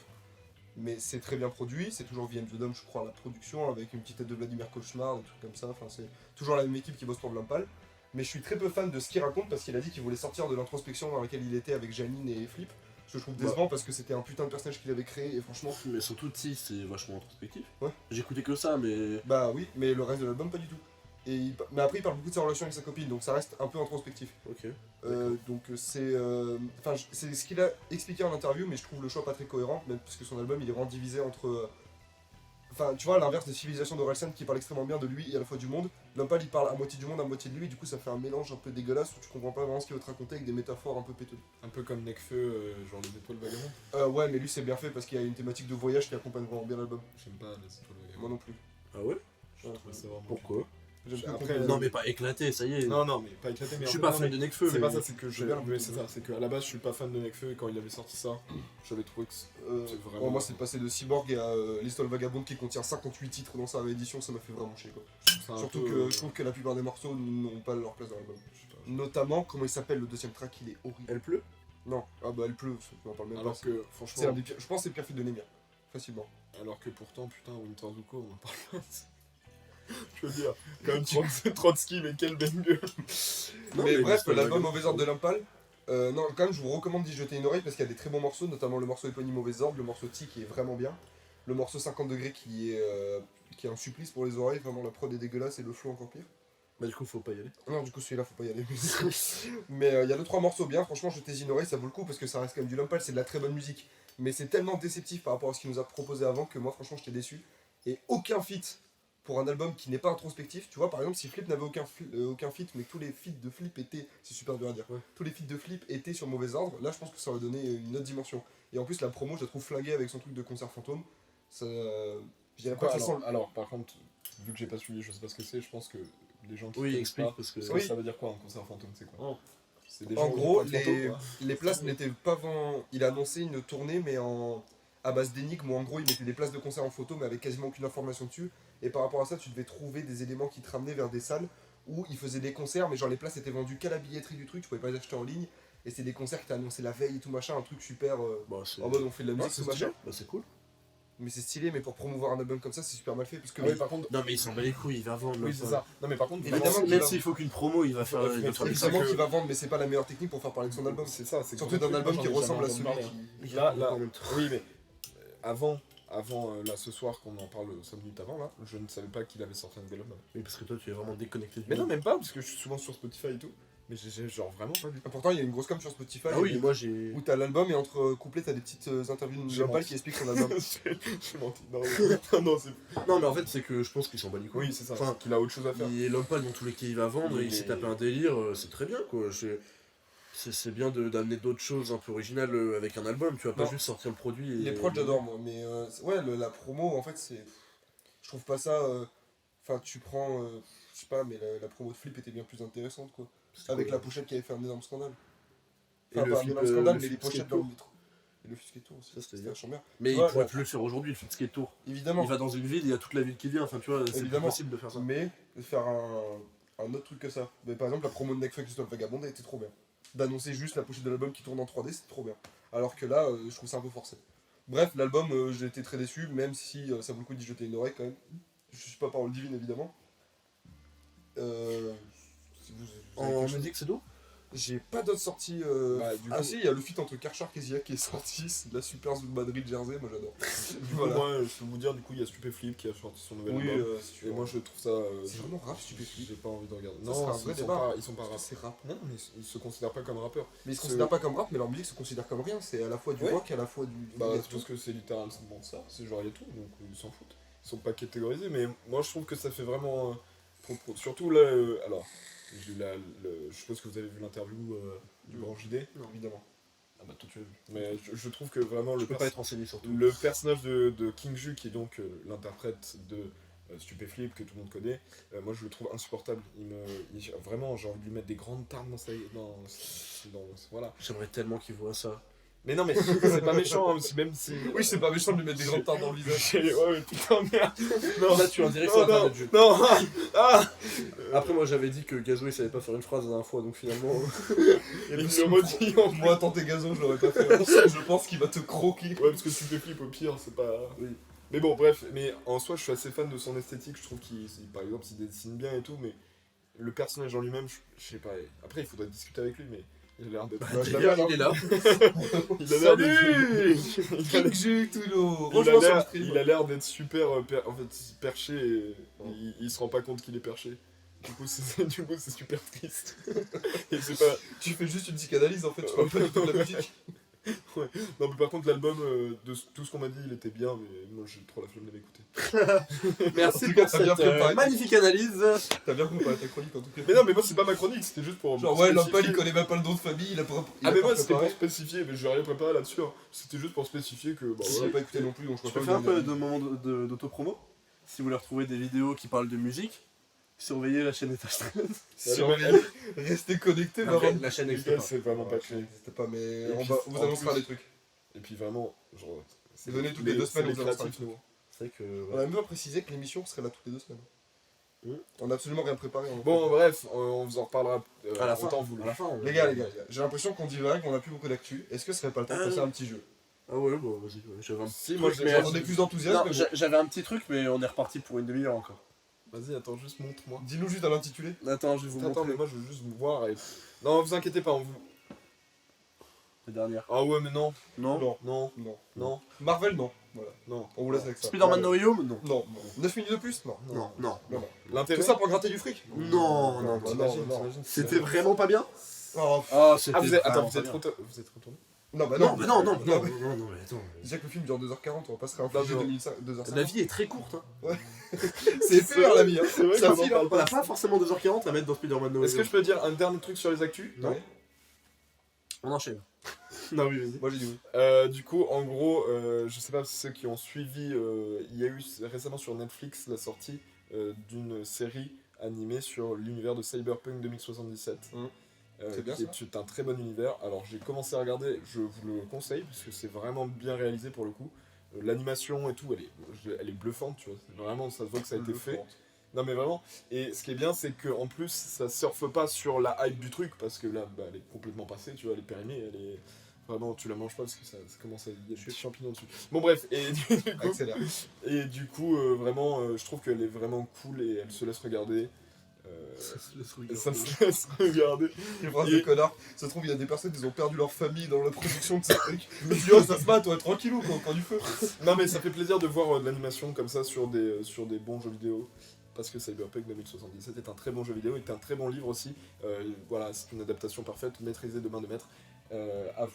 Speaker 3: Mais c'est très bien produit, c'est toujours VM The Dome, je crois, à la production, avec une petite tête de Vladimir Cauchemar, des trucs comme ça. Enfin, c'est toujours la même équipe qui bosse pour Blampal. Mais je suis très peu fan de ce qu'il raconte parce qu'il a dit qu'il voulait sortir de l'introspection dans laquelle il était avec Janine et Flip. Ce que je trouve décevant parce que c'était un putain de personnage qu'il avait créé et franchement.
Speaker 2: Mais surtout, si, c'est vachement introspectif.
Speaker 3: Ouais.
Speaker 2: J'écoutais que ça, mais.
Speaker 3: Bah oui, mais le reste de l'album, pas du tout. Mais après, il parle beaucoup de sa relation avec sa copine, donc ça reste un peu introspectif.
Speaker 2: Ok.
Speaker 3: Donc c'est. Enfin, c'est ce qu'il a expliqué en interview, mais je trouve le choix pas très cohérent, même parce que son album il est vraiment divisé entre. Enfin, tu vois, à l'inverse des civilisations d'Orelsan qui parle extrêmement bien de lui et à la fois du monde, Lampal il parle à moitié du monde, à moitié de lui, du coup ça fait un mélange un peu dégueulasse où tu comprends pas vraiment ce qu'il veut te raconter avec des métaphores un peu péteux.
Speaker 1: Un peu comme Necfeu, genre les étoiles vagabondes.
Speaker 3: Ouais, mais lui c'est bien fait parce qu'il y a une thématique de voyage qui accompagne vraiment bien l'album.
Speaker 1: J'aime pas les étoiles
Speaker 3: Moi
Speaker 1: vagabondes.
Speaker 3: non plus.
Speaker 2: Ah ouais.
Speaker 1: Je trouvais ça vraiment.
Speaker 2: Pourquoi
Speaker 1: Après,
Speaker 2: Non, mais pas éclaté, ça y est.
Speaker 1: Non, non, mais pas éclaté. Mais
Speaker 2: Je suis
Speaker 1: en
Speaker 2: pas
Speaker 1: fait,
Speaker 2: fan
Speaker 1: non,
Speaker 2: de Necfeu.
Speaker 1: C'est
Speaker 2: mais-
Speaker 1: pas ça, c'est que
Speaker 3: J'aime bien
Speaker 1: c'est ça, c'est qu'à la base je suis pas fan de Necfeu et quand il avait sorti ça, j'avais trouvé que c'est vraiment.
Speaker 3: Moi c'est passé de Cyborg à l'histoire vagabonde qui contient 58 titres dans sa réédition, ça m'a fait vraiment chier quoi.
Speaker 1: c'est un
Speaker 3: Surtout
Speaker 1: peu,
Speaker 3: que je trouve que la plupart des morceaux n'ont pas leur place dans l'album.
Speaker 1: je sais pas.
Speaker 3: Notamment, comment il s'appelle le deuxième track, il est horrible.
Speaker 2: Elle pleut.
Speaker 3: Non, ah bah elle pleut, tu m'en parles même
Speaker 1: Alors
Speaker 3: pas.
Speaker 1: que
Speaker 3: C'est un
Speaker 1: franchement,
Speaker 3: des pires, je pense que c'est le pire feat de Nemir, facilement.
Speaker 1: alors que pourtant putain Winter Zuko on en parle pas. Je veux dire, quand même Trotsky mais quel banger.
Speaker 2: Non,
Speaker 3: mais
Speaker 2: mais
Speaker 3: bref,
Speaker 2: l'histoire
Speaker 3: l'album
Speaker 2: vagabonde,
Speaker 3: Mauvais Ordre de l'Impal, non, quand même je vous recommande d'y jeter une oreille parce qu'il y a des très bons morceaux, notamment le morceau éponyme Mauvais Ordre, le morceau T qui est vraiment bien, le morceau 50 degrés qui est un supplice pour les oreilles, vraiment la prod est dégueulasse et le flow encore pire.
Speaker 2: Bah, du coup, faut pas y aller.
Speaker 3: Non, du coup, celui-là, faut pas y aller. Mais il y a 2-3 morceaux bien, franchement, jetez une oreille, ça vaut le coup parce que ça reste quand même du Lumpal, c'est de la très bonne musique. Mais c'est tellement déceptif par rapport à ce qu'il nous a proposé avant que moi, franchement, j'étais déçu. Et aucun feat pour un album qui n'est pas introspectif. Tu vois, par exemple, si Flip n'avait aucun feat, mais que tous les feats de Flip étaient. C'est super dur à dire.
Speaker 2: Ouais.
Speaker 3: Tous les feats de Flip étaient sur Mauvais Ordre, là, je pense que ça aurait donné une autre dimension. Et en plus, la promo, je la trouve flinguée avec son truc de concert fantôme. Ça. Je dirais pas que ça sent.
Speaker 1: Alors, par contre, vu que j'ai pas suivi, je sais pas ce que c'est, je pense que les gens qui
Speaker 2: Oui,
Speaker 1: connaissent
Speaker 2: explique
Speaker 1: pas,
Speaker 2: parce que.
Speaker 3: Oui.
Speaker 1: ça veut dire quoi un concert fantôme, c'est quoi
Speaker 2: Oh.
Speaker 1: C'est des
Speaker 3: En
Speaker 1: gens qui
Speaker 3: gros,
Speaker 1: ont pas de fantôme, quoi.
Speaker 3: les places n'étaient pas il a annoncé une tournée, mais à base d'énigmes, où en gros il mettait des places de concert en photo, mais avec quasiment aucune information dessus. Et par rapport à ça, tu devais trouver des éléments qui te ramenaient vers des salles où il faisait des concerts, mais genre les places étaient vendues qu'à la billetterie du truc, tu pouvais pas les acheter en ligne. Et c'est des concerts qui t'ont annoncé la veille et tout machin, un truc super.
Speaker 2: Bah, c'est.
Speaker 3: En mode on fait de la musique,
Speaker 1: c'est
Speaker 3: tout machin.
Speaker 2: Bah, c'est cool.
Speaker 3: Mais c'est stylé, mais pour promouvoir un album comme ça, c'est super mal fait. Parce que
Speaker 1: Ah oui, par contre,
Speaker 2: Non, mais il s'en bat les couilles, il va vendre.
Speaker 1: oui, c'est ça. Non, mais par contre,
Speaker 3: Évidemment
Speaker 1: vraiment,
Speaker 3: qu'il
Speaker 2: Même
Speaker 3: va-
Speaker 2: s'il faut qu'une promo, il va faire. Il va faire des
Speaker 3: évidemment
Speaker 1: que-
Speaker 3: qu'il va vendre, mais c'est pas la meilleure technique pour faire parler de son album.
Speaker 1: c'est ça, c'est
Speaker 3: Surtout
Speaker 1: qu'en
Speaker 3: d'un
Speaker 1: fait,
Speaker 3: album
Speaker 1: moi,
Speaker 3: qui
Speaker 1: j'en ai
Speaker 3: ressemble à
Speaker 1: jamais
Speaker 3: celui
Speaker 1: entendu parler.
Speaker 3: qui.
Speaker 1: Là,
Speaker 2: en même temps.
Speaker 1: oui, mais avant là, ce soir qu'on en parle 5 minutes avant, là, je ne savais pas qu'il avait sorti un nouvel album.
Speaker 2: Oui, parce que toi, tu es vraiment déconnecté du
Speaker 1: Mais non,
Speaker 2: monde.
Speaker 1: même pas, parce que je suis souvent sur Spotify et tout. Mais j'ai genre vraiment pas vu.
Speaker 3: Pourtant, il y a une grosse com sur Spotify.
Speaker 2: Ah oui, moi j'ai.
Speaker 3: Où t'as l'album et entre couplets t'as des petites interviews de
Speaker 1: J'ai
Speaker 3: Lampal
Speaker 1: menti.
Speaker 3: qui expliquent son album.
Speaker 1: J'ai menti. Non, non, c'est.
Speaker 2: Non, mais en fait, c'est que je pense qu'il s'en bat les couilles.
Speaker 1: Oui, c'est ça.
Speaker 2: Enfin,
Speaker 1: Qu'il a autre chose à faire.
Speaker 2: il est l'homme pas dans tous les cas, il va vendre, il s'est tapé un délire, c'est très bien quoi. C'est bien d'amener d'autres choses un peu originales avec un album, tu vas pas
Speaker 3: Non.
Speaker 2: juste sortir le produit et.
Speaker 3: Les prods j'adore moi, mais ouais la promo en fait c'est. Je trouve pas ça. Enfin tu prends. Je sais pas, mais la promo de Flip était bien plus intéressante quoi.
Speaker 2: C'était
Speaker 3: Avec
Speaker 2: quoi,
Speaker 3: la pochette qui avait fait un énorme scandale.
Speaker 2: Et
Speaker 3: Enfin
Speaker 2: le
Speaker 3: pas un
Speaker 2: flip,
Speaker 3: énorme scandale,
Speaker 2: le
Speaker 3: mais les
Speaker 2: flip
Speaker 3: pochettes
Speaker 2: skate
Speaker 3: dans le
Speaker 2: tour.
Speaker 3: métro. Et le Skate Tour aussi.
Speaker 2: Ça, c'était
Speaker 3: c'était
Speaker 2: bien.
Speaker 3: vachement bien.
Speaker 2: Mais
Speaker 3: Tu
Speaker 2: il
Speaker 3: vois,
Speaker 2: pourrait
Speaker 3: là-
Speaker 2: plus le faire aujourd'hui, le skate tour.
Speaker 3: Évidemment.
Speaker 2: Il va dans une ville, il y a toute la ville qui vient, enfin tu vois, c'est plus
Speaker 3: Évidemment.
Speaker 2: possible de faire ça.
Speaker 3: Mais faire un autre truc que ça. Mais par exemple, la promo de Necfeu Christophe Vagabond elle était trop bien. D'annoncer juste la pochette de l'album qui tourne en 3D, c'était trop bien. Alors que là, je trouve ça un peu forcé. Bref, l'album, j'ai été très déçu, même si ça vaut le coup d'y jeter une oreille quand même. Je suis pas parole divine évidemment. Si vous avez
Speaker 2: On
Speaker 3: quelque
Speaker 2: me
Speaker 3: chose-
Speaker 2: dit que c'est d'où?
Speaker 3: J'ai pas d'autres sorties.
Speaker 1: Du
Speaker 3: Ah
Speaker 1: coup-
Speaker 3: si, il y a le feat entre Karchar et Zia qui est sorti, c'est de la super Zouk Madrid Jersey, moi j'adore.
Speaker 1: Du coup,
Speaker 3: Voilà.
Speaker 1: moi, je peux vous dire, du coup, il y a Stupéflip qui a sorti son nouvel
Speaker 3: Oui,
Speaker 1: album.
Speaker 3: si tu
Speaker 1: Et
Speaker 3: veux.
Speaker 1: moi, je trouve ça.
Speaker 3: C'est vraiment rap, Stupéflip.
Speaker 1: J'ai pas envie de regarder.
Speaker 3: Ça sera un
Speaker 1: Non,
Speaker 3: vrai
Speaker 1: ils sont
Speaker 3: débat.
Speaker 1: pas, ils sont pas rap.
Speaker 3: C'est rap.
Speaker 1: Non, mais ils se considèrent pas comme rappeurs.
Speaker 3: Mais ils se
Speaker 1: Ce-
Speaker 3: considèrent pas comme rap, mais leur musique se considère comme rien. C'est à la fois du
Speaker 1: Ouais.
Speaker 3: rock, à la fois du.
Speaker 1: Bah,
Speaker 3: il y a
Speaker 1: c'est
Speaker 3: tout.
Speaker 1: parce que c'est littéralement ça. C'est genre, il y a tout, donc ils s'en foutent. Ils sont pas catégorisés, mais moi, je trouve que ça fait vraiment. Trop. Surtout là, alors, j'ai eu je suppose que vous avez vu l'interview du Grand JD.
Speaker 3: Non, évidemment.
Speaker 1: Ah bah, toi, tu as vu. Mais je trouve que vraiment,
Speaker 2: Je peux pas être renseigné surtout.
Speaker 1: le personnage de King Ju, qui est donc l'interprète de Stupéflip, que tout le monde connaît, moi je le trouve insupportable. Vraiment, j'ai envie de lui mettre des grandes tarmes voilà.
Speaker 2: J'aimerais tellement qu'il voit ça.
Speaker 1: Mais non, mais c'est pas méchant, hein, même si.
Speaker 3: Oui, c'est pas méchant de lui mettre des grandes tartes dans le visage.
Speaker 1: Ouais, mais putain, merde. Non,
Speaker 2: Là tu en dirais que
Speaker 1: non,
Speaker 2: c'est
Speaker 1: non,
Speaker 2: internet jeu.
Speaker 1: non, ah.
Speaker 2: Après moi j'avais dit que Gazo il savait pas faire une phrase la dernière fois donc finalement.
Speaker 1: Il me redit en plus.
Speaker 3: Moi, tenter Gazo, je l'aurais pas fait. Je pense qu'il va te croquer.
Speaker 1: Ouais, parce que Stupéflip, au pire, c'est pas.
Speaker 2: Oui.
Speaker 1: Mais bon, bref, mais en soi, je suis assez fan de son esthétique. Je trouve par exemple, il dessine bien et tout, mais le personnage en lui-même, je sais pas. Après, il faudrait discuter avec lui, mais il a l'air d'être.
Speaker 2: D'ailleurs il est là.
Speaker 1: Il a l'air
Speaker 3: Salut
Speaker 1: d'être.
Speaker 3: King Ju, Toulo.
Speaker 1: Il
Speaker 3: Rejoins
Speaker 1: a
Speaker 3: sur le
Speaker 1: l'air-
Speaker 3: stream.
Speaker 1: il a l'air d'être super en fait, perché et il se rend pas compte qu'il est perché. Du coup, c'est super triste. Et c'est pas.
Speaker 3: Tu fais juste une psychanalyse en fait, tu parles pas du tout de la musique.
Speaker 1: Non, mais par contre, l'album, de tout ce qu'on m'a dit, il était bien, mais moi j'ai trop la flemme de l'écouter.
Speaker 2: Merci
Speaker 3: En tout cas,
Speaker 2: pour
Speaker 3: t'as bien
Speaker 2: cette
Speaker 3: préparé.
Speaker 2: magnifique analyse.
Speaker 3: T'as bien préparé ta chronique en tout cas.
Speaker 1: Mais non, mais moi c'est pas ma chronique, c'était juste pour.
Speaker 3: Genre, ouais, Lampal il
Speaker 1: spécifier.
Speaker 3: connaît même pas le nom de famille, il a pas. il
Speaker 1: Ah,
Speaker 3: a
Speaker 1: mais
Speaker 3: pas
Speaker 1: moi c'était pour
Speaker 3: préparé.
Speaker 1: spécifier, mais j'ai rien préparé là-dessus. Hein. C'était juste pour spécifier que. Bah,
Speaker 3: Il
Speaker 1: voilà.
Speaker 3: a pas écouté non plus, donc je
Speaker 2: Je
Speaker 3: peux
Speaker 2: peux
Speaker 3: pas
Speaker 2: faire un
Speaker 3: lui
Speaker 2: peu
Speaker 3: donner
Speaker 2: de moment d'autopromo. Si vous voulez retrouver des vidéos qui parlent de musique, surveillez la chaîne Étage 13.
Speaker 3: Surveillez, restez connectés,
Speaker 2: Après,
Speaker 3: Baron.
Speaker 2: la chaîne
Speaker 1: Les
Speaker 2: n'existe
Speaker 1: gars,
Speaker 2: pas.
Speaker 1: c'est vraiment pas créé.
Speaker 3: C'était pas, mais
Speaker 1: Et
Speaker 3: on
Speaker 1: puis,
Speaker 3: va vous
Speaker 1: en
Speaker 3: annoncera
Speaker 1: plus-
Speaker 3: des trucs.
Speaker 1: Et puis vraiment, genre.
Speaker 3: C'est donné toutes les 2 semaines,
Speaker 1: les
Speaker 3: on vous annoncera
Speaker 1: créatifs,
Speaker 3: des
Speaker 1: nous.
Speaker 2: C'est vrai que.
Speaker 3: On a même pas précisé que l'émission serait là toutes les 2 semaines. On a absolument rien préparé. en
Speaker 1: Bon, bref, on vous en reparlera
Speaker 2: À la fin.
Speaker 1: autant vous.
Speaker 2: À la fin.
Speaker 3: Les gars, j'ai l'impression qu'on divague, on a plus beaucoup d'actu. Est-ce que ce serait pas le temps de passer à un petit jeu?
Speaker 2: Ah ouais, bon, vas-y. Ouais, j'avais un
Speaker 1: Si,
Speaker 2: truc,
Speaker 1: moi,
Speaker 2: mais-
Speaker 3: On est plus d'enthousiasme.
Speaker 2: Non,
Speaker 3: mais bon.
Speaker 2: j'avais un petit truc, mais on est reparti pour une demi-heure encore.
Speaker 1: Vas-y, attends, juste montre-moi.
Speaker 3: Dis-nous juste à l'intitulé.
Speaker 2: Attends, je vais vous
Speaker 1: Attends,
Speaker 2: montrer
Speaker 1: mais moi je veux juste vous voir et. Non, vous inquiétez pas, on vous.
Speaker 2: les dernières.
Speaker 1: Ah ouais, mais non,
Speaker 2: Non.
Speaker 3: Non,
Speaker 1: non,
Speaker 3: non.
Speaker 1: non,
Speaker 3: Marvel, non. Voilà.
Speaker 1: non.
Speaker 3: On vous laisse avec ça.
Speaker 2: Spider-Man No Way Home. Non.
Speaker 3: Non. 9 minutes de plus? Non.
Speaker 2: Non.
Speaker 3: Non, non.
Speaker 1: L'intérêt.
Speaker 3: Tout ça pour gratter du fric?
Speaker 2: Non, non,
Speaker 3: bah
Speaker 1: t'imagines,
Speaker 3: non.
Speaker 1: t'imagines,
Speaker 2: C'était vraiment pas bien.
Speaker 3: Oh,
Speaker 2: Ah, c'était.
Speaker 1: Ah, vous êtes. Attends,
Speaker 2: vraiment
Speaker 1: vous êtes
Speaker 2: pas
Speaker 1: retourné. Vous êtes retourné.
Speaker 3: non, bah
Speaker 2: bien.
Speaker 3: non.
Speaker 2: Non, mais non, non,
Speaker 3: Non,
Speaker 2: non,
Speaker 3: mais-
Speaker 2: non, non, mais attends.
Speaker 3: Déjà que le film dure 2h40, on va pas se réinfliger
Speaker 1: Non,
Speaker 3: 2h50.
Speaker 2: La vie est très courte. Hein.
Speaker 3: C'est éphémère la vie, hein.
Speaker 1: C'est vrai
Speaker 3: Ça
Speaker 1: qu'on en
Speaker 3: file,
Speaker 1: parle
Speaker 3: hein.
Speaker 2: On n'a pas forcément 2h40 à mettre dans Spider-Man No Way
Speaker 1: Est-ce que
Speaker 2: Home.
Speaker 1: je peux dire un dernier truc sur les actus?
Speaker 2: Non.
Speaker 3: Ouais.
Speaker 2: On enchaîne. Non, oui, vas-y.
Speaker 3: Moi j'ai dit oui.
Speaker 1: Du coup, en gros, je sais pas ceux qui ont suivi, il y a eu récemment sur Netflix la sortie d'une série animée sur l'univers de Cyberpunk 2077.
Speaker 3: C'est bien,
Speaker 1: qui est un très bon univers. Alors j'ai commencé à regarder, je vous le conseille parce que c'est vraiment bien réalisé pour le coup. L'animation et tout, elle est bluffante, tu vois. Vraiment, ça se voit que ça a été fait. Non mais vraiment, et ce qui est bien c'est qu'en plus ça surfe pas sur la hype du truc parce que là bah, elle est complètement passée, tu vois, elle est périmée, elle est... Vraiment tu la manges pas parce que ça commence à... il y a des champignons dessus. Bon bref,
Speaker 3: Accélère.
Speaker 1: et du coup vraiment je trouve qu'elle est vraiment cool et elle se laisse regarder.
Speaker 2: Ça se laisse regarder.
Speaker 1: Ça se laisse regarder.
Speaker 3: Les phrases
Speaker 1: Et-
Speaker 3: de connard. Ça se trouve, il y a des personnes qui ont perdu leur famille dans la production de ces trucs. Mais tu vois, ça se bat, toi, tranquillou, quoi, encore du feu.
Speaker 1: Non mais ça fait plaisir de voir de l'animation comme ça sur des bons jeux vidéo. Parce que Cyberpunk 2077 est un très bon jeu vidéo, est un très bon livre aussi. Voilà, c'est une adaptation parfaite, maîtrisée de main de maître. À vous.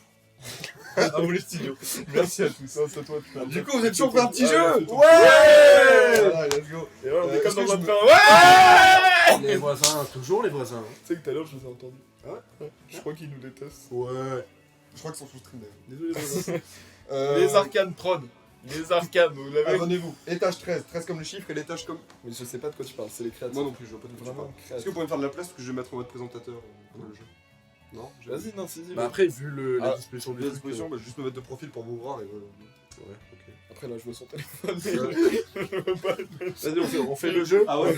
Speaker 3: À vous les studios. Merci à tous.
Speaker 1: Ça, c'est toi, tu parles.
Speaker 3: Du coup, vous êtes chaud pour un petit
Speaker 1: Ouais,
Speaker 3: jeu?
Speaker 1: c'est tout.
Speaker 3: Voilà, let's go.
Speaker 1: Et voilà, on est
Speaker 3: Est-ce
Speaker 1: comme
Speaker 3: que
Speaker 1: dans
Speaker 3: je
Speaker 1: un
Speaker 3: me-
Speaker 1: train. Ouais.
Speaker 2: Les voisins, toujours les voisins.
Speaker 1: Tu sais que tout à l'heure, je les ai entendus.
Speaker 2: Ah
Speaker 1: ouais. Je crois qu'ils nous détestent.
Speaker 2: Ouais.
Speaker 3: Je crois qu'ils sont sous stream d'ailleurs.
Speaker 1: Désolé, les voisins.
Speaker 3: Euh,
Speaker 1: Les arcanes prod. Les arcanes, vous l'avez.
Speaker 3: Abonnez-vous. Étage 13. 13 comme le chiffre et l'étage comme.
Speaker 1: Mais je sais pas de quoi tu parles, c'est les créatifs.
Speaker 3: Moi non plus, je vois pas de quoi tu
Speaker 1: Vraiment
Speaker 3: parles. Est-ce
Speaker 1: créatifs.
Speaker 3: que vous pouvez me faire de la place parce que je vais mettre en mode présentateur pour le jeu? Non,
Speaker 1: Vas-y, non, si,
Speaker 2: Bah après, vu la
Speaker 1: Ah,
Speaker 2: disposition du
Speaker 3: la
Speaker 2: truc,
Speaker 3: disposition, bah, juste me mettre de profil pour vous voir et voilà.
Speaker 2: Ouais, ok.
Speaker 1: Après, là, je vois son téléphone.
Speaker 3: Ouais.
Speaker 1: Je veux pas.
Speaker 2: Vas-y, on fait le jeu.
Speaker 3: Ah ouais.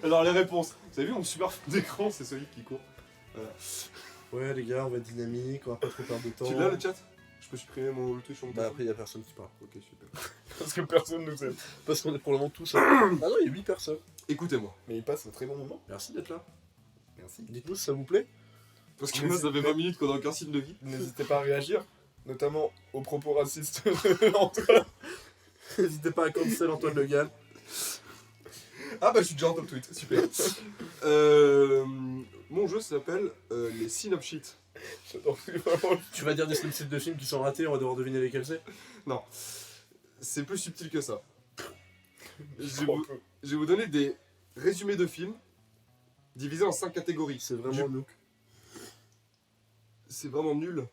Speaker 3: Alors les réponses. Vous avez vu mon super fond d'écran, c'est celui qui court.
Speaker 2: Ouais, les gars, on va être dynamique, on va pas trop perdre de temps.
Speaker 3: Tu l'as le chat? Je peux supprimer le truc sur mon
Speaker 2: Bah
Speaker 3: téléphone.
Speaker 2: après, y'a personne qui parle.
Speaker 3: Ok, super.
Speaker 1: Parce que personne nous aime.
Speaker 2: Parce qu'on est probablement tous. Ah non, il y a 8 personnes.
Speaker 3: Écoutez-moi.
Speaker 1: Mais il passe un très bon moment.
Speaker 2: Merci d'être là.
Speaker 1: Merci.
Speaker 2: Dites-nous si ça vous plaît.
Speaker 3: Parce que moi, ça fait 20 minutes qu'on a aucun signe de vie.
Speaker 1: N'hésitez pas à réagir, notamment aux propos racistes d'Antoine.
Speaker 2: N'hésitez pas à cancel Antoine Le Gall.
Speaker 3: Ah bah je suis déjà en top tweet, super. Mon jeu s'appelle les Synopsheets.
Speaker 1: J'adore vraiment.
Speaker 2: Tu vas dire des synopsis de films qui sont ratés, on va devoir deviner lesquels c'est.
Speaker 3: Non, c'est plus subtil que ça.
Speaker 1: Je crois peu.
Speaker 3: Je vais vous donner des résumés de films divisés en 5 catégories.
Speaker 2: C'est vraiment Nook.
Speaker 3: C'est vraiment nul.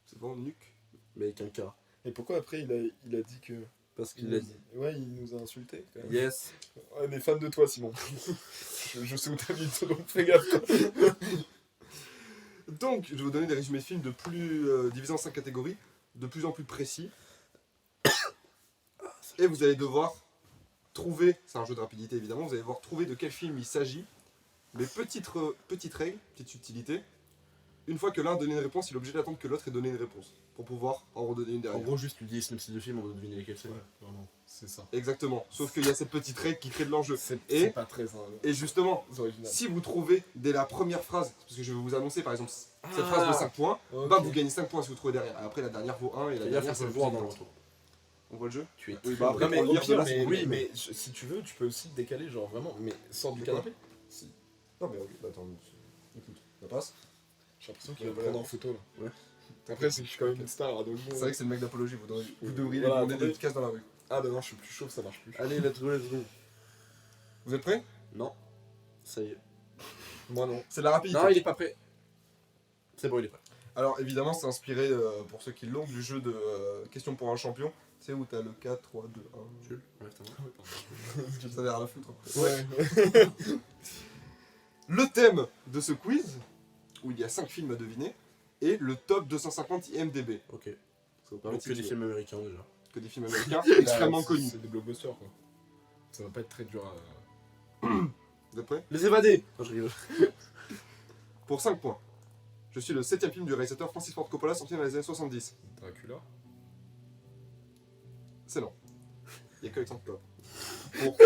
Speaker 3: C'est vraiment nuque.
Speaker 2: Mais avec un K.
Speaker 1: Et pourquoi après il a dit que.
Speaker 2: Parce qu'il l'a dit.
Speaker 1: Ouais, il nous a insultés. Quand même.
Speaker 2: Yes.
Speaker 1: On est fan de toi, Simon. je sais où t'habites, donc fais gaffe.
Speaker 3: Donc, je vais vous donner des résumés de films divisés en 5 catégories, de plus en plus précis. Et vous allez devoir trouver, c'est un jeu de rapidité évidemment, vous allez devoir trouver de quel film il s'agit. Mais petite règle, petite subtilité, une fois que l'un a donné une réponse, il est obligé d'attendre que l'autre ait donné une réponse, pour pouvoir en redonner une
Speaker 2: En
Speaker 3: derrière.
Speaker 2: gros, juste tu dis les synopsis de films, on doit deviner lesquels c'est.
Speaker 1: Vraiment, c'est ça.
Speaker 3: Exactement, sauf qu'il y a cette petite règle qui crée de l'enjeu.
Speaker 1: C'est
Speaker 3: Et-
Speaker 1: pas très
Speaker 3: Et justement,
Speaker 1: original.
Speaker 3: si vous trouvez dès la première phrase, parce que je vais vous annoncer par exemple cette
Speaker 1: Ah.
Speaker 3: phrase de 5 points,
Speaker 1: Ok.
Speaker 3: bah vous gagnez 5 points si vous trouvez derrière. Après la dernière vaut 1 et la
Speaker 2: Et là,
Speaker 3: dernière
Speaker 2: faut
Speaker 3: c'est
Speaker 2: le voir dans le
Speaker 3: retour.
Speaker 2: retour.
Speaker 3: On voit le jeu?
Speaker 2: Tu es
Speaker 3: Oui,
Speaker 2: très
Speaker 3: bah après,
Speaker 1: Non, mais
Speaker 3: pour le
Speaker 1: au
Speaker 3: lire de
Speaker 1: pire,
Speaker 3: là, c'est
Speaker 1: mais,
Speaker 3: compliqué.
Speaker 1: si tu veux, tu peux aussi te décaler, genre vraiment, mais sors du
Speaker 3: De quoi
Speaker 1: canapé.
Speaker 3: Non mais ok, bah attends, écoute, ça passe.
Speaker 1: J'ai l'impression qu'il va me
Speaker 3: Voilà.
Speaker 1: prendre en photo là.
Speaker 2: Ouais.
Speaker 1: Après, c'est que je suis quand même une star, donc bon.
Speaker 3: C'est vrai que c'est le mec d'apologie, vous devriez
Speaker 1: Voilà,
Speaker 3: lui demander
Speaker 1: attendez.
Speaker 3: des cases dans la rue.
Speaker 1: Ah bah non, je suis plus chauve, ça marche plus.
Speaker 2: Allez, let's go, let's go.
Speaker 3: Vous êtes prêts?
Speaker 2: Non. Ça y est.
Speaker 1: Moi non.
Speaker 3: C'est de la rapidité.
Speaker 2: Non, il est pas prêt. C'est bon, il est prêt.
Speaker 3: Alors évidemment c'est inspiré, pour ceux qui l'ont, du jeu de questions pour un champion. Tu sais où t'as le 4, 3, 2, 1.
Speaker 2: Jules, enlève ta main.
Speaker 3: Ça a l'air à la foutre.
Speaker 1: Ouais.
Speaker 3: Le thème de ce quiz, où il y a 5 films à deviner, est le top 250 IMDB.
Speaker 2: Ok.
Speaker 3: Ça vous permet
Speaker 2: Donc
Speaker 3: de
Speaker 2: que des
Speaker 3: situer.
Speaker 2: films américains déjà.
Speaker 3: Que des films américains extrêmement connus.
Speaker 1: C'est des blockbusters quoi. Ça va pas être très dur à.
Speaker 3: Vous êtes prêts?
Speaker 2: Les évadés. Non, je rigole.
Speaker 3: Pour 5 points. Je suis le 7ème film du réalisateur Francis Ford Coppola sorti dans les années 70.
Speaker 1: Dracula.
Speaker 3: C'est non. Il y a que Alexandre Pop. Pour...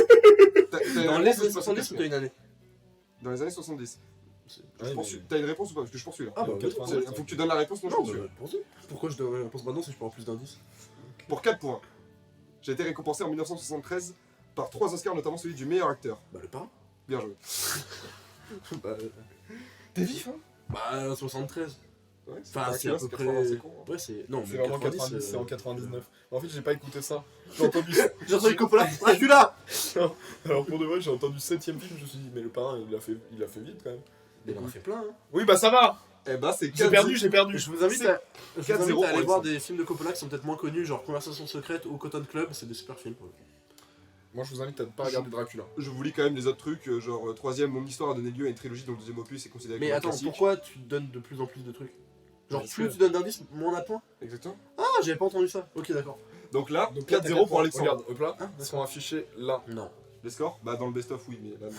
Speaker 3: T'as une
Speaker 2: Dans
Speaker 3: réponse
Speaker 2: les
Speaker 3: ou
Speaker 2: années
Speaker 3: je
Speaker 2: 70 ou t'as une année?
Speaker 3: Dans les années 70.
Speaker 1: Ouais,
Speaker 3: T'as une réponse ou pas? Parce que je poursuis là.
Speaker 2: Ah bah,
Speaker 1: Donc,
Speaker 2: oui.
Speaker 1: 90.
Speaker 3: Faut que tu donnes la réponse, non je
Speaker 2: Non,
Speaker 3: poursuis.
Speaker 2: bah, pense-y. Pourquoi je donne la réponse maintenant si je prends plus d'indices?
Speaker 3: Pour 4 points. J'ai été récompensé en 1973 par 3 Oscars, notamment celui du meilleur acteur.
Speaker 2: Bah, le parrain.
Speaker 3: Bien joué.
Speaker 2: Bah,
Speaker 3: T'es vif, hein?
Speaker 2: bah 73.
Speaker 3: Ouais,
Speaker 2: Enfin, c'est à peu près.
Speaker 3: 80, c'est con. Hein.
Speaker 2: Ouais, c'est. Non,
Speaker 1: C'est
Speaker 2: mais
Speaker 1: vraiment
Speaker 2: 90,
Speaker 1: 90, c'est en
Speaker 2: euh,
Speaker 1: 99. En fait, j'ai pas écouté ça. J'ai entendu.
Speaker 2: J'ai entendu Coppola. Ah, tu là.
Speaker 1: Alors pour de vrai, j'ai entendu 7ème film, je me suis dit, mais le parrain, il a fait vite quand même.
Speaker 2: Il en a fait plein, hein.
Speaker 1: Oui, bah ça va.
Speaker 3: Eh bah, c'est
Speaker 1: J'ai
Speaker 3: 4
Speaker 1: perdu, j'ai perdu.
Speaker 2: Je vous invite
Speaker 3: C'est
Speaker 2: à, je vous
Speaker 3: 4-0
Speaker 2: invite à
Speaker 3: pour
Speaker 2: aller
Speaker 3: Alexandre.
Speaker 2: voir des films de Coppola qui sont peut-être moins connus, genre Conversation secrète ou Cotton Club, c'est des super films. pour le coup.
Speaker 1: Moi, je vous invite à ne pas regarder Dracula.
Speaker 3: Je vous lis quand même les autres trucs, genre 3ème, mon histoire a donné lieu à une trilogie dont le 2ème opus est considéré
Speaker 2: Mais
Speaker 3: comme un
Speaker 2: attends,
Speaker 3: classique.
Speaker 2: pourquoi tu donnes de plus en plus de trucs? Genre,
Speaker 1: Parce
Speaker 2: plus
Speaker 1: que-
Speaker 2: tu donnes d'indices, moins on a de points?
Speaker 3: Exactement.
Speaker 2: Ah, j'avais pas entendu ça. Ok, d'accord.
Speaker 3: Donc là,
Speaker 1: Donc là,
Speaker 3: 4-0 pour Alexandre.
Speaker 1: Regarde, hop là,
Speaker 2: Ah,
Speaker 1: ils seront affichés là.
Speaker 2: Non.
Speaker 3: Les scores? Bah, dans le best-of, oui, mais là, non.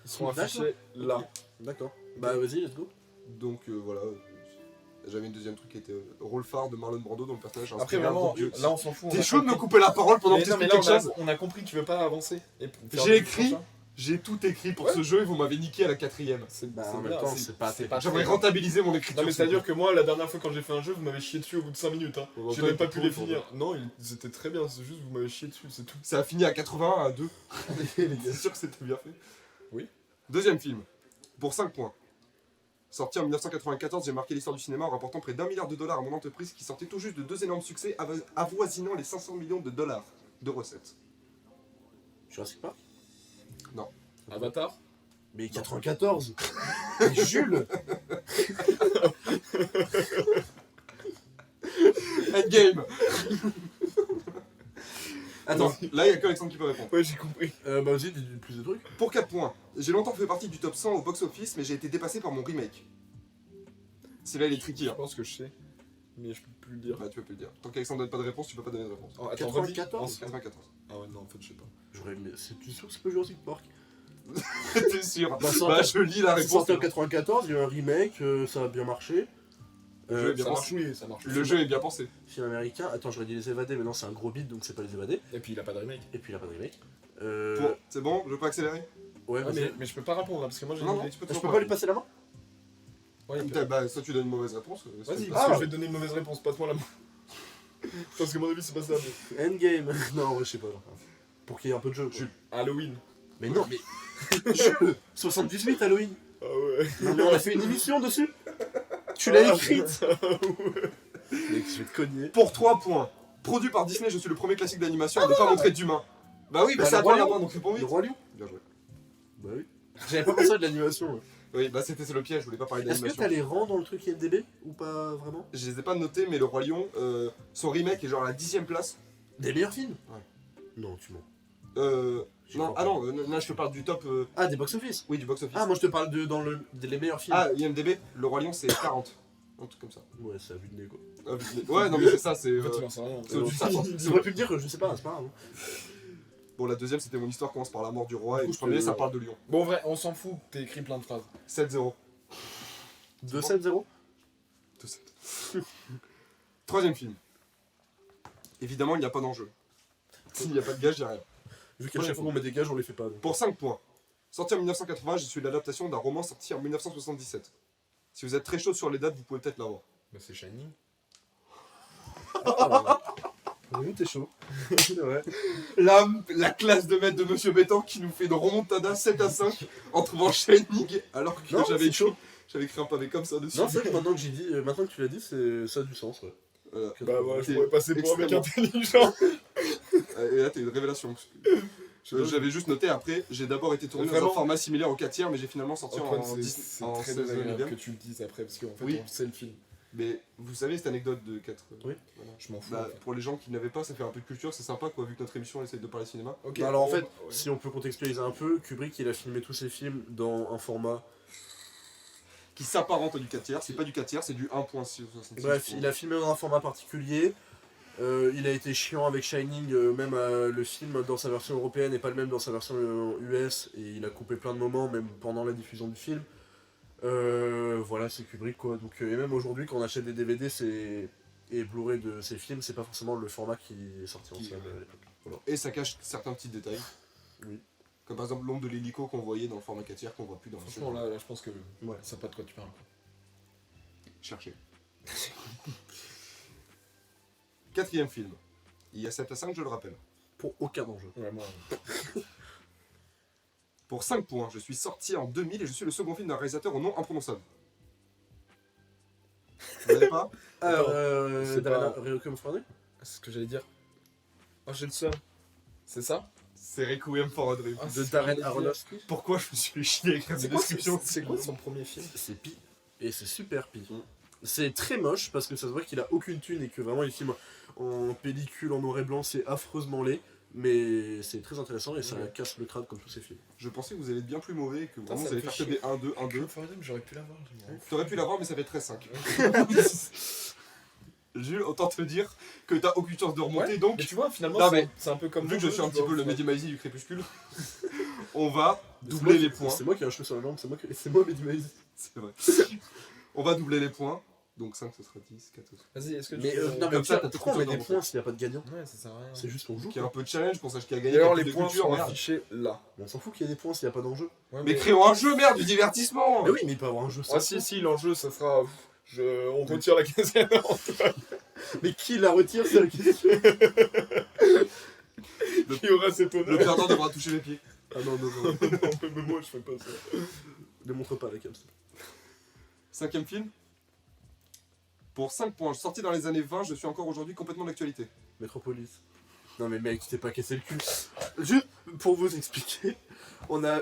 Speaker 1: Ils seront
Speaker 2: D'accord.
Speaker 1: affichés là.
Speaker 2: D'accord. Bah, vas-y, let's go.
Speaker 3: Donc voilà. J'avais une deuxième truc qui était rôle phare de Marlon Brando dont le personnage a
Speaker 1: Après,
Speaker 3: inspiré un
Speaker 1: vraiment,
Speaker 3: groupe Dieu.
Speaker 1: là, on s'en fout. on
Speaker 3: T'es
Speaker 1: a
Speaker 3: chaud de me
Speaker 1: compris.
Speaker 3: couper la parole pendant
Speaker 1: Mais
Speaker 3: que
Speaker 1: non,
Speaker 3: tu
Speaker 1: mais
Speaker 3: expliques
Speaker 1: là,
Speaker 3: quelque chose?
Speaker 1: on a compris que tu veux pas avancer. Et faire
Speaker 3: J'ai
Speaker 1: du
Speaker 3: écrit,
Speaker 1: prochain.
Speaker 3: j'ai tout écrit pour
Speaker 1: Ouais.
Speaker 3: ce jeu et vous m'avez niqué à la 4ème.
Speaker 1: C'est
Speaker 2: Bah,
Speaker 1: c'est
Speaker 2: en
Speaker 1: bien,
Speaker 2: même temps, c'est pas.
Speaker 3: J'aimerais rentabiliser mon écriture.
Speaker 1: Non, mais c'est-à-dire que moi, la dernière fois quand j'ai fait un jeu, vous m'avez chié dessus au bout de 5 minutes. Hein.
Speaker 3: Bon,
Speaker 1: J'ai
Speaker 3: toi,
Speaker 1: même pas
Speaker 3: t'es
Speaker 1: pu les
Speaker 3: pourri,
Speaker 1: finir. Non, ils étaient très bien, c'est juste vous m'avez chié dessus, c'est tout.
Speaker 3: Ça a fini à 81 à 2. C'est sûr que c'était bien fait.
Speaker 1: Oui.
Speaker 3: Deuxième film. Pour 5 points. Sorti en 1994, j'ai marqué l'histoire du cinéma en rapportant près d'$1 milliard à mon entreprise qui sortait tout juste de 2 énormes succès avoisinant les 500 millions de dollars de recettes.
Speaker 2: Jurassic Park?
Speaker 1: Avatar.
Speaker 2: Mais 94. Mais Jules.
Speaker 3: Endgame.
Speaker 2: Attends,
Speaker 3: Là, il y a que Alexandre qui peut répondre.
Speaker 1: Ouais, j'ai compris.
Speaker 2: bah vas-y, dis plus de trucs.
Speaker 3: Pour 4 points, j'ai longtemps fait partie du top 100 au box-office, mais j'ai été dépassé par mon remake. Celui-là, il est tricky.
Speaker 1: Je
Speaker 3: Hein.
Speaker 1: pense que je sais, mais je peux plus le dire.
Speaker 3: Bah, tu peux plus le dire. Tant qu'Alexandre donne pas de réponse, tu peux pas donner de réponse.
Speaker 1: Oh, attends, redis.
Speaker 2: 94.
Speaker 3: 94.
Speaker 1: Ah ouais, non, en fait, je sais pas.
Speaker 2: J'aurais aimé. Tu es sûr que c'est pas Jurassic Park?
Speaker 3: T'es sûr?
Speaker 2: Bah,
Speaker 3: Bah, je lis la
Speaker 2: C'est
Speaker 3: réponse.
Speaker 2: sorti en 94, il y a eu un remake, ça a bien marché.
Speaker 3: Le jeu est bien
Speaker 1: Ça
Speaker 3: pensé.
Speaker 1: marche, oui, ça marche.
Speaker 3: Le jeu est bien pensé.
Speaker 2: Film américain. Attends, j'aurais dit Les Évadés, mais non, c'est un gros beat donc c'est pas Les Évadés.
Speaker 1: Et puis il a pas de remake.
Speaker 2: Et puis il a pas de remake.
Speaker 3: Bon, c'est bon, je peux accélérer?
Speaker 2: Ouais,
Speaker 1: Ah,
Speaker 2: vas-y.
Speaker 1: mais je peux pas répondre là parce que moi j'ai
Speaker 3: Non,
Speaker 1: une
Speaker 3: non,
Speaker 1: idée.
Speaker 3: tu peux
Speaker 2: Je
Speaker 3: toujours
Speaker 2: peux pas lui passer la main?
Speaker 1: Ouais, il y a
Speaker 3: Putain, bah, soit tu donnes une mauvaise réponse.
Speaker 1: Vas-y,
Speaker 3: soit-
Speaker 1: parce que
Speaker 2: Ah.
Speaker 1: je vais te donner une mauvaise réponse, passe-moi la main. Parce que à mon avis c'est pas ça. Mais...
Speaker 2: Endgame. Non, ouais, je sais pas. Pour qu'il y ait un peu de jeu. Quoi.
Speaker 1: Halloween.
Speaker 2: Mais non, mais. Jules 78 Halloween.
Speaker 1: Ah ouais.
Speaker 2: Non, mais on a fait une émission dessus. Tu l'as écrite. Mec, je vais te cogner.
Speaker 3: Pour 3 points. Produit par Disney, je suis le premier classique d'animation à ne pas montrer d'humain. Bah oui, bah
Speaker 2: Bah,
Speaker 3: c'est à
Speaker 2: le
Speaker 3: toi
Speaker 2: Roi
Speaker 3: la
Speaker 2: Lion.
Speaker 3: main, donc réponds
Speaker 2: Le
Speaker 3: vite.
Speaker 2: Roi Lion.
Speaker 3: Bien joué.
Speaker 2: Bah oui. J'avais pas pensé à de l'animation. Ouais.
Speaker 3: Oui, bah c'était le piège, je voulais pas parler
Speaker 2: Est-ce que
Speaker 3: d'animation.
Speaker 2: t'as les rangs dans le truc IMDB ou pas vraiment?
Speaker 3: Je les ai pas notés, mais le Roi Lion, son remake est genre à la 10ème place.
Speaker 2: Des meilleurs films?
Speaker 3: Ouais.
Speaker 2: Non, tu mens. J'y
Speaker 3: Non,
Speaker 2: crois
Speaker 3: ah
Speaker 2: pas.
Speaker 3: non, là je te parle du top.
Speaker 2: Ah, des box-office?
Speaker 3: Oui, du box-office.
Speaker 2: Ah, moi je te parle les meilleurs films.
Speaker 3: Ah, IMDB, le Roi Lion c'est 40. Un truc comme ça.
Speaker 2: Ouais, c'est à vue de nez quoi.
Speaker 3: Ouais, non, mais c'est ça, c'est.
Speaker 1: En fait, il en sait rien.
Speaker 3: c'est au-dessus de 50.
Speaker 2: J'aurais pu me dire que je sais pas, c'est pas grave.
Speaker 3: Bon, la deuxième c'était mon histoire commence par la mort du roi, et le
Speaker 2: Écoute,
Speaker 3: premier ça parle de Lyon.
Speaker 1: Bon, en vrai, on s'en fout, t'as écrit plein de phrases.
Speaker 3: 7-0.
Speaker 2: 2-7-0.
Speaker 3: 2-7. Troisième film. Évidemment, il n'y a pas d'enjeu. S'il n'y a pas de gage, il n'y a rien.
Speaker 2: Vu qu'à chaque fois qu'on met des gages, on les fait pas. Donc.
Speaker 3: Pour 5 points. Sorti en 1980, je suis l'adaptation d'un roman sorti en 1977. Si vous êtes très chaud sur les dates, vous pouvez peut-être l'avoir.
Speaker 1: Bah, c'est Shining.
Speaker 2: Oui, t'es chaud. Ouais.
Speaker 3: La classe de maître de Monsieur Bétan qui nous fait une remontada 7-5 en trouvant Shining alors que
Speaker 2: Non,
Speaker 3: j'avais
Speaker 2: c'est chaud.
Speaker 3: écrit un pavé comme ça dessus.
Speaker 2: Non, c'est vrai que maintenant que j'ai dit, maintenant que tu l'as dit, ça a du sens, ouais.
Speaker 3: Voilà.
Speaker 1: Bah, ouais, je
Speaker 3: T'es
Speaker 1: pourrais passer pour un mec
Speaker 3: extrêmement-
Speaker 1: intelligent.
Speaker 3: Et là, t'es une révélation. J'avais juste noté après, j'ai d'abord été tourné dans
Speaker 1: Vraiment
Speaker 3: un format similaire au 4 mais j'ai finalement sorti
Speaker 1: Antoine,
Speaker 3: en, 10,
Speaker 1: c'est
Speaker 3: en
Speaker 1: très
Speaker 3: 16
Speaker 1: désagréable
Speaker 3: neuvième.
Speaker 1: que tu le dises après parce qu'en fait,
Speaker 3: Oui.
Speaker 1: on sait le film.
Speaker 3: Mais vous savez cette anecdote de 4
Speaker 2: Oui.
Speaker 3: voilà.
Speaker 1: Je m'en fous.
Speaker 3: Bah,
Speaker 1: en fait.
Speaker 3: pour les gens qui n'avaient pas, ça fait un peu de culture, c'est sympa quoi, vu que notre émission essaie de parler cinéma.
Speaker 1: Ok,
Speaker 2: Non, alors en
Speaker 1: bon,
Speaker 2: fait,
Speaker 1: bah, ouais.
Speaker 2: si on peut contextualiser un peu, Kubrick il a filmé tous ses films dans un format.
Speaker 3: Qui s'apparente à du 4 c'est pas du 4 c'est du 1.66.
Speaker 2: Bref, il a filmé dans un format particulier. Il a été chiant avec Shining, même le film dans sa version européenne n'est pas le même dans sa version US, et il a coupé plein de moments, même pendant la diffusion du film. Voilà, c'est Kubrick quoi. Donc, et même aujourd'hui, quand on achète des DVD et Blu-ray de ces films, c'est pas forcément le format qui est sorti en
Speaker 3: Qui-
Speaker 2: salle à l'époque. Voilà.
Speaker 3: Et ça cache certains petits détails.
Speaker 2: Oui.
Speaker 3: Comme par exemple l'ombre de l'hélico qu'on voyait dans le format 4 qu'on voit plus dans le
Speaker 1: Franchement, là, je pense que
Speaker 2: Ouais.
Speaker 1: ça pas de quoi tu parles.
Speaker 3: Cherchez. Quatrième film. Il y a 7-5, je le rappelle.
Speaker 2: Pour aucun enjeu.
Speaker 1: Ouais, moi.
Speaker 3: Pour 5 points, je suis sorti en 2000 et je suis le second film d'un réalisateur au nom imprononçable. Vous l'avez pas?
Speaker 2: Alors,
Speaker 1: c'est pas-
Speaker 2: Requiem for a Dream.
Speaker 1: C'est ce que j'allais dire. Oh, j'ai le seum. C'est ça?
Speaker 3: C'est Requiem for a Dream.
Speaker 1: Ah,
Speaker 2: De
Speaker 1: c'est
Speaker 2: Darren
Speaker 1: ce que
Speaker 2: Aronofsky.
Speaker 3: Pourquoi je me suis fait chier avec cette description?
Speaker 1: C'est quoi son premier film?
Speaker 2: C'est pire. Et c'est super pire. C'est très moche parce que ça se voit qu'il a aucune thune et que vraiment il filme en pellicule, en noir et blanc, c'est affreusement laid. Mais c'est très intéressant et ça
Speaker 1: Ouais.
Speaker 2: casse le crâne comme tous ces films.
Speaker 3: Je pensais que vous allez être bien plus mauvais et que vraiment
Speaker 1: ça
Speaker 3: vous allez
Speaker 1: me
Speaker 3: faire
Speaker 1: fait
Speaker 3: que des 1-2, 1-2.
Speaker 1: J'aurais pu l'avoir. je m'en fous.
Speaker 3: T'aurais pu l'avoir, mais ça fait 13-5. Jules, autant te dire que t'as aucune chance de remonter,
Speaker 1: Ouais,
Speaker 3: donc
Speaker 1: Mais tu vois, finalement,
Speaker 3: Non,
Speaker 1: c'est
Speaker 3: mais
Speaker 1: c'est un peu comme
Speaker 3: vu que
Speaker 1: vous,
Speaker 3: je suis un
Speaker 1: tu
Speaker 3: petit
Speaker 1: vois,
Speaker 3: peu le
Speaker 1: enfin,
Speaker 3: Mehdi Maizi du crépuscule, on va
Speaker 2: C'est
Speaker 3: doubler
Speaker 2: moi
Speaker 3: les
Speaker 2: qui-
Speaker 3: points.
Speaker 2: C'est moi qui ai un cheveu sur la langue, c'est moi Mehdi Maizi.
Speaker 3: C'est vrai. On va doubler les points. Donc 5, ce sera 10, 14.
Speaker 1: Vas-y, est-ce que tu
Speaker 2: Mais
Speaker 1: peux-
Speaker 2: non, mais
Speaker 3: Comme ça,
Speaker 2: ça,
Speaker 3: t'as tout
Speaker 2: pourquoi on met
Speaker 3: contrôle
Speaker 2: des
Speaker 3: dans
Speaker 2: points s'il n'y a pas de gagnant?
Speaker 1: Ouais, ça sert à rien.
Speaker 2: C'est juste qu'on joue.
Speaker 3: Qu'il y a
Speaker 2: Quoi.
Speaker 3: un peu de challenge qu'on sache qui a
Speaker 1: Et
Speaker 3: gagné.
Speaker 1: alors,
Speaker 3: qui a
Speaker 1: les
Speaker 3: plus de
Speaker 1: points
Speaker 3: culture,
Speaker 1: sont
Speaker 3: merde.
Speaker 1: affichés là.
Speaker 2: Mais on s'en fout qu'il y ait des points s'il n'y a pas d'enjeu.
Speaker 1: Ouais,
Speaker 3: Mais créons un jeu, merde, du divertissement.
Speaker 2: Mais oui, mais il peut avoir un jeu sans
Speaker 1: Ah, si, l'enjeu, ça sera. On retire la quinzaine.
Speaker 2: Mais qui la retire, c'est la question.
Speaker 1: Qui aura cet
Speaker 3: Le
Speaker 1: honneur?
Speaker 3: perdant devra toucher les pieds.
Speaker 2: Ah non, non, non.
Speaker 1: Non, mais moi, je fais pas ça.
Speaker 2: Ne montre pas la cam.
Speaker 3: Cinquième film. Pour 5 points, sorti dans les années 20, je suis encore aujourd'hui complètement d'actualité.
Speaker 2: Metropolis. Non mais mec, tu t'es pas cassé le cul. Juste pour vous expliquer, on a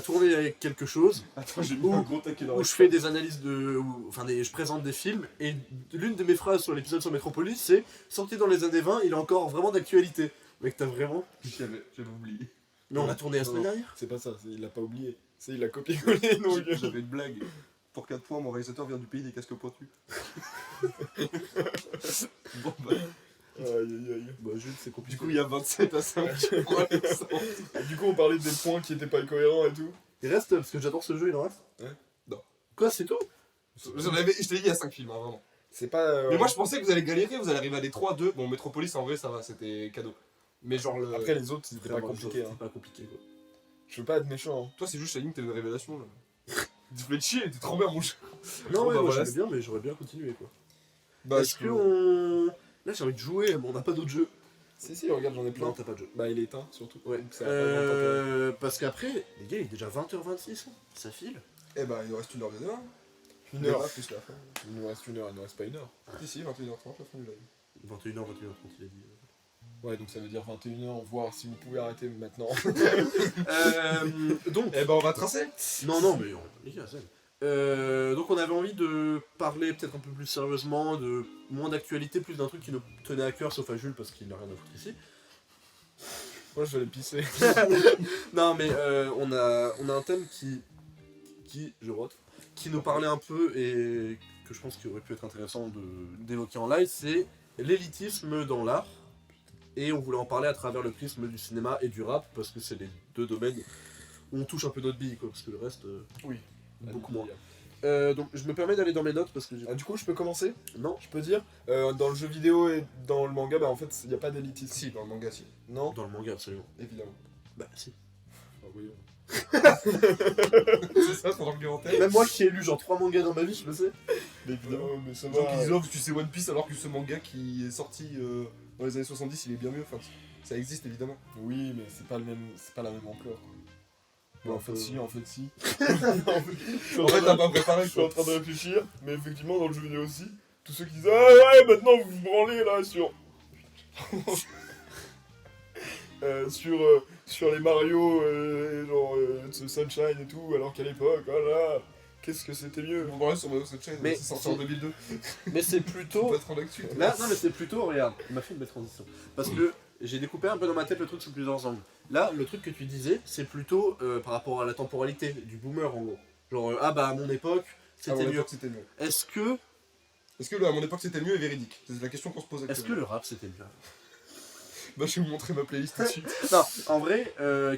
Speaker 2: tourné avec quelque chose
Speaker 3: Attends, j'ai
Speaker 2: mis un
Speaker 3: gros taquet
Speaker 2: où je fais des analyses je présente des films et l'une de mes phrases sur l'épisode sur Metropolis c'est sorti dans les années 20, il est encore vraiment d'actualité. Mec, t'as vraiment.
Speaker 3: J'avais oublié.
Speaker 2: Mais on a tourné la semaine
Speaker 1: Non.
Speaker 2: dernière.
Speaker 1: C'est pas ça, il l'a pas oublié. Il a copié-collé, donc...
Speaker 3: J'avais une blague. Pour 4 points, mon réalisateur vient du pays des casques pointus. Bon bah.
Speaker 1: Aïe aïe aïe.
Speaker 2: Bah, Jules, c'est compliqué.
Speaker 3: Du coup, il y a 27 à 5 pour l'instant.
Speaker 1: Et du coup, on parlait des points qui étaient pas cohérents et tout.
Speaker 2: Il reste, parce que j'adore ce jeu, il en reste.
Speaker 1: Ouais.
Speaker 3: Non.
Speaker 2: Quoi, c'est tout?
Speaker 3: Je t'ai dit, il y a 5 films, hein, vraiment.
Speaker 1: C'est pas...
Speaker 3: Mais moi, je pensais que vous allez galérer, vous allez arriver à des 3, 2. Bon, Metropolis, en vrai, ça va, c'était cadeau. Mais genre,
Speaker 1: Après, les autres, c'était pas
Speaker 2: Vraiment,
Speaker 1: compliqué.
Speaker 2: C'est
Speaker 1: Hein.
Speaker 2: pas compliqué, quoi.
Speaker 1: Je veux pas être méchant. Hein.
Speaker 3: toi, c'est juste, Shining, t'as une révélation, là. Tu fais chier, t'es trop bien, mon jeu.
Speaker 2: Non,
Speaker 3: Bon,
Speaker 2: ouais,
Speaker 3: bah,
Speaker 2: moi
Speaker 3: voilà.
Speaker 2: j'aimais bien, mais j'aurais bien continué, quoi.
Speaker 3: Bah,
Speaker 2: Est-ce que on. Là, j'ai envie de jouer, mais on n'a pas d'autres jeux.
Speaker 1: Si, regarde, j'en ai plein.
Speaker 2: Non, t'as pas de jeu.
Speaker 1: Bah, il est éteint, surtout.
Speaker 2: Ouais.
Speaker 1: Donc, ça a pas grand intérêt.
Speaker 2: Parce qu'après, les gars, il est déjà 20h26, hein. Ça file.
Speaker 3: Eh bah, il nous reste 1h de demain.
Speaker 1: Une heure.
Speaker 3: Plus la fin.
Speaker 1: Il nous reste une heure, il nous reste pas une heure.
Speaker 3: Si, 21h30, la fin du live.
Speaker 2: 21h, 21h30, il a dit.
Speaker 1: Ouais, donc ça veut dire 21h, voir si vous pouvez arrêter maintenant.
Speaker 2: Donc.
Speaker 3: Eh bah, on va tracer.
Speaker 2: Non, mais les gars, c'est. Donc on avait envie de parler peut-être un peu plus sérieusement, de moins d'actualité, plus d'un truc qui nous tenait à cœur, sauf à Jules parce qu'il n'a rien à foutre ici.
Speaker 1: Moi, je vais aller pisser.
Speaker 2: Non mais on a un thème je rote, qui nous parlait un peu et que je pense qu'il aurait pu être intéressant d'évoquer en live, c'est l'élitisme dans l'art. Et on voulait en parler à travers le prisme du cinéma et du rap, parce que c'est les deux domaines où on touche un peu notre bille, quoi, parce que le reste,
Speaker 1: Oui.
Speaker 2: beaucoup moins. Donc je me permets d'aller dans mes notes parce que j'ai...
Speaker 1: Ah, du coup, je peux commencer?
Speaker 2: Non.
Speaker 1: Je peux dire dans le jeu vidéo et dans le manga, bah en fait, il n'y a pas d'élitisme.
Speaker 3: Si, dans le manga, si.
Speaker 1: Non?
Speaker 2: Dans le manga, absolument.
Speaker 3: Évidemment.
Speaker 2: Bah si.
Speaker 1: Ah, voyons.
Speaker 3: C'est ça ton argumentaire.
Speaker 2: Même moi qui ai lu genre 3 mangas dans ma vie, je le sais.
Speaker 1: Mais évidemment, mais ça
Speaker 3: Les gens qui
Speaker 1: va.
Speaker 3: disent oh, tu sais One Piece alors que ce manga qui est sorti dans les années 70 il est bien mieux, enfin ça existe évidemment.
Speaker 1: Oui, mais c'est pas la même ampleur. Quoi. Mais en fait, si.
Speaker 3: En fait t'as pas préparé
Speaker 1: Je suis en
Speaker 3: quoi.
Speaker 1: train de réfléchir, mais effectivement, dans le jeu vidéo aussi, tous ceux qui disent ah ouais, maintenant vous vous branlez là sur. Sur les Mario, genre Sunshine et tout, alors qu'à l'époque, voilà, qu'est-ce que c'était mieux.
Speaker 3: Bon, voilà, sur Mario Sunshine,
Speaker 2: Mais
Speaker 3: c'est sorti en 2002.
Speaker 2: Mais c'est
Speaker 3: On
Speaker 2: plutôt...
Speaker 3: peut être en actu.
Speaker 2: Là, non mais c'est plutôt, regarde, il m'a fait une belle transition. Parce que j'ai découpé un peu dans ma tête le truc sous plusieurs angles. Là, le truc que tu disais, c'est plutôt par rapport à la temporalité, du boomer en gros. Genre, ah bah à mon époque,
Speaker 3: À mon
Speaker 2: c'était mieux.
Speaker 3: époque c'était mieux.
Speaker 2: Est-ce que
Speaker 3: À mon époque c'était mieux et véridique? C'est la question qu'on se pose
Speaker 2: le
Speaker 3: actuellement.
Speaker 2: rap c'était mieux?
Speaker 3: Bah je vais vous montrer ma playlist tout de suite.
Speaker 2: Non, en vrai,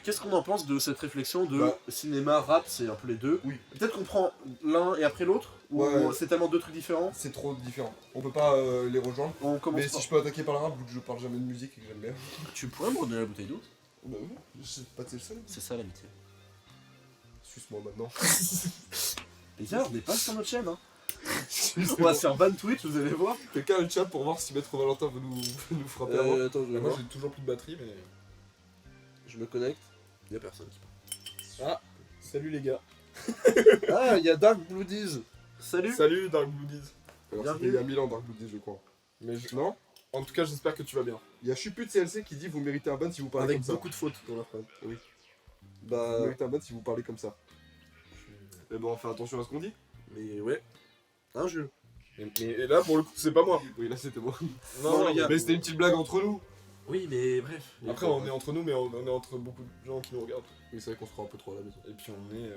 Speaker 2: qu'est-ce qu'on en pense de cette réflexion de
Speaker 3: Bah.
Speaker 2: cinéma, rap, c'est un peu les deux?
Speaker 3: Oui.
Speaker 2: Peut-être qu'on prend l'un et après l'autre? Ou
Speaker 3: Ouais.
Speaker 2: c'est tellement deux trucs différents?
Speaker 3: C'est trop différent. On peut pas les rejoindre.
Speaker 2: On commence
Speaker 3: Mais
Speaker 2: par...
Speaker 3: si je peux attaquer par le rap, vu que je parle jamais de musique et que j'aime bien.
Speaker 2: Tu pourrais me redonner la bouteille d'eau?
Speaker 3: Bah oui, c'est pas tel seul.
Speaker 2: C'est ça l'amitié.
Speaker 3: Suce-moi maintenant.
Speaker 2: Les gars, on n'est pas sur notre chaîne, hein.
Speaker 3: Suce-moi.
Speaker 2: On va se faire ban Twitch, vous allez voir.
Speaker 3: Quelqu'un a le chat pour voir si Maître Valentin veut nous frapper avant.
Speaker 2: Attends, je vais
Speaker 1: Moi,
Speaker 2: voir.
Speaker 1: j'ai toujours plus de batterie, mais.
Speaker 2: Je me connecte. Il y a personne qui parle.
Speaker 1: Salut les gars.
Speaker 2: Ah, il y a Dark Bloodies. Salut.
Speaker 1: Salut Dark Bloodies.
Speaker 3: Alors
Speaker 2: Bienvenue.
Speaker 3: c'était il y a 1000 ans Dark Blood, je crois.
Speaker 1: Mais
Speaker 3: Non.
Speaker 1: en tout cas, j'espère que tu vas bien.
Speaker 3: Il y a Chuput CLC qui dit vous méritez un ban si vous parlez
Speaker 2: Avec
Speaker 3: comme ça.
Speaker 2: beaucoup de fautes dans la phrase.
Speaker 3: Oui.
Speaker 2: Bah,
Speaker 3: Vous méritez un ban si vous parlez comme ça. Mais bon, on fait attention à ce qu'on dit.
Speaker 2: mais ouais. Hein, Jules?
Speaker 1: Et là, pour le coup, c'est pas moi.
Speaker 3: Oui, là c'était moi.
Speaker 2: Non, les gars.
Speaker 3: Mais c'était une petite blague entre nous.
Speaker 2: Oui, mais bref.
Speaker 1: Après, on est entre nous, mais on est entre beaucoup de gens qui nous regardent.
Speaker 3: Oui, c'est vrai qu'on se croit un peu trop à la maison.
Speaker 1: Et puis on est.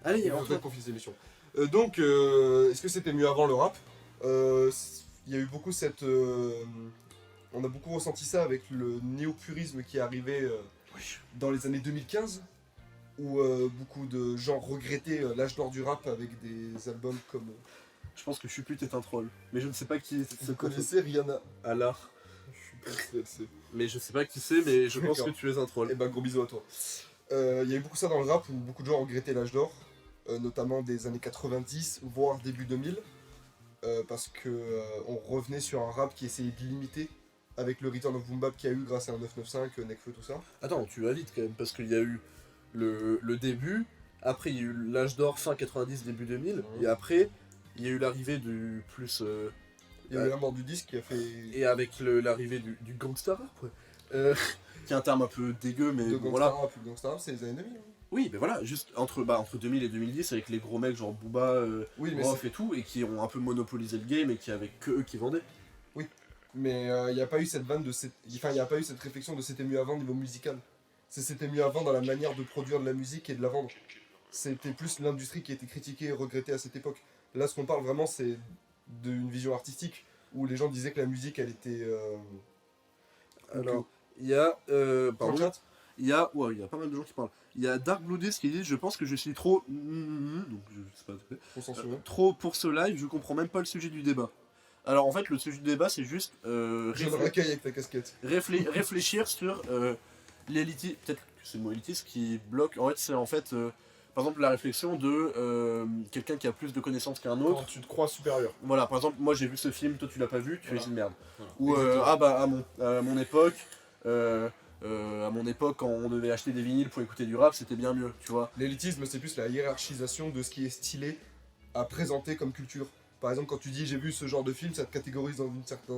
Speaker 2: Allez,
Speaker 3: On
Speaker 2: on
Speaker 3: va confier cette émission. Donc, est-ce que c'était mieux avant le rap? Il y a eu beaucoup cette. On a beaucoup ressenti ça avec le néo-purisme qui est arrivé dans les années 2015, où beaucoup de gens regrettaient l'âge d'or du rap avec des albums comme.
Speaker 2: Je pense que Chuput est un troll. Mais je ne sais pas qui est
Speaker 3: Vous connaissez Rihanna?
Speaker 2: à l'art.
Speaker 1: Je suis pas CLC.
Speaker 2: Mais je sais pas qui c'est, mais je pense que
Speaker 3: D'accord.
Speaker 2: tu es un troll.
Speaker 3: Eh ben, gros bisous à toi. Il y a eu beaucoup ça dans le rap où beaucoup de gens regrettaient l'âge d'or, notamment des années 90, voire début 2000, parce que on revenait sur un rap qui essayait de limiter avec le Return of Boom Bap qu'il y a eu grâce à un 995, Nekfeu, tout ça.
Speaker 2: Attends, tu vas vite quand même, parce qu'il y a eu le début, après il y a eu l'âge d'or fin 90, début 2000,
Speaker 3: Mhm.
Speaker 2: et après il y a eu l'arrivée du plus...
Speaker 3: Il y a eu la mort du disque qui a fait
Speaker 2: et avec l'arrivée du gangsta rap, ouais. Qui est un terme un peu dégueu, mais
Speaker 3: de
Speaker 2: bon,
Speaker 3: gangsta
Speaker 2: voilà.
Speaker 3: rap, plus gangsta rap, c'est les années 2000. hein.
Speaker 2: Oui, mais voilà, juste entre 2000 et 2010, avec les gros mecs genre Booba,
Speaker 3: Oui, mais
Speaker 2: Rof et tout, et qui ont un peu monopolisé le game et qui avaient que eux qui vendaient.
Speaker 3: Mais il n'y a pas eu cette vanne il n'y a pas eu cette réflexion de c'était mieux avant au niveau musical. C'était mieux avant dans la manière de produire de la musique et de la vendre. C'était plus l'industrie qui était critiquée et regrettée à cette époque. Là, ce qu'on parle vraiment, c'est d'une vision artistique où les gens disaient que la musique, elle était.
Speaker 2: Alors, il y a.
Speaker 3: Dans le
Speaker 2: Pardon.
Speaker 3: chat,
Speaker 2: Il y a. Ouais, il y a pas mal de gens qui parlent. Il y a Dark Blue Disc qui dit je pense que je suis trop. Donc, je sais pas.
Speaker 3: pour censurer.
Speaker 2: Trop pour ce live, je comprends même pas le sujet du débat. Alors, en fait, le sujet du débat, c'est juste.
Speaker 3: Je le racaille avec ta casquette.
Speaker 2: Réfléchir sur l'élitisme, peut-être que c'est le mot élitisme qui bloque. En fait, c'est par exemple la réflexion de quelqu'un qui a plus de connaissances qu'un autre.
Speaker 1: Quand tu te crois supérieur.
Speaker 2: Voilà, par exemple, moi j'ai vu ce film, toi tu l'as pas vu, tu es une merde.
Speaker 1: Voilà.
Speaker 2: Ou
Speaker 3: Exactement.
Speaker 2: à mon époque, quand on devait acheter des vinyles pour écouter du rap, c'était bien mieux, tu vois.
Speaker 3: L'élitisme, c'est plus la hiérarchisation de ce qui est stylé à présenter comme culture. Par exemple, quand tu dis j'ai vu ce genre de film, ça te catégorise dans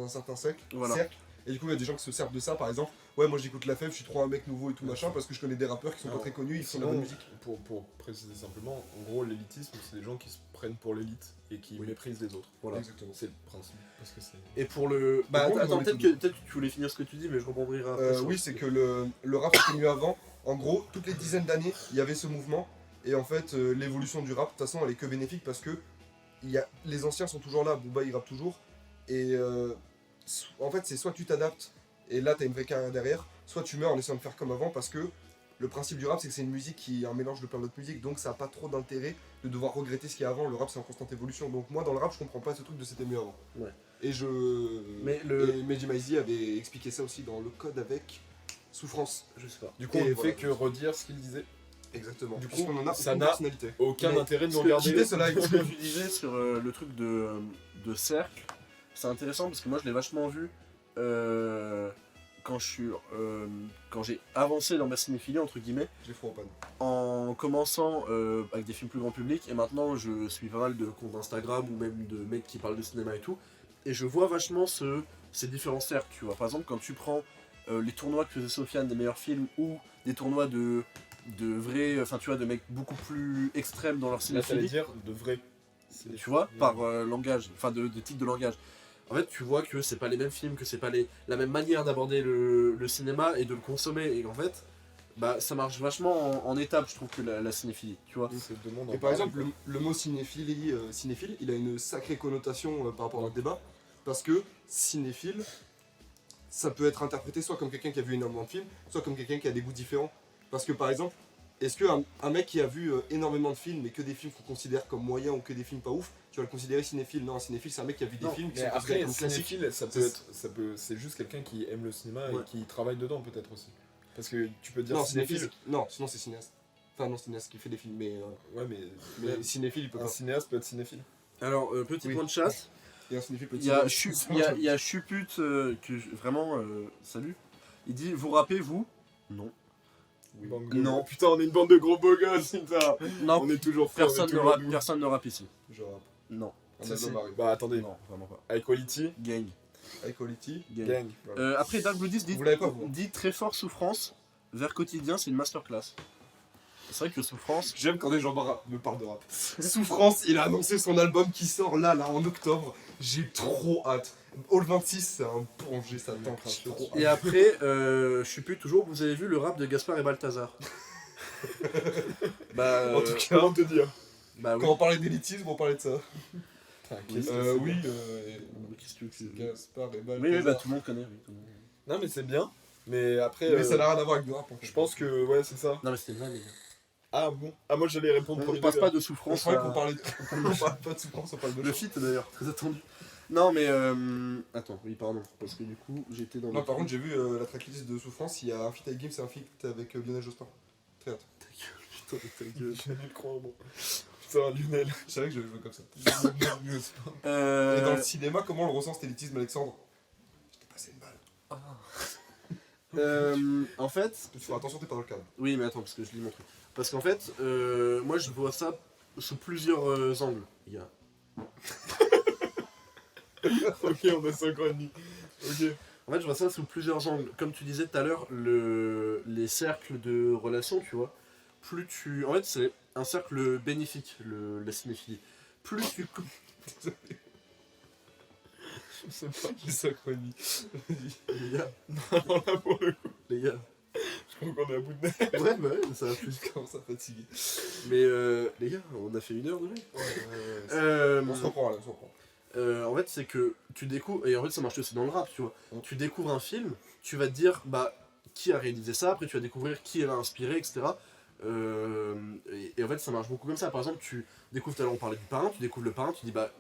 Speaker 3: un certain cercle.
Speaker 2: Voilà.
Speaker 3: Et du coup, il y a des gens qui se servent de ça, par exemple. Ouais, moi j'écoute la fève, je suis trop un mec nouveau et tout machin, parce que je connais des rappeurs qui sont
Speaker 1: Non.
Speaker 3: pas très connus, ils font de la
Speaker 1: Sinon,
Speaker 3: bonne musique.
Speaker 1: pour préciser simplement, en gros, l'élitisme, c'est des gens qui se prennent pour l'élite et qui méprisent les autres.
Speaker 2: Voilà.
Speaker 3: Exactement.
Speaker 1: C'est le principe. Parce que c'est.
Speaker 2: Et pour le.
Speaker 3: Bah,
Speaker 2: Attends,
Speaker 3: attends,
Speaker 2: peut-être que tu voulais finir ce que tu dis, mais je rebondirai après.
Speaker 3: Oui, c'est que le rap était mieux avant. En gros, toutes les dizaines d'années, il y avait ce mouvement. Et en fait, l'évolution du rap, de toute façon, elle est que bénéfique parce que les anciens sont toujours là. Booba, il rappe toujours. Et en fait, c'est soit tu t'adaptes et là, t'as une vraie carrière derrière, soit tu meurs en essayant de faire comme avant parce que le principe du rap, c'est que c'est une musique qui est un mélange de plein d'autres musiques. Donc, ça n'a pas trop d'intérêt de devoir regretter ce qu'il y a avant. Le rap, c'est en constante évolution. Donc, moi, dans le rap, je comprends pas ce truc de c'était mieux avant.
Speaker 2: Ouais.
Speaker 3: Et
Speaker 2: Mais
Speaker 3: et Mehdi Maizi avait expliqué ça aussi dans le code avec Souffrance.
Speaker 2: Je sais pas.
Speaker 1: Du coup, on
Speaker 3: Et
Speaker 1: ne
Speaker 3: voilà.
Speaker 1: fait que redire ce qu'il disait.
Speaker 3: Exactement.
Speaker 1: Du
Speaker 3: Parce
Speaker 1: coup,
Speaker 3: qu'on en a
Speaker 1: ça
Speaker 3: aucune
Speaker 1: n'a
Speaker 3: personnalité.
Speaker 1: Aucun
Speaker 3: Mais
Speaker 1: intérêt de nous
Speaker 3: ce que-
Speaker 1: regarder.
Speaker 3: JT, ce live.
Speaker 2: Ce que tu disais sur le truc de cercle, c'est intéressant parce que moi je l'ai vachement vu quand j'ai avancé dans ma cinéphilie entre guillemets,
Speaker 3: J'ai froid au panne.
Speaker 2: en commençant avec des films plus grand public et maintenant je suis pas mal de comptes Instagram ou même de mecs qui parlent de cinéma et tout et je vois vachement ces différents cercles, tu vois. Par exemple quand tu prends les tournois que faisait Sofiane des meilleurs films ou des tournois de vrais, enfin tu vois, de mecs beaucoup plus extrêmes dans leur
Speaker 1: Là, ça veut
Speaker 2: cinéphilie,
Speaker 1: dire de vrai.
Speaker 2: tu vois, par langage, enfin de type de langage. En fait, tu vois que c'est pas les mêmes films, que c'est pas la même manière d'aborder le cinéma et de le consommer. Et en fait, bah, ça marche vachement en étapes, je trouve, que la cinéphilie, tu vois.
Speaker 1: C'est deux mondes en
Speaker 3: Et par
Speaker 1: parallèle,
Speaker 3: exemple, le mot cinéphile, il a une sacrée connotation par rapport à notre débat. Parce que cinéphile, ça peut être interprété soit comme quelqu'un qui a vu énormément de films, soit comme quelqu'un qui a des goûts différents. Parce que par exemple, est-ce qu'un mec qui a vu énormément de films, mais que des films qu'on considère comme moyens ou que des films pas ouf, tu vas le considérer cinéphile? Non, un cinéphile, c'est un mec qui a vu des
Speaker 1: Non,
Speaker 3: films qui
Speaker 1: mais
Speaker 3: sont considérés
Speaker 1: après,
Speaker 3: comme classiques.
Speaker 1: cinéphile, ça peut
Speaker 3: C'est-
Speaker 1: être, c'est juste quelqu'un qui aime le cinéma
Speaker 2: Ouais.
Speaker 1: et qui travaille dedans peut-être aussi. Parce que tu peux dire
Speaker 3: Non,
Speaker 1: cinéphile.
Speaker 3: non, sinon c'est cinéaste. Enfin, non, cinéaste qui fait des films, mais
Speaker 1: Ouais, mais
Speaker 3: cinéphile, il peut
Speaker 1: un
Speaker 3: pas.
Speaker 1: cinéaste peut être cinéphile.
Speaker 2: Alors, petit
Speaker 3: Oui.
Speaker 2: point de chat,
Speaker 3: Et un cinéphile peut être
Speaker 2: il y a
Speaker 3: cinéaste.
Speaker 2: il y a Chuput, vraiment, salut. Il dit, vous rappez, vous? Non.
Speaker 1: Oui.
Speaker 2: Non.
Speaker 1: Putain, on est une bande de gros beaux gosses, putain.
Speaker 2: Non,
Speaker 1: On est toujours frères.
Speaker 2: personne ne rappe ici.
Speaker 3: Je rappe.
Speaker 2: Non.
Speaker 3: Un
Speaker 1: Si, si.
Speaker 3: album arrive.
Speaker 1: Bah attendez,
Speaker 2: Non, vraiment pas.
Speaker 1: High Quality,
Speaker 2: Gang.
Speaker 3: High Quality.
Speaker 2: Gang.
Speaker 1: Gang. Voilà.
Speaker 2: Après, Dark Blue Disc
Speaker 3: Vous l'avez pas, vous?
Speaker 2: dit très fort Souffrance, vers quotidien, c'est une masterclass. C'est vrai que Souffrance,
Speaker 3: J'aime quand des gens me parlent de rap. Souffrance, il a annoncé son album qui sort là, en octobre. J'ai trop hâte. All 26, c'est un bon, j'ai ça tant. J'ai trop
Speaker 2: et
Speaker 3: hâte.
Speaker 2: après, je suis plus toujours, vous avez vu le rap de Gaspard et Balthazar. Bah,
Speaker 3: En tout cas,
Speaker 1: Comment te dire
Speaker 2: bah oui.
Speaker 3: quand on parlait d'élitisme, on parlait de ça.
Speaker 1: Putain, qu'est-ce que c'est
Speaker 3: Oui,
Speaker 2: Mais qu'est-ce que tu veux que c'est
Speaker 3: Gaspard et
Speaker 2: Oui,
Speaker 3: Balthazar.
Speaker 2: bah tout le monde connaît. Oui, tout le monde.
Speaker 1: Non, mais c'est bien. Mais après,
Speaker 3: Mais ça n'a rien à voir avec le rap en fait.
Speaker 1: je pense que ouais, c'est ça.
Speaker 2: Non, mais c'était mal, les gars.
Speaker 1: Ah bon. Ah moi j'allais répondre
Speaker 2: On
Speaker 1: premier
Speaker 2: passe
Speaker 1: degré.
Speaker 2: pas de
Speaker 3: Je
Speaker 2: Souffrance
Speaker 3: croyais
Speaker 2: à...
Speaker 3: qu'on parlait on parle pas de souffrance, on parle de
Speaker 2: Le
Speaker 3: chant.
Speaker 2: feat d'ailleurs, très attendu. Non, mais attends, oui, pardon, parce que du coup, j'étais dans.
Speaker 3: Non, par contre, j'ai vu la tracklist de Souffrance, il y a un feat avec Gims et un feat avec Lionel Jospin. Très hâte.
Speaker 2: Putain, ta gueule.
Speaker 1: J'ai dû le croire bon. Putain, Lionel.
Speaker 3: Je savais que je vais jouer comme ça.
Speaker 1: Lionel Jospin.
Speaker 3: Et dans le cinéma, comment on le ressent cet élitisme, Alexandre? Je t'ai passé une balle.
Speaker 2: En fait,
Speaker 3: Il faut attention, t'es pas dans le cadre.
Speaker 2: oui, mais attends, parce que je lis mon truc. Parce qu'en fait, moi je vois ça sous plusieurs angles. Il y a...
Speaker 1: Ok, on a 5 ans et demi. Ok.
Speaker 2: En fait, je vois ça sous plusieurs angles. Comme tu disais tout à l'heure, les cercles de relations, tu vois, plus tu. En fait, c'est un cercle bénéfique, la cinéphilie. Plus tu.
Speaker 1: Je sais pas.
Speaker 3: Les synchronies.
Speaker 2: Les gars,
Speaker 1: Alors là, pour le coup,
Speaker 2: les gars.
Speaker 1: je crois qu'on est à bout de nez.
Speaker 2: Ouais, ça va plus.
Speaker 3: Je commence à fatiguer.
Speaker 2: Mais les gars, on a fait 1 heure de live.
Speaker 3: On se reprend là, on se reprend.
Speaker 2: En fait, c'est que tu découvres, et en fait, ça marche aussi dans le rap, tu vois. Tu découvres un film, tu vas te dire, bah, qui a réalisé ça, après tu vas découvrir qui l'a inspiré, etc. Et en fait, ça marche beaucoup comme ça. Par exemple, tu découvres, tout à l'heure, on parlait du Parrain, tu découvres le Parrain, tu dis, bah,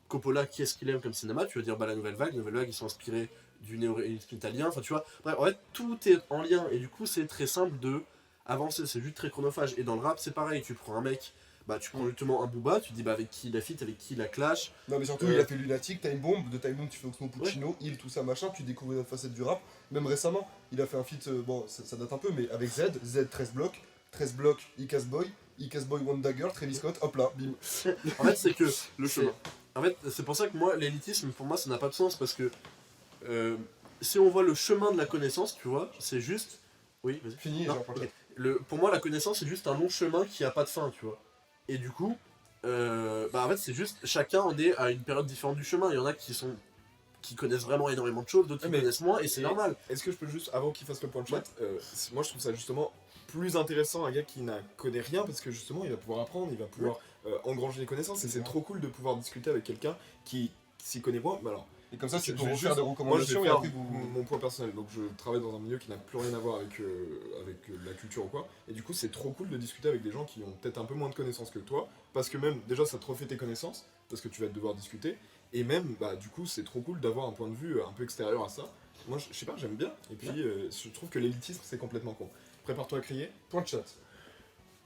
Speaker 2: Coppola, qui est-ce qu'il aime comme cinéma, tu vas dire, bah, la Nouvelle Vague, ils sont inspirés du néo-réalisme italien, enfin, tu vois. Bref, en fait, tout est en lien, et du coup, c'est très simple de avancer, c'est juste très chronophage. Et dans le rap, c'est pareil, tu prends un mec. Bah, tu prends justement un Booba, tu dis bah, avec qui il a fit, avec qui il a clash.
Speaker 3: Non, mais surtout, il a fait Lunatic, Time Bomb, de Time Bomb, tu fais Oxmo Puccino, Il, tout ça, machin, tu découvres une autre facette du rap. Même récemment, il a fait un feat, bon, ça date un peu, mais avec Z 13 blocs, Icas Boy, One Dagger, Travis Scott, hop là, bim.
Speaker 2: En fait, c'est que
Speaker 3: Le chemin.
Speaker 2: En fait, c'est pour ça que moi, l'élitisme, pour moi, ça n'a pas de sens parce que si on voit le chemin de la connaissance, tu vois, c'est juste. Oui, vas-y.
Speaker 3: Fini,
Speaker 2: Non,
Speaker 3: j'ai un projet.
Speaker 2: Pour moi, la connaissance, c'est juste un long chemin qui a pas de fin, tu vois. Et du coup, bah en fait, c'est juste chacun en est à une période différente du chemin. Il y en a qui connaissent vraiment énormément de choses, d'autres qui connaissent moins, et c'est normal.
Speaker 1: Est-ce que je peux juste, avant qu'il fasse le point de chat, moi je trouve ça justement plus intéressant un gars qui n'a connaît rien parce que justement il va pouvoir apprendre, il va pouvoir engranger des connaissances et c'est trop cool de pouvoir discuter avec quelqu'un qui s'y connaît moins. Mais alors,
Speaker 3: Et comme ça, tu
Speaker 1: je
Speaker 3: peux
Speaker 1: vais
Speaker 3: refaire
Speaker 1: juste-
Speaker 3: des
Speaker 1: moi je
Speaker 3: recommandations
Speaker 1: vais
Speaker 3: et
Speaker 1: faire
Speaker 3: après vous.
Speaker 1: mon point personnel. Donc je travaille dans un milieu qui n'a plus rien à voir avec la culture ou quoi. Et du coup c'est trop cool de discuter avec des gens qui ont peut-être un peu moins de connaissances que toi parce que même déjà ça te refait tes connaissances parce que tu vas devoir discuter. Et même, bah, du coup, c'est trop cool d'avoir un point de vue un peu extérieur à ça. Moi, je sais pas, j'aime bien. Et puis, je trouve que l'élitisme, c'est complètement con. Prépare-toi à crier.
Speaker 3: Point de chat.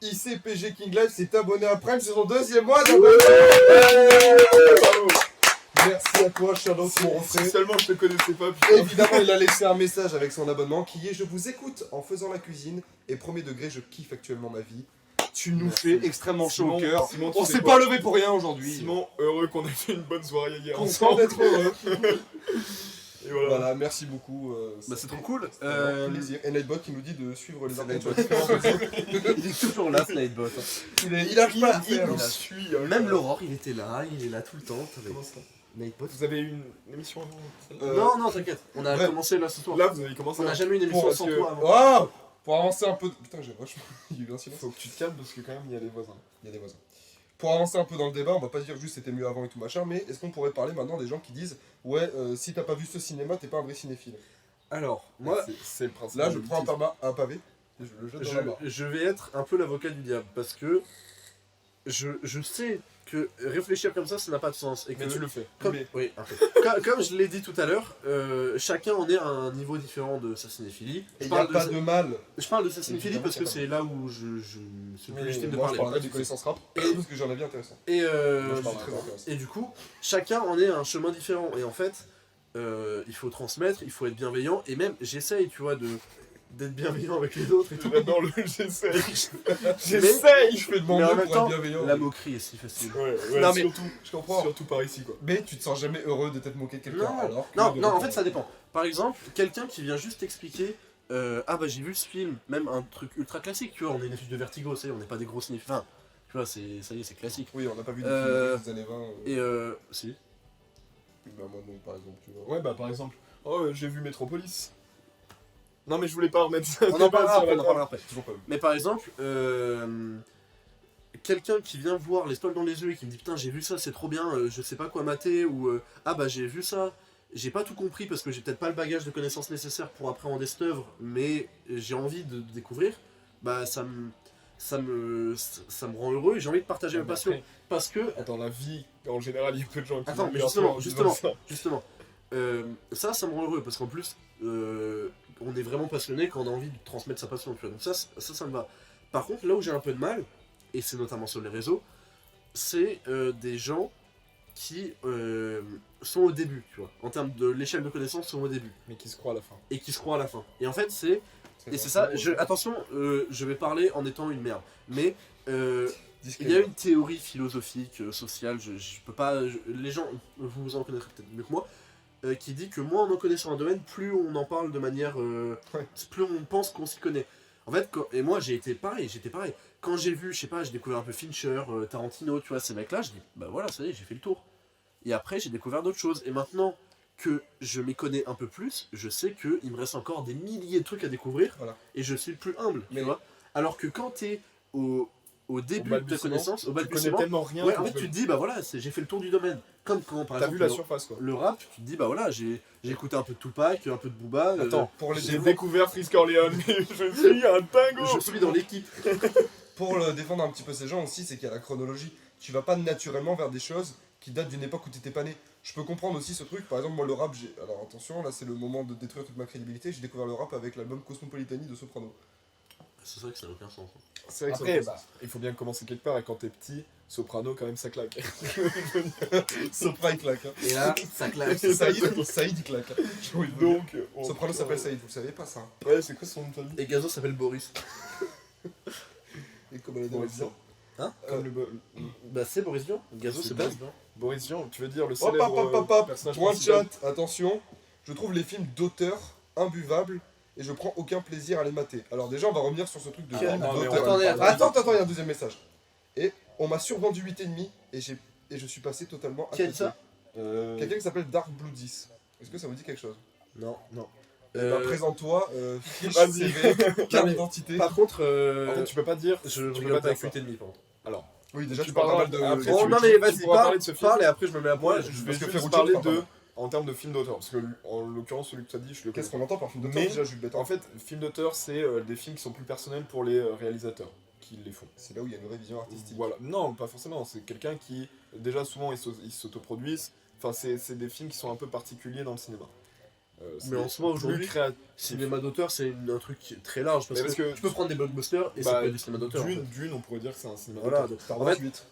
Speaker 3: ICPG King Live s'est abonné à Prime, c'est son 2e mois d'abonnement.
Speaker 1: Bravo.
Speaker 3: Merci à toi, Shadow,
Speaker 1: Si,
Speaker 3: pour
Speaker 1: si
Speaker 3: rentrer.
Speaker 1: seulement je te connaissais pas, putain.
Speaker 3: Évidemment, il a laissé un message avec son abonnement qui est: je vous écoute en faisant la cuisine et premier degré, je kiffe actuellement ma vie. Tu nous
Speaker 1: Merci.
Speaker 3: fais extrêmement chaud
Speaker 1: Simon,
Speaker 3: au cœur.
Speaker 1: Simon, tu
Speaker 3: On
Speaker 1: sais
Speaker 3: s'est
Speaker 1: quoi
Speaker 3: pas levé pour rien aujourd'hui.
Speaker 1: Simon, heureux qu'on ait fait une bonne soirée hier
Speaker 3: Content
Speaker 1: ensemble.
Speaker 3: d'être heureux.
Speaker 1: Et voilà.
Speaker 3: Voilà, merci beaucoup.
Speaker 2: Bah, c'est trop cool.
Speaker 3: Un plaisir. Et Nightbot qui nous dit de suivre les
Speaker 2: C'est
Speaker 3: articles
Speaker 2: Nightbot.
Speaker 3: sur différents réseaux.
Speaker 2: Il est toujours là, Slidebot.
Speaker 3: Il arrive pas à le faire.
Speaker 1: Il suit.
Speaker 2: Même l'Aurore, il était là, il est là tout le temps.
Speaker 1: Comment ça
Speaker 2: Nightbot.
Speaker 1: Vous avez eu une émission avant celle-là
Speaker 2: Non, t'inquiète, on a
Speaker 3: ouais.
Speaker 2: commencé là ce soir.
Speaker 1: Là, vous avez commencé.
Speaker 2: On n'a jamais eu une
Speaker 3: Pour-
Speaker 2: émission
Speaker 1: parce
Speaker 2: sans
Speaker 1: que-
Speaker 2: toi avant.
Speaker 3: Waouh. Pour avancer un peu. Putain, j'ai vachement. Il y a eu un silence.
Speaker 1: Faut que tu te calmes parce que quand même, il y a les voisins.
Speaker 3: Il y a des voisins. Pour avancer un peu dans le débat, on va pas dire juste c'était mieux avant et tout machin, mais est-ce qu'on pourrait parler maintenant des gens qui disent ouais, si t'as pas vu ce cinéma, t'es pas un vrai cinéphile.
Speaker 2: Alors, moi,
Speaker 1: C'est le principe.
Speaker 3: Là,
Speaker 1: de
Speaker 3: je prends
Speaker 1: l'élitisme.
Speaker 3: un pavé et je le jette dans la barre.
Speaker 2: je vais être un peu l'avocat du diable parce que je sais que réfléchir comme ça n'a pas de sens. Et que
Speaker 1: Mais tu le fais.
Speaker 2: Comme,
Speaker 3: Mais-
Speaker 2: oui, un peu. Comme je l'ai dit tout à l'heure, chacun en est à un niveau différent de sa cinéphilie.
Speaker 3: Et
Speaker 2: Je
Speaker 3: il n'y a
Speaker 2: parle,
Speaker 3: pas
Speaker 2: de,
Speaker 3: de mal.
Speaker 2: je parle de sa cinéphilie
Speaker 3: Évidemment
Speaker 2: parce que
Speaker 3: qu'il y a
Speaker 2: c'est là où je suis plus
Speaker 1: Oui,
Speaker 2: légitime de
Speaker 3: Moi,
Speaker 2: parler.
Speaker 3: je parlerai des connaissances rap, parce que j'en ai bien intéressant.
Speaker 2: Et,
Speaker 3: Moi, je
Speaker 1: parle
Speaker 3: suis très
Speaker 1: rap.
Speaker 3: intéressant.
Speaker 2: et du coup, chacun en est à un chemin différent. Et en fait, il faut transmettre, il faut être bienveillant. Et même, j'essaye, tu vois, d'être bienveillant avec les autres et tout.
Speaker 1: J'adore le j'essaye.
Speaker 2: Mais-
Speaker 1: J'essaye.
Speaker 3: Je fais de
Speaker 2: Mais
Speaker 3: mon
Speaker 2: en
Speaker 3: mieux
Speaker 2: même
Speaker 3: pour
Speaker 2: temps,
Speaker 3: être bienveillant.
Speaker 2: la moquerie est si facile.
Speaker 1: Ouais,
Speaker 2: Non, mais-
Speaker 1: surtout,
Speaker 3: Je comprends.
Speaker 1: surtout par ici, quoi.
Speaker 3: Mais tu te sens jamais heureux de t'être moqué de quelqu'un.
Speaker 2: Non,
Speaker 3: alors que
Speaker 2: Non,
Speaker 3: de
Speaker 2: non, en
Speaker 3: répondre.
Speaker 2: fait, ça dépend. Par exemple, quelqu'un qui vient juste expliquer ah bah j'ai vu ce film, même un truc ultra classique, tu vois, on est une fiche de Vertigo, ça y est, on n'est pas des gros cinéphiles. Enfin, tu vois, ça y est, c'est classique.
Speaker 3: Oui, on n'a pas vu des
Speaker 2: Euh,
Speaker 3: films des années 20.
Speaker 2: Et si.
Speaker 3: Bah, moi, non, par exemple, tu vois.
Speaker 1: Ouais, bah par exemple, oh, j'ai vu Metropolis. Non, mais je voulais pas remettre ça.
Speaker 2: On en parlera
Speaker 1: sur
Speaker 2: après,
Speaker 1: la
Speaker 2: on en parlera après.
Speaker 3: Toujours pas vu.
Speaker 2: Mais par exemple, quelqu'un qui vient voir l'étoile dans les yeux et qui me dit putain j'ai vu ça, c'est trop bien, je sais pas quoi mater, ou ah bah j'ai vu ça, j'ai pas tout compris parce que j'ai peut-être pas le bagage de connaissances nécessaires pour appréhender cette œuvre, mais j'ai envie de découvrir, bah ça me rend heureux et j'ai envie de partager ma passion. Parce que,
Speaker 1: Dans la vie, en général, il y a peu de gens qui.
Speaker 2: attends,
Speaker 1: vont
Speaker 2: mais
Speaker 1: dire
Speaker 2: justement,
Speaker 1: ça en
Speaker 2: justement,
Speaker 1: disant ça.
Speaker 2: justement, ça me rend heureux parce qu'en plus, on est vraiment passionné quand on a envie de transmettre sa passion, tu vois. Donc ça me va. Par contre, là où j'ai un peu de mal, et c'est notamment sur les réseaux, c'est des gens qui sont au début, tu vois. En termes de l'échelle de connaissances, sont au début.
Speaker 1: Mais qui se croient à la fin.
Speaker 2: Et qui se croient à la fin. Et en fait, c'est ça. Attention, je vais parler en étant une merde. Mais il y a une théorie philosophique, sociale, je peux pas. Les gens, vous en connaîtrez peut-être mieux que moi, qui dit que moins on en connaît sur un domaine, plus on en parle de manière. Plus on pense qu'on s'y connaît. En fait, et moi j'étais pareil. Quand j'ai vu, je sais pas, j'ai découvert un peu Fincher, Tarantino, tu vois, ces mecs-là, je dis, bah voilà, ça y est, j'ai fait le tour. Et après, j'ai découvert d'autres choses. Et maintenant que je m'y connais un peu plus, je sais qu'il me reste encore des milliers de trucs à découvrir,
Speaker 3: Voilà.
Speaker 2: et je suis plus humble,
Speaker 3: Mais-
Speaker 2: tu vois. Alors que quand t'es au début de ta connaissance, au
Speaker 1: Tu connais
Speaker 2: balbutiement,
Speaker 1: tellement rien.
Speaker 2: ouais,
Speaker 1: que
Speaker 2: en fait
Speaker 1: tu
Speaker 2: tu te dis, bah voilà, j'ai fait le tour du domaine. Comme quand, par
Speaker 1: T'as
Speaker 2: exemple,
Speaker 1: vu la surface quoi.
Speaker 2: le rap, tu te dis, bah voilà, j'ai écouté un peu de Tupac, un peu de Booba.
Speaker 1: Attends,
Speaker 3: Pour les
Speaker 1: j'ai
Speaker 3: développeurs,
Speaker 1: découvert Frisk Orleans, mais je suis un dingo.
Speaker 2: je suis dans l'équipe.
Speaker 3: pour défendre un petit peu ces gens aussi, c'est qu'il y a la chronologie. Tu vas pas naturellement vers des choses qui datent d'une époque où t'étais pas né. Je peux comprendre aussi ce truc. Par exemple, moi, le rap, alors attention, là, c'est le moment de détruire toute ma crédibilité. J'ai découvert le rap avec l'album Cosmopolitanie de Soprano.
Speaker 2: C'est vrai que ça n'a aucun sens.
Speaker 1: C'est vrai que
Speaker 3: Après,
Speaker 1: ça- il faut bien commencer quelque part et quand t'es petit, Soprano quand même ça claque.
Speaker 3: Sopra, il claque. Hein.
Speaker 2: Et là, ça claque.
Speaker 3: Saïd, il claque. Hein.
Speaker 1: Donc,
Speaker 3: Soprano s'appelle Saïd, vous le savez pas ça hein.
Speaker 1: Ouais, c'est quoi son nom de famille?
Speaker 2: Et Gazo s'appelle Boris.
Speaker 3: Et comme elle est dans
Speaker 1: Boris
Speaker 3: le
Speaker 1: Vian.
Speaker 2: Hein
Speaker 1: Comme le
Speaker 2: Bah c'est Boris Vian. Gazo
Speaker 1: C'est
Speaker 2: c'est
Speaker 1: bien.
Speaker 2: Boris Vian.
Speaker 1: Boris Vian, tu veux dire le
Speaker 3: Hop,
Speaker 1: célèbre
Speaker 3: hop, hop.
Speaker 1: personnage
Speaker 3: Point de
Speaker 1: principal.
Speaker 3: chat, attention. Je trouve les films d'auteur imbuvables et je prends aucun plaisir à les mater. Alors déjà, on va revenir sur ce truc de
Speaker 1: Ah,
Speaker 3: film
Speaker 1: non, mais on
Speaker 3: d'auteur.
Speaker 1: va
Speaker 2: Attendez,
Speaker 1: parler-
Speaker 3: Attends, il y a un deuxième message. Et on m'a survendu 8,5 et je suis passé totalement à
Speaker 2: Qui a
Speaker 3: côté.
Speaker 2: dit ça
Speaker 3: Quelqu'un qui s'appelle Dark Blue 10. Est-ce que ça vous dit quelque chose
Speaker 2: Non, non.
Speaker 3: Eh ben, présente-toi, fiche,
Speaker 1: Vas-y.
Speaker 3: CV, carte
Speaker 2: Non, mais
Speaker 3: d'identité.
Speaker 2: Par contre,
Speaker 1: En fait, tu peux pas dire.
Speaker 2: je
Speaker 1: tu peux
Speaker 2: rigole pas avec
Speaker 1: dire ça.
Speaker 2: 8,5 par contre.
Speaker 3: Oui, déjà,
Speaker 1: tu
Speaker 3: tu parles pas mal de...
Speaker 1: parleras- après,
Speaker 2: Bon,
Speaker 1: tu-
Speaker 2: non
Speaker 1: tu-
Speaker 2: mais
Speaker 1: tu
Speaker 2: vas-y,
Speaker 1: pourras parler de ce film.
Speaker 2: parle et après je me mets à
Speaker 1: Moi,
Speaker 2: point.
Speaker 1: je vais
Speaker 3: Parce que
Speaker 1: juste
Speaker 3: Ferruccio,
Speaker 1: parler
Speaker 3: tu parles
Speaker 1: de. En termes de film d'auteur, parce que en l'occurrence, celui que tu as dit, je le connais.
Speaker 3: Qu'est-ce qu'on entend par film d'auteur
Speaker 1: Mais-
Speaker 3: déjà, Jules Bétan
Speaker 1: En fait, film d'auteur, c'est des films qui sont plus personnels pour les réalisateurs qui les font.
Speaker 3: C'est là où il y a une vraie vision artistique.
Speaker 1: Voilà. Non, pas forcément. C'est quelqu'un qui, déjà, souvent, ils s'autoproduisent. Enfin, c'est des films qui sont un peu particuliers dans le cinéma. C'est
Speaker 2: Mais en soi,
Speaker 1: plus
Speaker 2: aujourd'hui,
Speaker 1: créatif.
Speaker 2: cinéma d'auteur c'est un truc très large parce
Speaker 1: Mais parce
Speaker 2: que,
Speaker 1: que
Speaker 2: tu peux prendre des blockbusters et ça
Speaker 1: Bah,
Speaker 2: peut être du cinéma d'auteur. en fait.
Speaker 1: Dune, on pourrait dire que c'est un cinéma
Speaker 2: Voilà,
Speaker 1: d'auteur.
Speaker 2: donc,
Speaker 3: Star
Speaker 2: en
Speaker 3: Wars
Speaker 2: fait,
Speaker 3: 8.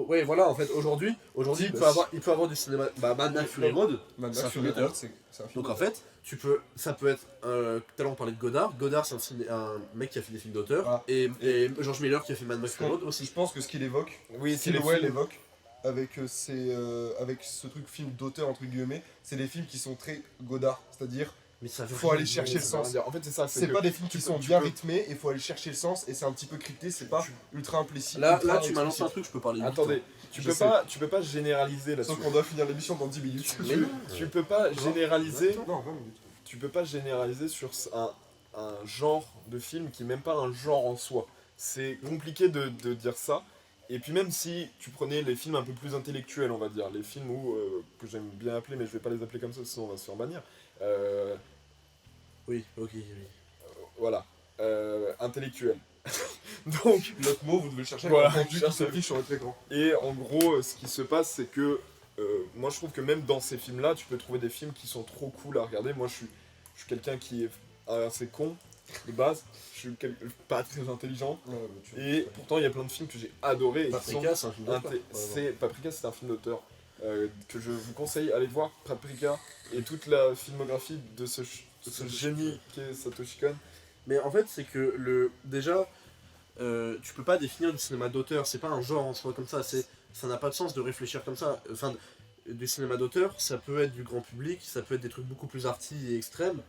Speaker 2: ouais, voilà, en fait, aujourd'hui, il peut avoir du cinéma. Bah, Mad Max Fury Road,
Speaker 3: Mad
Speaker 2: c'est un
Speaker 3: Max
Speaker 2: film
Speaker 3: Fury
Speaker 2: d'auteur.
Speaker 3: Road, c'est un film
Speaker 2: Donc en
Speaker 3: d'auteur.
Speaker 2: fait, ça peut être. Tout à l'heure on parlait de Godard. Godard c'est un mec qui a fait des films d'auteur.
Speaker 3: Voilà.
Speaker 2: Et George Miller qui a fait Mad Max Fury Road
Speaker 3: Je
Speaker 2: aussi.
Speaker 3: pense que ce qu'il évoque,
Speaker 1: Oui,
Speaker 3: ce
Speaker 1: c'est les
Speaker 3: qu'Hillwell
Speaker 1: films.
Speaker 3: évoque, avec ce truc film d'auteur, entre guillemets, c'est des films qui sont très Godard. C'est-à-dire,
Speaker 2: Mais ça veut
Speaker 3: faut
Speaker 2: rien
Speaker 3: aller
Speaker 2: dire.
Speaker 3: chercher le
Speaker 1: Ça veut
Speaker 3: sens.
Speaker 1: dire- En fait, c'est ça.
Speaker 3: C'est
Speaker 1: que
Speaker 3: pas des films qui
Speaker 1: tu
Speaker 3: sont
Speaker 1: peux- tu
Speaker 3: bien
Speaker 1: peux-
Speaker 3: rythmés, et il faut aller chercher le sens, et c'est un petit peu crypté, c'est pas ultra implicite.
Speaker 2: Là,
Speaker 3: ultra
Speaker 2: tu m'as lancé un
Speaker 3: explicite.
Speaker 2: truc, je peux parler. vite,
Speaker 1: Attendez,
Speaker 2: hein.
Speaker 1: tu
Speaker 3: Je
Speaker 1: peux
Speaker 3: sais.
Speaker 1: tu peux pas généraliser là-dessus.
Speaker 3: Sauf qu'on doit finir l'émission dans 10 minutes.
Speaker 2: Mais non.
Speaker 1: Tu peux pas généraliser.
Speaker 3: Non, 20 minutes.
Speaker 1: Tu peux pas généraliser sur un genre de film qui est même pas un genre en soi. C'est compliqué de dire ça. Et puis même si tu prenais les films un peu plus intellectuels, on va dire, les films où, que j'aime bien appeler, mais je vais pas les appeler comme ça, sinon on va se faire bannir.
Speaker 2: Oui, ok. Oui.
Speaker 1: Voilà. Intellectuels. Donc,
Speaker 3: L'autre mot, vous devez le chercher
Speaker 1: Voilà,
Speaker 3: avec un rendu qui
Speaker 1: cherchez-le.
Speaker 3: s'affiche sur votre écran.
Speaker 1: et en gros, ce qui se passe, c'est que moi je trouve que même dans ces films-là, tu peux trouver des films qui sont trop cool à regarder. Moi je suis quelqu'un qui est assez con de base, je suis pas très intelligent. Et pourtant, il y a plein de films que j'ai adorés. Et qui sont
Speaker 2: Paprika, c'est un film d'auteur.
Speaker 1: Paprika, c'est un film d'auteur que je vous conseille. Allez voir Paprika et toute la filmographie de ce génie qu'est Satoshi Kon.
Speaker 2: Mais en fait, c'est que déjà, tu peux pas définir du cinéma d'auteur. C'est pas un genre en soi comme ça. Ça n'a pas de sens de réfléchir comme ça. Enfin, du cinéma d'auteur, ça peut être du grand public, ça peut être des trucs beaucoup plus arty et extrêmes.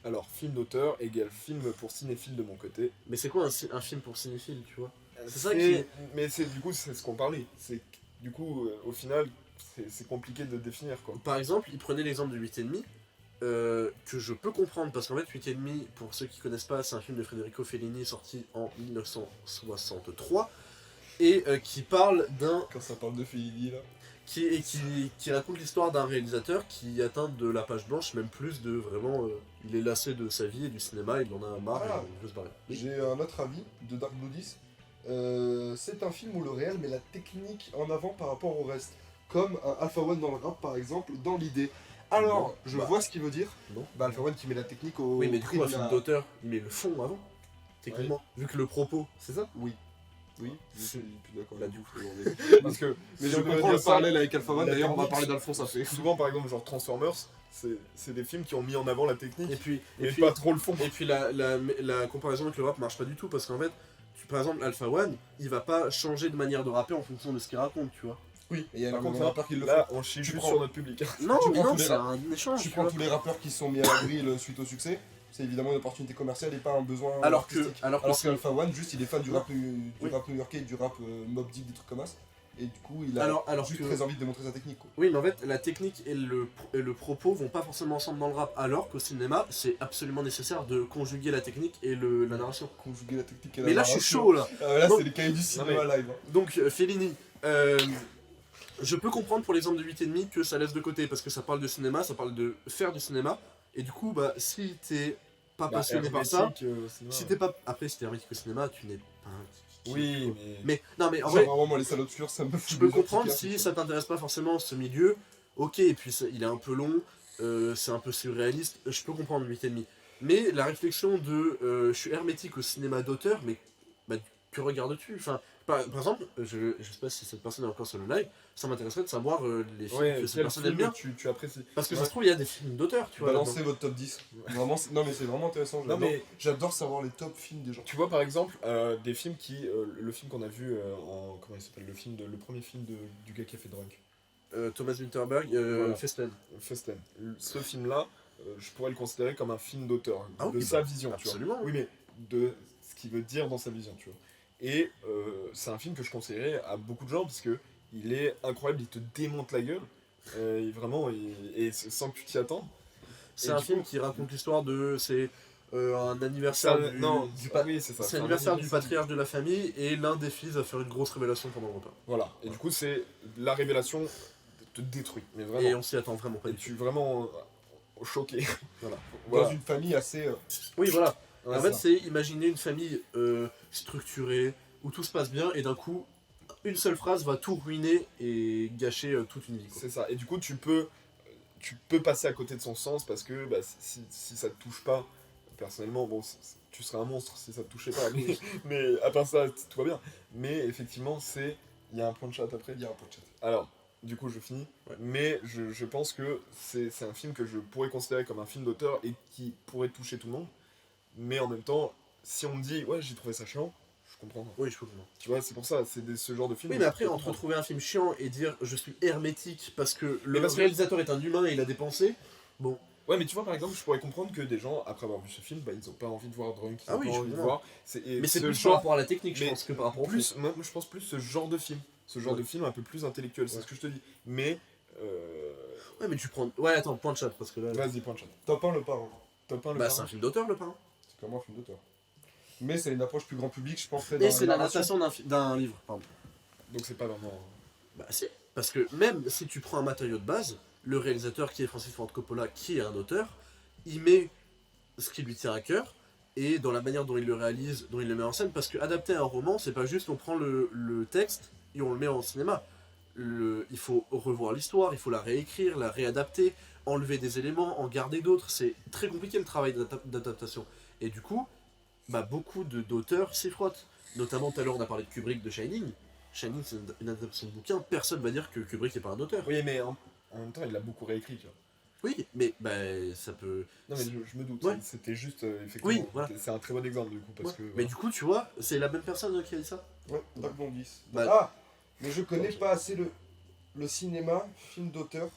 Speaker 1: Alors, film d'auteur égale film pour cinéphile de mon côté.
Speaker 2: Mais c'est quoi un film pour cinéphile, tu vois? C'est ça qui-
Speaker 1: Mais du coup, c'est ce qu'on parlait. C'est du coup, au final, c'est compliqué de définir quoi.
Speaker 2: Par exemple, il prenait l'exemple de 8,5, que je peux comprendre, parce qu'en fait, 8,5, pour ceux qui connaissent pas, c'est un film de Federico Fellini sorti en 1963, et qui parle d'un...
Speaker 3: Quand ça parle de Fellini là.
Speaker 2: qui raconte l'histoire d'un réalisateur qui atteint de la page blanche, même plus de vraiment... il est lassé de sa vie et du cinéma, il en a marre
Speaker 3: Ah.
Speaker 2: et il veut se barrer.
Speaker 3: J'ai un autre avis de Dark Blue 10. C'est un film où le réel met la technique en avant par rapport au reste. Comme un Alpha One dans le rap par exemple, dans l'idée. Alors,
Speaker 2: Non,
Speaker 3: je
Speaker 2: bah,
Speaker 3: vois ce qu'il veut dire.
Speaker 2: non.
Speaker 3: Bah, Alpha One qui met la technique au
Speaker 2: Oui, mais du
Speaker 3: prix
Speaker 2: coup, un
Speaker 3: de
Speaker 2: film
Speaker 3: la-
Speaker 2: d'auteur, il met le fond avant, techniquement, vu que le propos, c'est ça?
Speaker 3: Oui. Oui, je suis plus d'accord.
Speaker 2: Bah, du coup,
Speaker 1: Parce que
Speaker 3: Mais
Speaker 1: si
Speaker 3: je
Speaker 1: on veut
Speaker 3: comprends
Speaker 1: dire
Speaker 3: le
Speaker 1: ça,
Speaker 3: parallèle avec Alpha One,
Speaker 1: la
Speaker 3: d'ailleurs on va
Speaker 1: technique,
Speaker 3: parler d'Alphonse Affé.
Speaker 1: souvent, par exemple, genre Transformers, c'est des films qui ont mis en avant la technique,
Speaker 2: Et puis,
Speaker 1: mais pas trop le fond.
Speaker 2: Et puis la comparaison avec le rap marche pas du tout parce qu'en fait, par exemple, Alpha One, il va pas changer de manière de rapper en fonction de ce qu'il raconte, tu vois.
Speaker 3: Oui, et il y a
Speaker 1: Par
Speaker 3: énormément
Speaker 1: contre,
Speaker 3: de
Speaker 1: là,
Speaker 3: rappeurs qui le font.
Speaker 1: Là, on chie
Speaker 3: Tu
Speaker 1: juste
Speaker 3: prends-
Speaker 1: sur notre public.
Speaker 2: Non,
Speaker 3: Tu
Speaker 2: mais
Speaker 3: prends
Speaker 2: non,
Speaker 3: tous les
Speaker 2: c'est un échange,
Speaker 3: Tu
Speaker 2: tu
Speaker 3: prends
Speaker 2: vois.
Speaker 3: tous les rappeurs qui se sont mis à l'abri suite au succès, c'est évidemment une opportunité commerciale et pas un besoin
Speaker 2: Alors que,
Speaker 3: artistique.
Speaker 2: alors que
Speaker 3: Alors qu'Alpha One, juste il est fan du
Speaker 2: Non.
Speaker 3: rap,
Speaker 2: Oui.
Speaker 3: rap new-yorkais, du rap Mobb Deep, des trucs comme ça. et du coup il a
Speaker 2: Alors
Speaker 3: juste
Speaker 2: que-
Speaker 3: très envie de démontrer sa technique quoi.
Speaker 2: Oui, mais en fait, la technique et le propos vont pas forcément ensemble dans le rap, alors qu'au cinéma, c'est absolument nécessaire de conjuguer la technique et la narration.
Speaker 3: Conjuguer la technique et
Speaker 2: Mais là, je suis
Speaker 3: narration.
Speaker 2: chaud, là.
Speaker 3: Là
Speaker 2: Non.
Speaker 3: c'est les cahiers du cinéma live. Hein.
Speaker 2: Donc, Fellini, je peux comprendre pour l'exemple de 8,5 que ça laisse de côté, parce que ça parle de cinéma, ça parle de faire du cinéma, et du coup, bah, si t'es pas passionné par ça, si t'es pas... Après, si t'es hermétique au cinéma, tu n'es pas...
Speaker 1: Oui,
Speaker 2: Mais, non, mais en
Speaker 3: Genre,
Speaker 2: vrai,
Speaker 3: vraiment moi les salles obscures ça me fout.
Speaker 2: je peux
Speaker 3: des gens
Speaker 2: comprendre
Speaker 3: qui
Speaker 2: si ça t'intéresse pas forcément ce milieu, ok, et puis il est un peu long, c'est un peu surréaliste, je peux comprendre 8,5. Mais la réflexion de je suis hermétique au cinéma d'auteur, mais bah, que regardes-tu? Enfin, par exemple, je sais pas si cette personne est encore sur le live, ça m'intéresserait de savoir les films
Speaker 1: Ouais,
Speaker 2: que cette
Speaker 1: quel
Speaker 2: personne aime
Speaker 1: film
Speaker 2: bien.
Speaker 1: tu apprécies.
Speaker 2: Parce que ça
Speaker 1: Ouais.
Speaker 2: se trouve, il y a des films d'auteur, tu vois.
Speaker 3: Balancez
Speaker 2: là-dedans.
Speaker 3: votre top 10. Vraiment, non mais c'est vraiment intéressant.
Speaker 1: Non, mais-
Speaker 3: J'adore savoir les top films des gens.
Speaker 1: Tu vois par exemple des films qui. Le film qu'on a vu en. Comment il s'appelle le premier film du gars qui a fait Drunk.
Speaker 2: Thomas Winterberg,
Speaker 1: Voilà.
Speaker 2: Festen.
Speaker 1: Festen. Ce film-là, je pourrais le considérer comme un film d'auteur,
Speaker 2: Ah
Speaker 1: de
Speaker 2: oui,
Speaker 1: sa vision, tu vois.
Speaker 2: Absolument.
Speaker 1: Oui, mais de ce qu'il veut dire dans sa vision, tu vois. Et c'est un film que je conseillerais à beaucoup de gens parce que il est incroyable, il te démonte la gueule, vraiment, et sans que tu t'y attends.
Speaker 2: C'est
Speaker 1: Et
Speaker 2: un
Speaker 1: du
Speaker 2: film
Speaker 1: coup-
Speaker 2: qui raconte l'histoire de. C'est un anniversaire
Speaker 1: Ça,
Speaker 2: du,
Speaker 1: non,
Speaker 2: du pa-
Speaker 1: oui, c'est ça.
Speaker 2: c'est
Speaker 1: un
Speaker 2: l'anniversaire du
Speaker 1: anniversaire.
Speaker 2: patriarche de la famille et l'un des fils va faire une grosse révélation pendant le repas.
Speaker 1: Voilà. Et du coup, c'est la révélation te détruit, mais
Speaker 2: Et
Speaker 1: vraiment.
Speaker 2: on s'y attend vraiment pas
Speaker 1: Et
Speaker 2: du tout.
Speaker 1: tu es vraiment choqué.
Speaker 2: Voilà.
Speaker 3: Dans
Speaker 1: Voilà.
Speaker 3: une famille assez.
Speaker 2: Oui, voilà.
Speaker 1: Ouais,
Speaker 2: En fait,
Speaker 1: ça.
Speaker 2: c'est imaginer une famille structurée où tout se passe bien et d'un coup, une seule phrase va tout ruiner et gâcher toute une vie. Quoi.
Speaker 1: C'est ça. Et du coup, tu peux passer à côté de son sens parce que bah, si ça te touche pas, personnellement, bon, tu serais un monstre si ça te touchait pas. Mais à part ça, tout va bien. Mais effectivement, il y a un point de chat après.
Speaker 3: Il y a un peu de chat.
Speaker 1: Alors, du coup, je finis.
Speaker 2: Ouais.
Speaker 1: Mais je pense que c'est un film que je pourrais considérer comme un film d'auteur et qui pourrait toucher tout le monde. Mais en même temps, si on me dit, ouais, j'ai trouvé ça chiant, je comprends.
Speaker 2: Oui, je peux comprendre.
Speaker 1: Tu vois, c'est pour ça, c'est ce genre de film.
Speaker 2: Oui,
Speaker 1: où
Speaker 2: mais
Speaker 1: je
Speaker 2: après,
Speaker 1: peux
Speaker 2: entre
Speaker 1: comprendre.
Speaker 2: trouver un film chiant et dire je suis hermétique parce que le
Speaker 1: parce que-
Speaker 2: réalisateur est un humain et il a des pensées, bon,
Speaker 1: Ouais, mais tu vois, par exemple, je pourrais comprendre que des gens, après avoir vu ce film, bah, ils ont pas envie de voir Drunk, ils
Speaker 2: Ah
Speaker 1: ont
Speaker 2: oui,
Speaker 1: pas
Speaker 2: je
Speaker 1: envie de
Speaker 2: comprends.
Speaker 1: voir.
Speaker 2: mais c'est
Speaker 1: ce
Speaker 2: plus
Speaker 1: genre,
Speaker 2: par rapport à la technique, je
Speaker 1: mais
Speaker 2: pense, que par rapport au
Speaker 1: plus, moi, je pense plus ce genre de film. Ce genre
Speaker 2: Ouais.
Speaker 1: de film un peu plus intellectuel, c'est
Speaker 2: Ouais.
Speaker 1: ce que je te dis. Mais,
Speaker 2: Ouais, mais tu prends. Ouais, attends, point de chat, parce que là.
Speaker 1: vas-y, point de chat.
Speaker 3: Top 1 le parent.
Speaker 1: Top 1, le
Speaker 2: Bah,
Speaker 1: parrain.
Speaker 2: c'est un film d'auteur, le parrain.
Speaker 3: C'est clairement un film d'auteur. Mais c'est une approche plus grand public, je pense. très
Speaker 2: Et
Speaker 3: dans
Speaker 2: c'est
Speaker 3: la narration.
Speaker 2: l'adaptation d'un livre, pardon.
Speaker 1: Donc c'est pas vraiment.
Speaker 2: Bah, si. Parce que même si tu prends un matériau de base, le réalisateur qui est Francis Ford Coppola, qui est un auteur, il met ce qui lui tient à cœur et dans la manière dont il le réalise, dont il le met en scène. Parce que adapter un roman, c'est pas juste on prend le texte et on le met en cinéma. Il faut revoir l'histoire, il faut la réécrire, la réadapter, enlever des éléments, en garder d'autres. C'est très compliqué le travail d'adaptation. Et du coup, bah, beaucoup d'auteurs s'y frottent. Notamment tout à l'heure on a parlé de Kubrick de Shining. Shining c'est une adaptation de bouquin, personne va dire que Kubrick n'est pas un auteur.
Speaker 1: Oui, mais en même temps, il l'a beaucoup réécrit, tu vois.
Speaker 2: Oui, mais bah, ça peut...
Speaker 1: Non, mais je me doute.
Speaker 2: Ouais.
Speaker 1: C'était juste, effectivement.
Speaker 2: Oui, voilà.
Speaker 1: C'est un très bon exemple, du coup. Parce
Speaker 2: Ouais.
Speaker 1: que,
Speaker 2: Mais
Speaker 1: voilà.
Speaker 2: du coup, tu vois, c'est la même personne qui a dit ça.
Speaker 3: Ouais, Doc Bondis.
Speaker 2: Bah-
Speaker 3: Ah, mais je connais pas assez le cinéma, film d'auteur,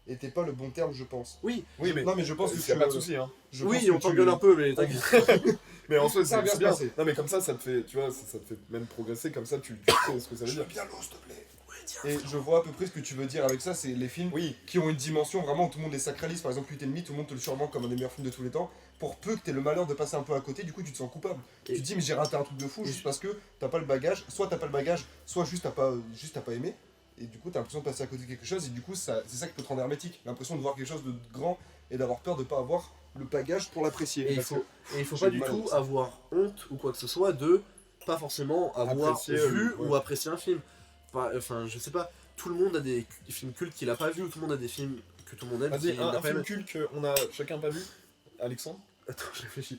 Speaker 3: était pas le bon terme, je pense.
Speaker 2: Oui,
Speaker 1: Oui, mais
Speaker 3: Non, mais je pense que
Speaker 1: il n'y a pas de souci, hein.
Speaker 3: je
Speaker 2: oui,
Speaker 3: pense que
Speaker 2: on t'engueule un peu, mais t'inquiète.
Speaker 1: Mais en soi,
Speaker 3: Ça va bien
Speaker 1: c'est
Speaker 3: se
Speaker 1: bien.
Speaker 3: passer.
Speaker 1: Non, mais comme ça te fait, tu vois, ça te fait même progresser. Comme ça, tu sais ce que ça veut
Speaker 3: Je veux
Speaker 1: dire.
Speaker 3: bien l'eau, s'il te plaît.
Speaker 2: Ouais, tiens.
Speaker 3: Et je vois à peu près ce que tu veux dire avec ça, c'est les films
Speaker 1: Oui,
Speaker 3: qui ont une dimension vraiment où tout le monde les sacralise. Par exemple, 8,5, tout le monde te le survend comme un des meilleurs films de tous les temps. Pour peu que t'aies le malheur de passer un peu à côté, du coup, tu te sens coupable.
Speaker 2: Et-
Speaker 3: Tu te dis, mais j'ai raté un truc de fou juste parce que t'as pas le bagage. Soit t'as pas le bagage, soit juste t'as pas aimé. Et du coup, t'as l'impression de passer à côté de quelque chose. Et du coup, c'est ça qui peut te rendre hermétique. L'impression de voir quelque chose de grand et d'avoir peur de pas avoir le bagage pour l'apprécier.
Speaker 2: Et il
Speaker 3: Parce
Speaker 2: faut,
Speaker 3: que-
Speaker 2: et il faut
Speaker 3: j'ai
Speaker 2: pas
Speaker 3: du
Speaker 2: du
Speaker 3: mal
Speaker 2: tout
Speaker 3: avec ça.
Speaker 2: avoir honte ou quoi que ce soit de pas forcément avoir
Speaker 1: Apprécier,
Speaker 2: vu
Speaker 1: ouais.
Speaker 2: ou apprécié un film. Enfin, je sais pas, tout le monde a des films cultes qu'il a pas vu, ou tout le monde a des films que tout le monde aime
Speaker 1: vas-y,
Speaker 2: qu'il n'a
Speaker 1: un
Speaker 2: pas
Speaker 1: film
Speaker 2: aimé.
Speaker 1: culte qu'on a chacun pas vu. Alexandre.
Speaker 2: Attends, je réfléchis.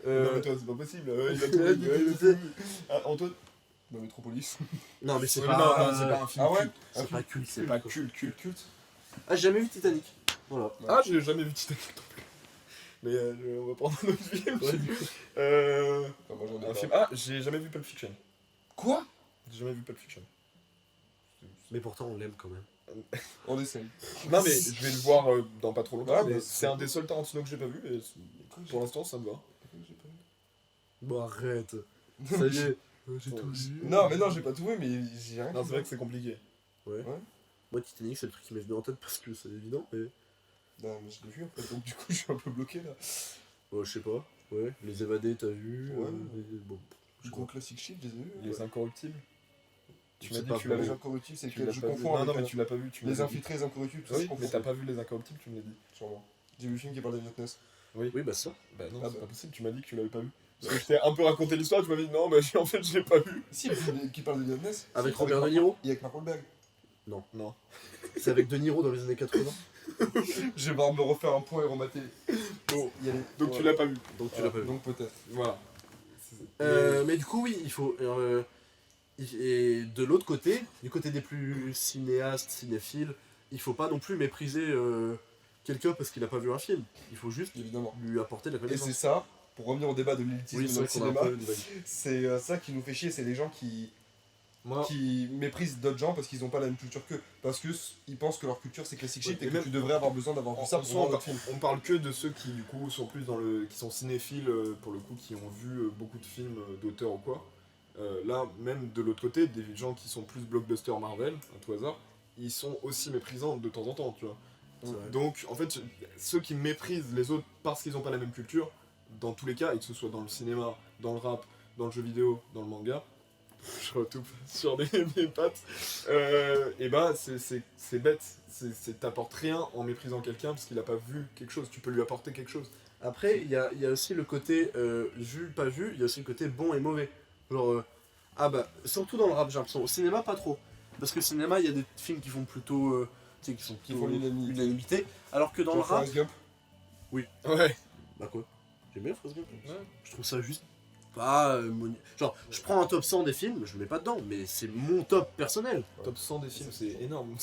Speaker 1: Non, mais toi, c'est pas possible. Il a tout vu. Il a tout vu. Ah, Antoine.
Speaker 3: Bah, Metropolis.
Speaker 2: Non, mais c'est
Speaker 1: Ouais,
Speaker 2: pas,
Speaker 1: non, c'est pas un film
Speaker 3: Ah ouais
Speaker 1: culte.
Speaker 2: c'est pas culte.
Speaker 1: C'est pas culte.
Speaker 2: Ah, j'ai jamais vu Titanic. Voilà.
Speaker 1: Ah, j'ai jamais vu Titanic non plus. Mais on va prendre un autre film.
Speaker 2: Ouais, du coup.
Speaker 3: Enfin, moi, j'en ai
Speaker 1: Un
Speaker 3: pas.
Speaker 1: film. Ah, j'ai jamais vu Pulp Fiction.
Speaker 3: Quoi
Speaker 1: J'ai jamais vu Pulp Fiction.
Speaker 2: Mais pourtant, on l'aime quand même.
Speaker 3: On essaye.
Speaker 1: Non, mais je vais le voir dans pas trop longtemps.
Speaker 3: Ah,
Speaker 1: mais
Speaker 3: bah,
Speaker 1: c'est un des seuls Tarantino que j'ai pas vu. Et pour l'instant, ça me va.
Speaker 2: Bon, arrête. Ça y est. J'ai tout vu.
Speaker 3: Non, mais non, j'ai pas tout vu, mais j'ai rien.
Speaker 1: Non, c'est vrai que c'est compliqué.
Speaker 2: Ouais.
Speaker 3: Ouais.
Speaker 2: Moi, Titanic, c'est le truc qui m'est venu en tête parce que c'est évident, mais.
Speaker 3: Non, mais je l'ai vu en fait, donc du coup je suis un peu bloqué là.
Speaker 2: Je sais pas. Ouais. Les évadés, t'as vu
Speaker 3: Ouais.
Speaker 2: Bon.
Speaker 3: Gros classique shit, je les ai vus.
Speaker 1: Les Incorruptibles. Tu m'as
Speaker 2: C'est
Speaker 1: dit
Speaker 2: pas
Speaker 1: que tu l'avais
Speaker 3: Les
Speaker 1: vu.
Speaker 3: incorruptibles, c'est
Speaker 1: Tu
Speaker 3: que
Speaker 1: l'as
Speaker 3: je
Speaker 1: pas vu.
Speaker 3: confonds
Speaker 1: Non,
Speaker 3: avec
Speaker 1: mais tu l'as pas vu. Tu me
Speaker 3: les
Speaker 1: l'as dit.
Speaker 3: infiltrés, les incorruptibles, tout ça,
Speaker 1: Oui,
Speaker 3: je confonds.
Speaker 1: mais t'as pas vu les Incorruptibles, tu me l'as dit.
Speaker 3: Sûrement. J'ai vu le film qui parle d'Eliot Ness.
Speaker 2: Oui, bah ça.
Speaker 1: Bah non,
Speaker 3: Ah
Speaker 1: c'est
Speaker 3: bah.
Speaker 1: pas possible, tu m'as dit que tu l'avais pas vu. Parce que je t'ai un peu raconté l'histoire, tu m'avais dit non, bah en fait je l'ai pas vu.
Speaker 3: Si, le film qui parle d'Eliot Ness.
Speaker 2: Avec
Speaker 3: Si,
Speaker 2: Robert
Speaker 3: Mark-
Speaker 2: De Niro.
Speaker 3: Et avec Mark Wahlberg.
Speaker 1: Non.
Speaker 2: C'est avec De Niro dans les années 80.
Speaker 3: Je vais devoir me refaire un point et remater.
Speaker 1: Bon,
Speaker 3: Y aller.
Speaker 1: donc tu l'as pas vu.
Speaker 2: Donc tu l'as pas vu.
Speaker 3: Donc peut-être.
Speaker 1: Voilà.
Speaker 2: Mais du coup, oui, il faut. Et de l'autre côté, du côté des plus cinéastes, cinéphiles, il faut pas non plus mépriser quelqu'un parce qu'il a pas vu un film. Il faut juste
Speaker 3: Évidemment.
Speaker 2: lui apporter de la
Speaker 3: Et
Speaker 2: connaissance.
Speaker 3: c'est ça, pour revenir au débat de l'élitisme
Speaker 2: Oui,
Speaker 3: dans
Speaker 2: c'est
Speaker 3: le
Speaker 2: vrai qu'on a un
Speaker 3: cinéma,
Speaker 2: peu divagué.
Speaker 3: c'est ça qui nous fait chier, c'est les gens
Speaker 1: Moi,
Speaker 3: qui méprisent d'autres gens parce qu'ils n'ont pas la même culture qu'eux. Parce qu'ils pensent que leur culture c'est classique shit
Speaker 1: Ouais,
Speaker 3: et
Speaker 1: et
Speaker 3: que
Speaker 1: même-
Speaker 3: tu devrais avoir besoin d'avoir vu ça pour voir notre film.
Speaker 1: on parle que de ceux qui du coup sont plus dans le. Qui sont cinéphiles pour le coup, qui ont vu beaucoup de films d'auteurs ou quoi. Là, même de l'autre côté, des gens qui sont plus blockbuster Marvel, à tout hasard, ils sont aussi méprisants de temps en temps, tu vois.
Speaker 2: C'est vrai.
Speaker 1: Donc, en fait, ceux qui méprisent les autres parce qu'ils n'ont pas la même culture, dans tous les cas, et que ce soit dans le cinéma, dans le rap, dans le jeu vidéo, dans le manga, je retoupe sur mes pattes, et bah c'est bête, t'apportes rien en méprisant quelqu'un parce qu'il a pas vu quelque chose, tu peux lui apporter quelque chose.
Speaker 2: Après, il y a aussi le côté vu, pas vu, il y a aussi le côté bon et mauvais. Genre, surtout dans le rap, j'ai l'impression. Au cinéma, pas trop. Parce que au cinéma, il y a des films qui font plutôt. Tu sais, qui sont
Speaker 3: Qui
Speaker 2: plutôt
Speaker 3: font l'unanimité.
Speaker 2: l'unanimité. Alors que dans le
Speaker 3: Genre
Speaker 2: rap.
Speaker 3: Forrest Gump.
Speaker 1: Ouais.
Speaker 2: Bah quoi J'aime bien Forrest Gump. Je trouve ça juste pas. Genre, je prends un top 100 des films, je le mets pas dedans, mais c'est mon top personnel.
Speaker 1: Top 100 des films, c'est énorme.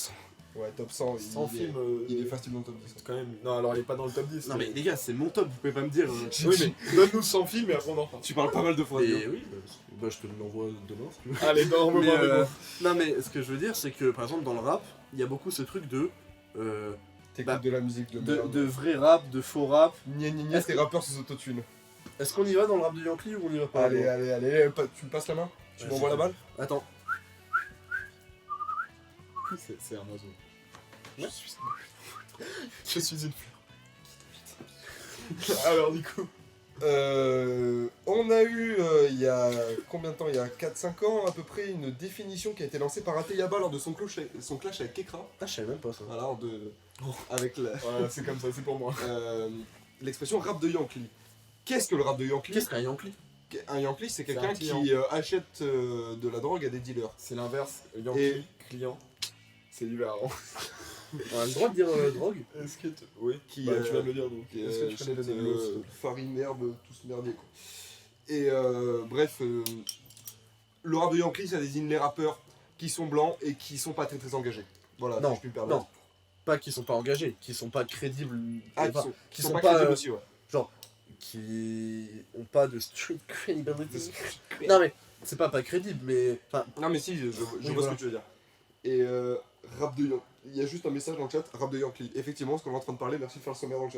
Speaker 3: Ouais, top 100.
Speaker 1: 100
Speaker 3: il est-
Speaker 1: films,
Speaker 3: Il est facilement top 10.
Speaker 1: quand même. Non, alors il est pas dans le top 10.
Speaker 2: Non, mais les gars, c'est mon top, vous pouvez pas me dire.
Speaker 1: Oui, mais donne-nous 100 films et après on en reparle.
Speaker 3: Tu parles pas mal de fois.
Speaker 2: Et oui, bah, je te l'envoie demain si tu veux.
Speaker 1: Allez, non,
Speaker 2: Mais,
Speaker 1: moi,
Speaker 2: non, mais ce que je veux dire, c'est que par exemple, dans le rap, il y a beaucoup ce truc de.
Speaker 3: T'écoutes
Speaker 2: bah,
Speaker 3: de la musique de merde.
Speaker 2: de vrai rap, de faux rap.
Speaker 3: Gna gna gna, tes rappeurs sous autotune.
Speaker 2: Est-ce qu'on y va dans le rap de Yankee ou on y va pas
Speaker 3: Allez, allez, tu me passes la main. Tu
Speaker 2: Ouais,
Speaker 3: m'envoies
Speaker 2: c'est
Speaker 3: la balle.
Speaker 2: Attends,
Speaker 1: c'est un oiseau.
Speaker 2: Ouais.
Speaker 1: Je suis une fleur. Alors, du coup.
Speaker 3: On a eu il y a combien de temps? Il y a 4-5 ans à peu près une définition qui a été lancée par Ateyaba lors de son clash avec Kekra.
Speaker 2: je savais même pas ça.
Speaker 3: Voilà, avec
Speaker 1: Voilà, c'est comme ça, c'est pour moi.
Speaker 3: l'expression rap de Yankee. Qu'est-ce que le rap de Yankee?
Speaker 2: Qu'est-ce qu'un Yankee?
Speaker 3: Un Yankee, c'est quelqu'un
Speaker 1: un client.
Speaker 3: qui achète de la drogue à des dealers.
Speaker 1: C'est l'inverse. Yankee,
Speaker 3: Et-
Speaker 1: client. C'est différent.
Speaker 2: On a le droit de dire drogue?
Speaker 1: Est-ce que tu. Oui,
Speaker 3: Qui,
Speaker 1: bah, tu vas me le dire donc.
Speaker 3: Qui
Speaker 1: Est-ce que tu connais
Speaker 3: achète,
Speaker 1: les néglos s'il te plaît
Speaker 3: farine, herbe, tout ce merdier quoi. Et bref, le rap de Yankee, ça désigne les rappeurs qui sont blancs et qui sont pas très très engagés. Voilà,
Speaker 2: Non,
Speaker 3: si je puis me permettre.
Speaker 2: non. Pas qui sont pas engagés, qui sont pas crédibles.
Speaker 3: Ah,
Speaker 2: enfin,
Speaker 3: qui
Speaker 2: sont
Speaker 3: sont
Speaker 2: pas,
Speaker 3: pas crédibles aussi, ouais.
Speaker 2: qui ont pas de street credibility. Non mais, c'est pas crédible, mais. Enfin,
Speaker 3: Non mais si, je vois
Speaker 2: voilà.
Speaker 3: ce que tu veux dire. Et rap de Yankee, il y a juste un message dans le chat, rap de Yankee. Effectivement, ce qu'on est en train de parler, merci de faire le sommaire dans le chat.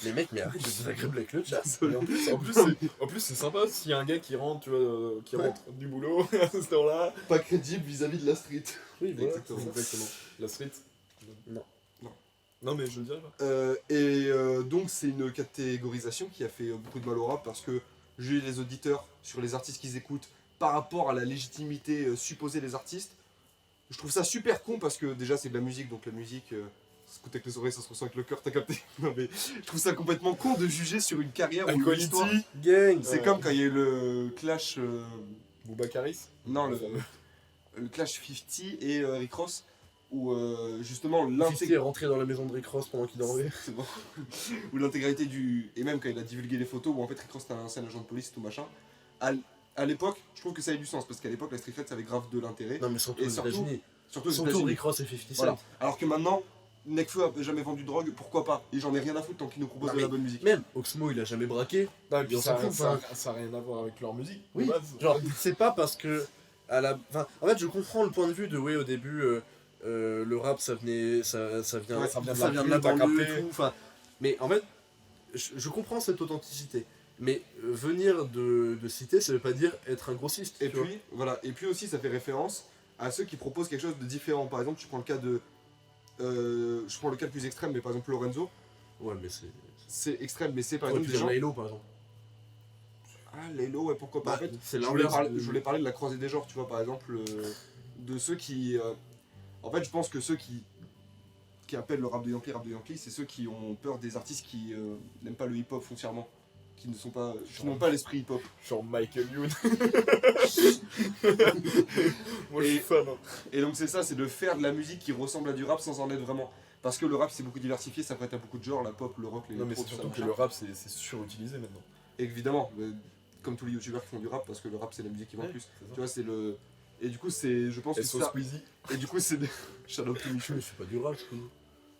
Speaker 2: les mecs, mais arrête de désagréable avec le chat.
Speaker 1: Et en plus, c'est sympa s'il y a un gars qui rentre, tu vois, qui
Speaker 2: Ouais.
Speaker 1: rentre du boulot à ce temps-là.
Speaker 3: Pas crédible vis-à-vis de la street.
Speaker 2: Oui, voilà.
Speaker 3: Exactement.
Speaker 1: La street.
Speaker 2: Non.
Speaker 3: Non.
Speaker 1: Non, mais je le dirais pas.
Speaker 3: Donc c'est une catégorisation qui a fait beaucoup de mal au rap parce que juger les auditeurs sur les artistes qu'ils écoutent par rapport à la légitimité supposée des artistes, je trouve ça super con parce que déjà c'est de la musique, donc la musique, ça se écoute avec les oreilles, ça se ressent avec le cœur, t'as capté? Non mais je trouve ça complètement con de juger sur une carrière ou une
Speaker 1: Equality,
Speaker 3: histoire.
Speaker 2: Gang.
Speaker 3: C'est comme quand il y a eu le clash,
Speaker 1: Boubacaris.
Speaker 3: non le clash 50 et Rick Ross où justement
Speaker 2: L'intégration est rentré dans la maison de Rick Ross pendant qu'il dormait.
Speaker 3: C'est bon. Où l'intégralité du. Et même quand il a divulgué les photos où en fait Rick Ross était un ancien agent de police et tout machin. À l'époque, je trouve que ça avait du sens parce qu'à l'époque la street fight ça avait grave de l'intérêt.
Speaker 2: Non mais surtout
Speaker 3: Et
Speaker 2: aux
Speaker 3: surtout-
Speaker 2: États-Unis.
Speaker 3: Surtout aux
Speaker 2: Surtout
Speaker 3: États-Unis.
Speaker 2: Rick Ross et 50 Cent.
Speaker 3: Voilà. Alors que maintenant, Nekfeu a jamais vendu de drogue, pourquoi pas? Et j'en ai rien à foutre tant qu'il nous propose
Speaker 2: Non,
Speaker 3: de la
Speaker 2: mais
Speaker 3: bonne musique.
Speaker 2: Même Oxmo il a jamais braqué.
Speaker 1: Non, et puis
Speaker 2: on
Speaker 1: ça,
Speaker 2: s'en fout,
Speaker 1: ça,
Speaker 2: enfin.
Speaker 1: ça a rien à voir avec leur musique.
Speaker 2: Oui,
Speaker 1: de base.
Speaker 2: genre c'est pas parce que enfin, en fait je comprends le point de vue de oui au début le rap ça vient
Speaker 1: Ouais, ça vient
Speaker 2: de la
Speaker 1: t'as
Speaker 2: banlieue
Speaker 1: capté.
Speaker 2: et tout, enfin, mais en fait je comprends cette authenticité, mais venir de citer ça veut pas dire être un grossiste.
Speaker 3: Et
Speaker 2: tu vois.
Speaker 3: puis, voilà. Et puis aussi, ça fait référence à ceux qui proposent quelque chose de différent. Par exemple, tu prends le cas de. Je prends le cas le plus extrême, mais par exemple Lorenzo,
Speaker 2: Ouais, mais c'est.
Speaker 3: c'est extrême, mais c'est par
Speaker 2: T'aurais
Speaker 3: exemple
Speaker 2: pu
Speaker 3: des
Speaker 2: dire
Speaker 3: gens.
Speaker 2: Laylo par exemple.
Speaker 3: Ah, Laylo, ouais, pourquoi pas.
Speaker 2: Bah,
Speaker 3: En fait,
Speaker 2: c'est
Speaker 3: je
Speaker 2: l'inverse.
Speaker 3: voulais parler de la croisée des genres, tu vois, par exemple, de ceux qui. En fait, je pense que ceux qui appellent le rap de Yankee, c'est ceux qui ont peur des artistes qui n'aiment pas le hip-hop foncièrement, qui ne sont pas, qui n'ont pas l'esprit hip-hop.
Speaker 1: Genre Michael Youn. Moi je suis fan. Hein.
Speaker 3: Et donc c'est ça, c'est de faire de la musique qui ressemble à du rap sans en être vraiment. Parce que le rap c'est beaucoup diversifié, ça prête à beaucoup de genres, la pop, le rock, les
Speaker 1: Non mais
Speaker 3: électro,
Speaker 1: c'est
Speaker 3: tout ça,
Speaker 1: surtout que
Speaker 3: machin.
Speaker 1: le rap c'est surutilisé maintenant.
Speaker 3: Évidemment, comme tous les youtubeurs qui font du rap, parce que le rap c'est la musique qui vend le plus.
Speaker 1: c'est ça.
Speaker 3: Tu vois, c'est le. Et du coup, c'est. Je pense que
Speaker 1: Et
Speaker 3: c'est
Speaker 1: sauce
Speaker 3: ça.
Speaker 1: Squeezie.
Speaker 3: Et du coup, c'est. Shout out to Michou.
Speaker 2: Mais c'est pas du rap,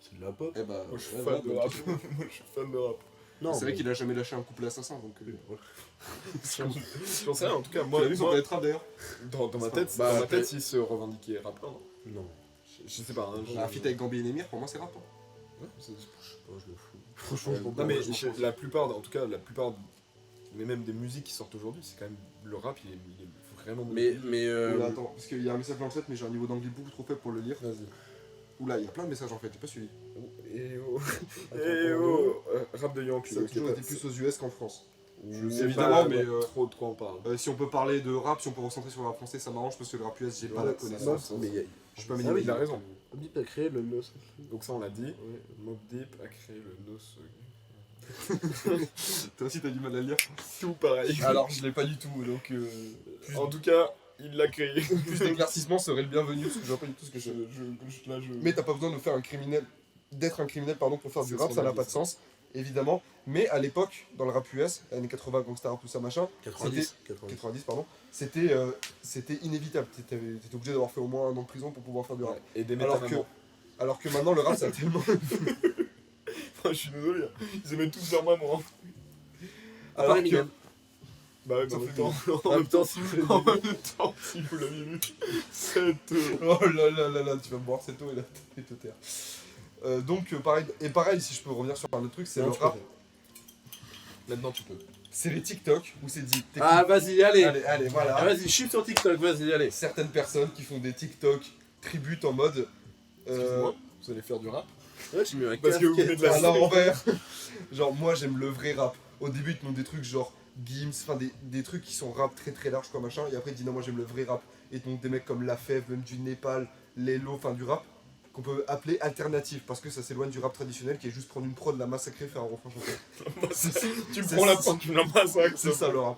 Speaker 2: c'est de la pop.
Speaker 3: Eh bah,
Speaker 1: Moi je suis
Speaker 3: ouais,
Speaker 1: fan
Speaker 3: ouais,
Speaker 1: de
Speaker 3: donc,
Speaker 1: rap. Moi je suis fan de rap.
Speaker 2: Non,
Speaker 3: c'est vrai qu'il a jamais lâché un couplet assassin, donc.
Speaker 1: J'en sais rien, en tout cas,
Speaker 3: Tu
Speaker 1: moi,
Speaker 3: l'as vu son
Speaker 1: moi,
Speaker 3: planète rap d'ailleurs
Speaker 1: dans ma
Speaker 3: C'est
Speaker 1: tête,
Speaker 2: pas-
Speaker 1: dans ma
Speaker 2: Bah,
Speaker 1: tête, il se revendiquait rappeur. Non
Speaker 2: Non.
Speaker 1: je sais pas. Hein,
Speaker 3: Un feat avec Gambi et Nemir, pour moi c'est rap. Hein.
Speaker 1: Ouais, c'est-
Speaker 2: Je sais pas, je m'en fous.
Speaker 3: Franchement, je m'en
Speaker 1: Non mais
Speaker 3: bats, je m'en fous.
Speaker 1: la plupart, en tout cas la plupart, mais même des musiques qui sortent aujourd'hui, c'est quand même le rap, il est vraiment.
Speaker 2: Mais
Speaker 3: Oula, attends, parce qu'il y a un message dans le chat, mais j'ai un niveau d'anglais beaucoup trop faible pour le lire.
Speaker 1: Vas-y.
Speaker 3: Oula, il y a plein de messages en fait, j'ai pas suivi.
Speaker 1: Et oh,
Speaker 3: Attends,
Speaker 1: et oh, rap de Yankee.
Speaker 3: Ça a
Speaker 1: ok,
Speaker 3: toujours
Speaker 1: pas-
Speaker 3: été plus aux US qu'en France.
Speaker 1: Je sais
Speaker 3: évidemment,
Speaker 1: pas
Speaker 3: mais,
Speaker 1: trop de quoi on parle.
Speaker 3: Si on peut parler de rap, si on peut recentrer sur le rap français, ça m'arrange parce que le rap US, j'ai pas la connaissance.
Speaker 2: mais
Speaker 3: Je suis pas
Speaker 1: Ah
Speaker 3: médiatique.
Speaker 1: oui, il a raison.
Speaker 2: Bip a créé le Nos.
Speaker 1: Donc ça on l'a dit.
Speaker 2: Ouais.
Speaker 1: Mobb Deep a créé le Nos.
Speaker 3: Toi aussi, t'as du mal à le lire.
Speaker 1: Tout pareil.
Speaker 3: Alors, je l'ai pas du tout, donc
Speaker 1: En tout cas, il l'a créé.
Speaker 3: plus d'éclaircissement serait le bienvenu parce que je vois pas du tout ce que je.
Speaker 1: Là, je...
Speaker 3: Mais t'as pas besoin de faire un criminel, d'être un criminel pardon pour faire du
Speaker 1: C'est
Speaker 3: rap,
Speaker 1: son
Speaker 3: ça n'a
Speaker 1: avis,
Speaker 3: pas de
Speaker 1: ça.
Speaker 3: sens, évidemment. Mais à l'époque, dans le rap US, années 80, gangsta rap, tout ça machin,
Speaker 2: 90.
Speaker 3: 90 pardon, c'était inévitable. T'étais obligé d'avoir fait au moins un an de prison pour pouvoir faire du rap.
Speaker 1: Ouais, et des
Speaker 3: Alors que maintenant le rap ça a tellement.
Speaker 1: Je suis désolé, hein. Ils aimaient tous leur maman. Hein.
Speaker 3: Alors que.
Speaker 2: Eminem.
Speaker 1: Bah ouais, mais
Speaker 3: Ça
Speaker 1: en même
Speaker 3: fait
Speaker 1: temps,
Speaker 2: En même temps, si vous
Speaker 1: en même temps, si vous l'aviez vu, cette...
Speaker 3: Oh là là là là, tu vas me boire cette eau et te taire. Donc pareil, si je peux revenir sur un autre truc, c'est le rap,
Speaker 1: Maintenant tu peux.
Speaker 3: c'est les TikTok où c'est dit.
Speaker 2: Ah, vas-y, allez.
Speaker 3: allez, voilà.
Speaker 2: Ah, vas-y, chute sur TikTok, vas-y, allez.
Speaker 3: Certaines personnes qui font des TikTok tributes en mode.
Speaker 1: Excuse-moi, vous allez faire du rap?
Speaker 2: Ouais, j'ai mis un
Speaker 1: Parce que vous venez de la
Speaker 3: À l'envers. Genre, moi j'aime le vrai rap. Au début, ils te montrent des trucs genre Gims, enfin des trucs qui sont rap très très larges quoi machin. Et après, ils te disent non, moi j'aime le vrai rap. Et ils te montrent des mecs comme La Fève, même du Népal, Lelo, enfin du rap qu'on peut appeler alternatif parce que ça s'éloigne du rap traditionnel qui est juste prendre une prod, la massacrer, faire un refrain chanté.
Speaker 1: Tu
Speaker 3: C'est-
Speaker 1: prends la pointe, tu la massacres.
Speaker 3: C'est ça le rap.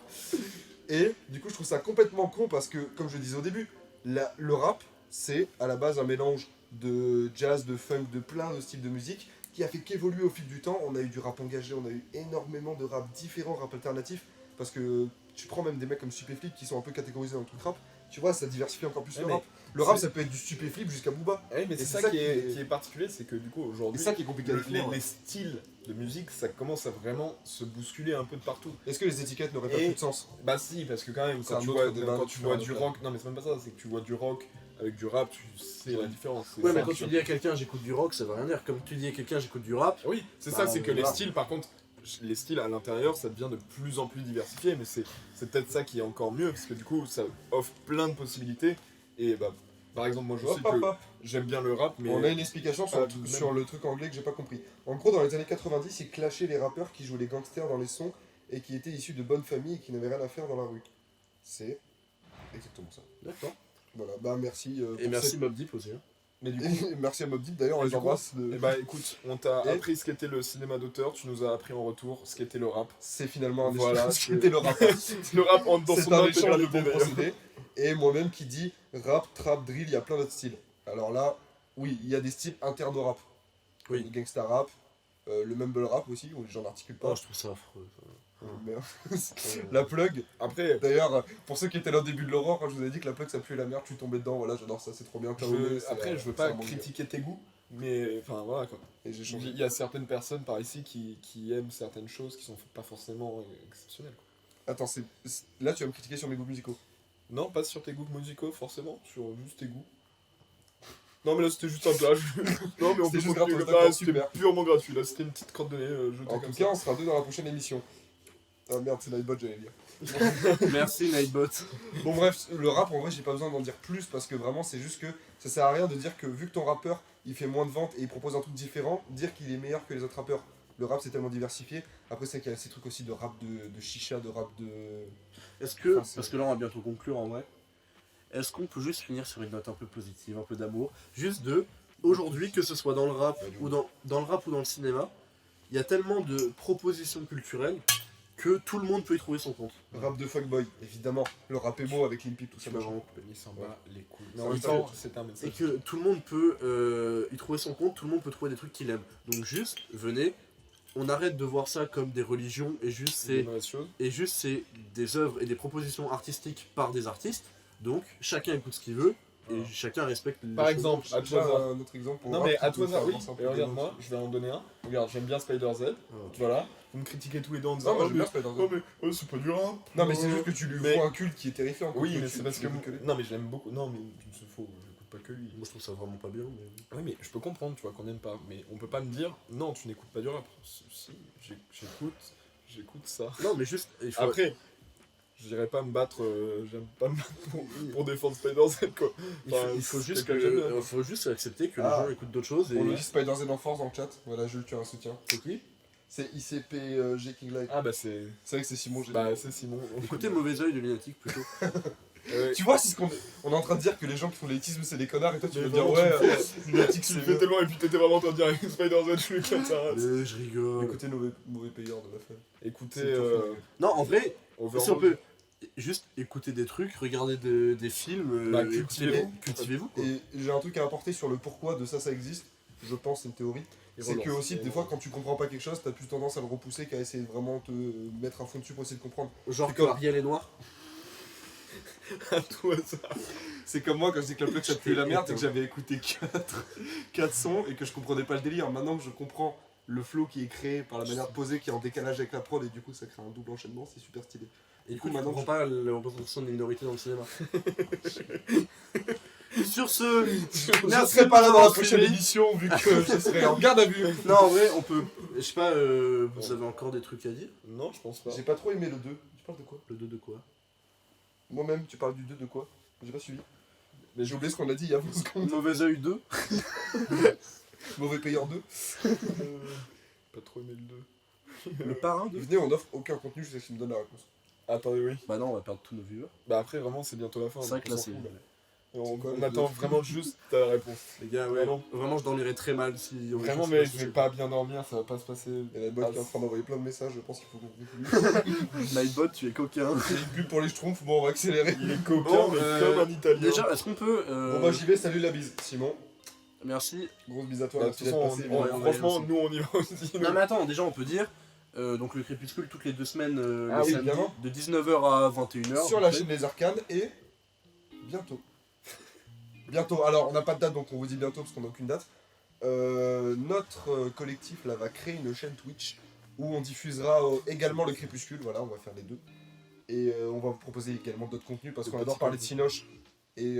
Speaker 3: Et du coup, je trouve ça complètement con parce que, comme je le disais au début, le rap, c'est à la base un mélange de jazz, de funk, de plein de styles de musique qui a fait qu'évoluer au fil du temps. On a eu du rap engagé, on a eu énormément de rap différents, rap alternatifs. Parce que tu prends même des mecs comme Stupéflip qui sont un peu catégorisés dans le truc rap. Tu vois, ça diversifie encore plus
Speaker 1: Ouais,
Speaker 3: le
Speaker 1: mais
Speaker 3: rap. Le rap,
Speaker 1: c'est-
Speaker 3: ça peut être du Stupéflip jusqu'à Booba.
Speaker 1: Ouais, mais
Speaker 3: Et
Speaker 1: c'est
Speaker 3: c'est
Speaker 1: ça, qui est particulier, c'est que du coup
Speaker 3: Et
Speaker 1: aujourd'hui,
Speaker 3: ça qui est compliqué à définir.
Speaker 1: les styles de musique, ça commence à vraiment se bousculer un peu de partout.
Speaker 3: Est-ce que les étiquettes n'auraient pas
Speaker 1: Et-
Speaker 3: plus de sens?
Speaker 1: Bah si, parce que quand même,
Speaker 3: C'est
Speaker 1: quand
Speaker 3: un
Speaker 1: tu
Speaker 3: autre
Speaker 1: vois,
Speaker 3: débat
Speaker 1: quand
Speaker 3: que
Speaker 1: tu
Speaker 3: tu
Speaker 1: vois
Speaker 3: feras
Speaker 1: du
Speaker 3: après.
Speaker 1: rock, non mais c'est même pas ça, c'est que tu vois du rock avec du rap, tu sais la différence. c'est
Speaker 2: Ouais,
Speaker 1: ça
Speaker 2: mais quand
Speaker 1: qui
Speaker 2: tu
Speaker 1: est-
Speaker 2: dis à quelqu'un j'écoute du rock, ça veut rien dire. Comme tu dis à quelqu'un j'écoute du rap,
Speaker 1: Oui, c'est
Speaker 2: Bah,
Speaker 1: ça, c'est que les
Speaker 2: voilà.
Speaker 1: styles, par contre, les styles à l'intérieur, ça devient de plus en plus diversifié, mais c'est peut-être ça qui est encore mieux, parce que du coup, ça offre plein de possibilités. Et bah, par exemple, moi je sais
Speaker 3: Hop, hop,
Speaker 1: que
Speaker 3: hop.
Speaker 1: j'aime bien le rap, mais
Speaker 3: On a une explication sur,
Speaker 1: Ah,
Speaker 3: le,
Speaker 1: même.
Speaker 3: sur le truc anglais que j'ai pas compris. En gros, dans les années 90, ils clashaient les rappeurs qui jouaient les gangsters dans les sons et qui étaient issus de bonnes familles et qui n'avaient rien à faire dans la rue. C'est exactement ça.
Speaker 2: d'accord.
Speaker 3: Voilà, bah merci.
Speaker 2: Et merci Mobb Deep aussi. Hein.
Speaker 1: mais du coup,
Speaker 3: Et merci à Mobb Deep d'ailleurs, on
Speaker 1: Et
Speaker 3: les
Speaker 1: du coup,
Speaker 3: embrasse.
Speaker 1: eh bah écoute, on t'a
Speaker 3: Et-
Speaker 1: appris ce qu'était le cinéma d'auteur, tu nous as appris en retour ce qu'était le rap.
Speaker 3: C'est finalement un
Speaker 1: Voilà,
Speaker 3: échange qui était le rap.
Speaker 1: Le rap entre dans
Speaker 3: C'est
Speaker 1: son
Speaker 3: un échange de
Speaker 1: intégralité
Speaker 3: bons
Speaker 1: d'ailleurs.
Speaker 3: procédés. Et moi-même qui dis rap, trap, drill, il y a plein d'autres styles. Alors là, oui, il y a des styles internes au rap.
Speaker 2: Oui.
Speaker 3: Le gangsta rap, le mumble rap aussi, où les gens n'articulent pas.
Speaker 2: Oh, je trouve ça affreux.
Speaker 3: Mais- la plug,
Speaker 1: Après,
Speaker 3: d'ailleurs, pour ceux qui étaient là au début de l'aurore, quand je vous ai dit que la plug ça puait la merde, je suis tombé dedans, voilà, j'adore ça, c'est trop bien.
Speaker 1: après je veux pas critiquer tes goûts, mais enfin voilà quoi.
Speaker 3: Et j'ai changé.
Speaker 1: Il y a certaines personnes par ici qui aiment certaines choses qui sont pas forcément exceptionnelles. Quoi.
Speaker 3: Attends, là tu vas me critiquer sur mes goûts musicaux.
Speaker 1: Non, pas sur tes goûts musicaux forcément, sur juste tes goûts. Non mais là c'était juste un plage. Non mais on
Speaker 3: C'était
Speaker 1: peut
Speaker 3: juste
Speaker 1: continuer
Speaker 3: gratos,
Speaker 1: comme
Speaker 3: d'accord,
Speaker 1: ça, c'était
Speaker 3: super.
Speaker 1: purement gratuit. Là c'était une petite crotte de nez jetée
Speaker 3: En
Speaker 1: comme
Speaker 3: tout
Speaker 1: ça.
Speaker 3: cas, on sera deux dans la prochaine émission. Ah merde, c'est Nightbot, j'allais dire.
Speaker 2: Merci Nightbot.
Speaker 3: Bon bref, le rap en vrai j'ai pas besoin d'en dire plus parce que vraiment c'est juste que ça sert à rien de dire que vu que ton rappeur il fait moins de ventes et il propose un truc différent, dire qu'il est meilleur que les autres rappeurs. Le rap c'est tellement diversifié. Après c'est qu'il y a ces trucs aussi de rap de chicha, de rap de...
Speaker 2: Est-ce que,
Speaker 3: Enfin, c'est-
Speaker 2: parce que là on va bientôt conclure en vrai, est-ce qu'on peut juste finir sur une note un peu positive, un peu d'amour, juste de, aujourd'hui que ce soit dans le rap ou dans le rap ou dans le cinéma, il y a tellement de propositions culturelles que tout le monde peut y trouver son compte.
Speaker 3: Rap de fuckboy, évidemment. Le rap émo avec Lil Peep, tout ça.
Speaker 2: Tu m'as
Speaker 3: machin.
Speaker 2: vraiment coupé.
Speaker 1: Il s'en bat les couilles. Mais
Speaker 3: Ça
Speaker 1: en même
Speaker 3: veut
Speaker 1: temps,
Speaker 3: dire-
Speaker 1: c'est un
Speaker 2: Et
Speaker 1: message.
Speaker 2: que tout le monde peut y trouver son compte, tout le monde peut trouver des trucs qu'il aime. Donc juste, venez, on arrête de voir ça comme des religions et juste
Speaker 1: C'est une
Speaker 2: c'est
Speaker 1: mauvaise chose.
Speaker 2: des œuvres et des propositions artistiques par des artistes. Donc chacun écoute ce qu'il veut et
Speaker 1: Voilà.
Speaker 2: chacun respecte les
Speaker 1: Par
Speaker 2: choses.
Speaker 1: exemple, à
Speaker 3: Déjà,
Speaker 1: toi,
Speaker 3: un autre exemple pour
Speaker 1: non
Speaker 3: rap
Speaker 1: mais
Speaker 3: qui
Speaker 1: à
Speaker 3: peut
Speaker 1: toi,
Speaker 3: faire
Speaker 1: oui.
Speaker 3: avancer un peu
Speaker 1: Et
Speaker 3: les
Speaker 1: regarde
Speaker 3: autres.
Speaker 1: moi, je vais en donner un. Regarde, j'aime bien Spider Z. Voilà. Vous me critiquez tous les deux en disant
Speaker 3: Non, moi
Speaker 1: oh,
Speaker 3: j'aime
Speaker 1: mais,
Speaker 3: bien Spider-Man.
Speaker 1: oh, mais oh, c'est pas du rap.
Speaker 3: Non mais c'est juste que tu lui
Speaker 1: Mais-
Speaker 3: vois un culte qui est terrifiant.
Speaker 1: Oui,
Speaker 3: que
Speaker 1: mais
Speaker 3: tu-
Speaker 1: c'est parce
Speaker 3: tu
Speaker 1: que
Speaker 3: l'écoutes que lui.
Speaker 1: non mais je l'aime beaucoup. Non mais c'est faux. J'écoute pas que lui.
Speaker 2: Moi je trouve ça vraiment pas bien. Mais...
Speaker 1: Oui mais je peux comprendre, tu vois, qu'on n'aime pas. Mais on peut pas me dire non, tu n'écoutes pas du rap. Si, j'écoute ça.
Speaker 2: Non mais juste, il faut...
Speaker 1: Après, je dirais pas me battre. J'aime pas me battre pour défendre Spider Z quoi.
Speaker 2: il faut
Speaker 1: c'est
Speaker 2: juste
Speaker 1: quelqu'un que j'aime bien.
Speaker 2: faut juste accepter que
Speaker 3: Ah.
Speaker 2: les gens écoutent d'autres choses et...
Speaker 3: On nous dit Spider-Z en force dans le chat. Voilà, Jules, tu as un soutien.
Speaker 2: C'est qui?
Speaker 3: C'est ICP G King Live.
Speaker 1: Ah bah c'est.
Speaker 3: C'est vrai que c'est Simon G.
Speaker 1: Bah c'est Simon.
Speaker 2: Écoutez Mauvais Oeil de Lunatic plutôt.
Speaker 1: Ouais.
Speaker 3: Tu vois, c'est ce qu'on on est en train de dire que les gens qui font l'élitisme c'est des connards et toi tu
Speaker 1: Mais
Speaker 3: veux dire
Speaker 1: vraiment,
Speaker 3: ouais, Lunatic
Speaker 1: Tu
Speaker 3: c'est
Speaker 1: le fais tellement et puis t'étais vraiment en train de dire avec Spider Z, je lui éclate sa race.
Speaker 2: Je rigole.
Speaker 3: Écoutez mauvais payeurs de la fête.
Speaker 1: Écoutez,
Speaker 3: C'est tout.
Speaker 2: Non en vrai,
Speaker 1: Overall,
Speaker 2: si on peut juste écouter des trucs, regarder des films,
Speaker 1: Bah,
Speaker 2: cultivez-vous. Cultivez-vous quoi.
Speaker 3: Et j'ai un truc à apporter sur le pourquoi de ça existe. Je pense, c'est une théorie.
Speaker 1: Et
Speaker 3: C'est
Speaker 1: relance.
Speaker 3: que aussi, des fois, quand tu comprends pas quelque chose, t'as plus tendance à le repousser qu'à essayer de vraiment te mettre un fond dessus pour essayer de comprendre.
Speaker 2: Genre
Speaker 3: c'est
Speaker 2: que
Speaker 3: comme-
Speaker 2: Ariel est noir.
Speaker 1: à toi ça.
Speaker 3: C'est comme moi quand je dis que la plug ça pue la merde, c'est que j'avais écouté 4 sons et que je comprenais pas le délire. Maintenant que je comprends le flow qui est créé par la manière de poser, qui est en décalage avec la prod et du coup ça crée un double enchaînement, c'est super stylé.
Speaker 2: Et du coup, tu
Speaker 3: maintenant,
Speaker 2: comprends pas la représentation des minorités dans le cinéma. Sur ce,
Speaker 3: Je
Speaker 2: merci
Speaker 3: serai
Speaker 2: de
Speaker 3: pas là
Speaker 2: nous
Speaker 3: dans la
Speaker 2: avoir
Speaker 3: prochaine
Speaker 2: suivis.
Speaker 3: émission vu que je serai en garde à vue.
Speaker 2: Non, en vrai, on peut. Je sais pas, vous avez encore des trucs à dire?
Speaker 1: Non, je pense pas.
Speaker 3: J'ai pas trop aimé le 2. Tu parles de quoi?
Speaker 2: Le 2 de quoi?
Speaker 3: Moi-même, tu parles du 2 de quoi? J'ai pas suivi. Mais j'ai oublié ce qu'on a dit il y a 20 secondes.
Speaker 2: Mauvais oeil 2?
Speaker 3: Mauvais payeur 2.
Speaker 1: Pas trop aimé le 2.
Speaker 2: Le parrain 2?
Speaker 3: Venez, on offre aucun contenu jusqu'à ce qu'il me donne la réponse.
Speaker 1: Attendez, oui.
Speaker 2: Bah non, on va perdre tous nos viewers.
Speaker 1: Bah après, vraiment, c'est bientôt la fin.
Speaker 2: C'est vrai
Speaker 1: donc
Speaker 2: que là,
Speaker 1: on s'en
Speaker 2: c'est.
Speaker 1: fout, On,
Speaker 3: quoi,
Speaker 1: on
Speaker 3: le
Speaker 1: attend
Speaker 3: 2?
Speaker 1: vraiment juste ta réponse.
Speaker 2: Les gars, ouais, vraiment, je dormirais très mal si. on
Speaker 1: Vraiment,
Speaker 2: fait
Speaker 1: mais
Speaker 2: ça.
Speaker 1: je vais pas bien dormir, ça va pas se passer.
Speaker 3: Il y a la boîte qui est en train d'envoyer plein de messages, je pense qu'il faut qu'on conclue.
Speaker 2: Nightbot, tu es coquin.
Speaker 3: C'est une pub pour les schtroumpfs, bon on va accélérer.
Speaker 1: Il est coquin,
Speaker 2: Bon,
Speaker 1: mais comme un italien.
Speaker 2: Déjà, est-ce qu'on peut.
Speaker 3: Bon bah j'y vais, salut la bise. Simon,
Speaker 2: Merci.
Speaker 3: grosse bise à toi,
Speaker 1: Bah, de
Speaker 3: merci
Speaker 1: toute
Speaker 3: d'être
Speaker 1: façon,
Speaker 3: passé.
Speaker 2: on-
Speaker 3: évidemment.
Speaker 1: franchement,
Speaker 2: aussi.
Speaker 1: nous on y va aussi.
Speaker 2: Non, mais attends, déjà, on peut dire. Donc le crépuscule toutes les 2 semaines,
Speaker 3: Ah
Speaker 2: le
Speaker 3: oui,
Speaker 2: samedi,
Speaker 3: évidemment.
Speaker 2: de 19h à 21h.
Speaker 3: Sur la chaîne des Arcanes et bientôt. Bientôt, alors on n'a pas de date donc on vous dit bientôt parce qu'on n'a aucune date. Notre collectif là va créer une chaîne Twitch où on diffusera également le crépuscule, voilà on va faire les deux. Et on va vous proposer également d'autres contenus parce
Speaker 1: De
Speaker 3: qu'on adore
Speaker 1: petits
Speaker 3: parler de
Speaker 1: contenus.
Speaker 3: Cinoche. Et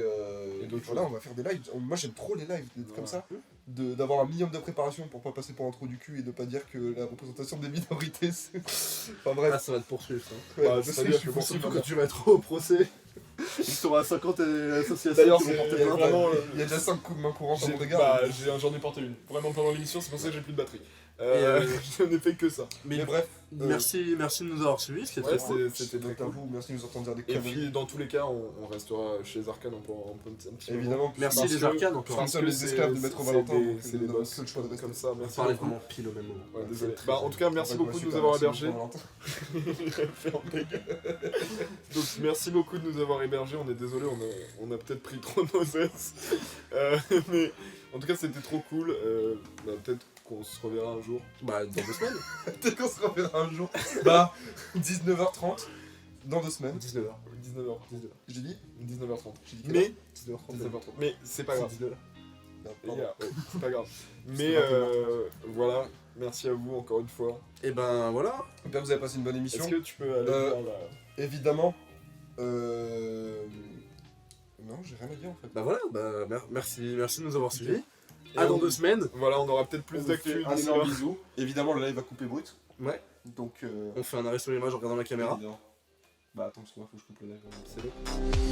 Speaker 1: d'autres
Speaker 3: voilà,
Speaker 1: choses.
Speaker 3: on va faire des lives. Moi j'aime trop les lives d'être comme
Speaker 1: Ouais.
Speaker 3: ça, d'avoir un minimum de préparation pour pas passer pour un trou du cul et de pas dire que la représentation des minorités c'est. Enfin bref.
Speaker 2: Ah, ça va te poursuivre ça.
Speaker 3: Ouais,
Speaker 1: Bah,
Speaker 3: je sais,
Speaker 1: c'est-à-dire
Speaker 3: je suis
Speaker 1: que
Speaker 3: poursuivi
Speaker 2: Surtout
Speaker 3: maintenant.
Speaker 2: quand tu vas être au procès. Tu auras 50 associations
Speaker 1: D'ailleurs,
Speaker 2: qui vont
Speaker 1: c'est-
Speaker 2: porter
Speaker 1: il y a
Speaker 2: plainte.
Speaker 1: vraiment,
Speaker 3: Il y a déjà 5 coups de main courantes à mon regard.
Speaker 1: Bah, j'en ai porté une. Vraiment pendant l'émission, c'est pour ça que j'ai plus de batterie.
Speaker 2: euh,
Speaker 1: Je n'ai fait que ça.
Speaker 3: Mais bref,
Speaker 2: Merci de nous avoir suivis, ce qui est
Speaker 1: Ouais,
Speaker 2: très cool.
Speaker 1: c'était très
Speaker 3: donc à
Speaker 1: cool.
Speaker 3: vous, merci de nous entendre dire des
Speaker 1: Et
Speaker 3: conneries.
Speaker 1: puis, dans tous les cas, on restera chez Arcane un petit moment.
Speaker 3: Évidemment,
Speaker 2: Merci
Speaker 1: Parce
Speaker 2: les
Speaker 1: que-
Speaker 2: arcanes encore.
Speaker 3: Nous sommes les esclaves de Maître Valentin, donc
Speaker 1: c'est
Speaker 3: nous
Speaker 1: des
Speaker 3: donnons
Speaker 1: boss.
Speaker 3: que le choix de rester.
Speaker 1: Comme ça,
Speaker 2: On
Speaker 1: merci
Speaker 2: parlait
Speaker 1: beaucoup.
Speaker 2: vraiment pile au même moment.
Speaker 1: Ouais,
Speaker 2: C'est
Speaker 1: désolé.
Speaker 2: très,
Speaker 1: Bah,
Speaker 2: très
Speaker 1: en tout cas, merci
Speaker 3: Ouais, moi,
Speaker 1: beaucoup de
Speaker 3: super,
Speaker 1: nous avoir
Speaker 3: merci,
Speaker 1: hébergés.
Speaker 3: Valentin.
Speaker 1: Ferme ta gueule. Donc, merci beaucoup de nous avoir hébergés. On est désolé, on a peut-être pris trop nos aises. Mais en tout cas, c'était trop cool. Bah, peut-être qu'on se reverra un jour.
Speaker 2: Bah, dans 2 semaines.
Speaker 3: Peut-être qu'on se reverra un jour. Bah, 19h30, dans 2 semaines.
Speaker 2: 19h.
Speaker 1: 19h.
Speaker 3: J'ai dit
Speaker 1: 19h30.
Speaker 3: J'ai dit quelle
Speaker 1: Mais
Speaker 2: 19h30.
Speaker 1: 19h30. Mais c'est pas grave.
Speaker 2: 19h.
Speaker 3: heure Non,
Speaker 1: Les
Speaker 3: pardon.
Speaker 1: gars, ouais, c'est pas grave. Mais
Speaker 3: C'était pas
Speaker 1: voilà, merci à vous encore une fois.
Speaker 2: Et ben voilà.
Speaker 3: J'espère que vous avez passé une bonne émission.
Speaker 1: Est-ce que tu peux aller voir la...
Speaker 3: Évidemment. Non, j'ai rien à dire en fait.
Speaker 2: Bah voilà, bah merci de nous avoir suivis.
Speaker 1: Et
Speaker 2: À dans
Speaker 1: on-
Speaker 2: 2 semaines.
Speaker 1: Voilà, on aura peut-être
Speaker 3: On
Speaker 1: plus
Speaker 3: vous
Speaker 1: d'actu.
Speaker 3: fait un
Speaker 1: d'ici
Speaker 3: énorme
Speaker 1: là.
Speaker 3: bisou. Évidemment, le live va couper brut.
Speaker 2: Ouais.
Speaker 3: Donc,
Speaker 2: On fait un arrêt sur l'image en regardant la caméra.
Speaker 3: évidemment. Bah attends, parce que moi faut que je coupe le live.
Speaker 2: C'est bon.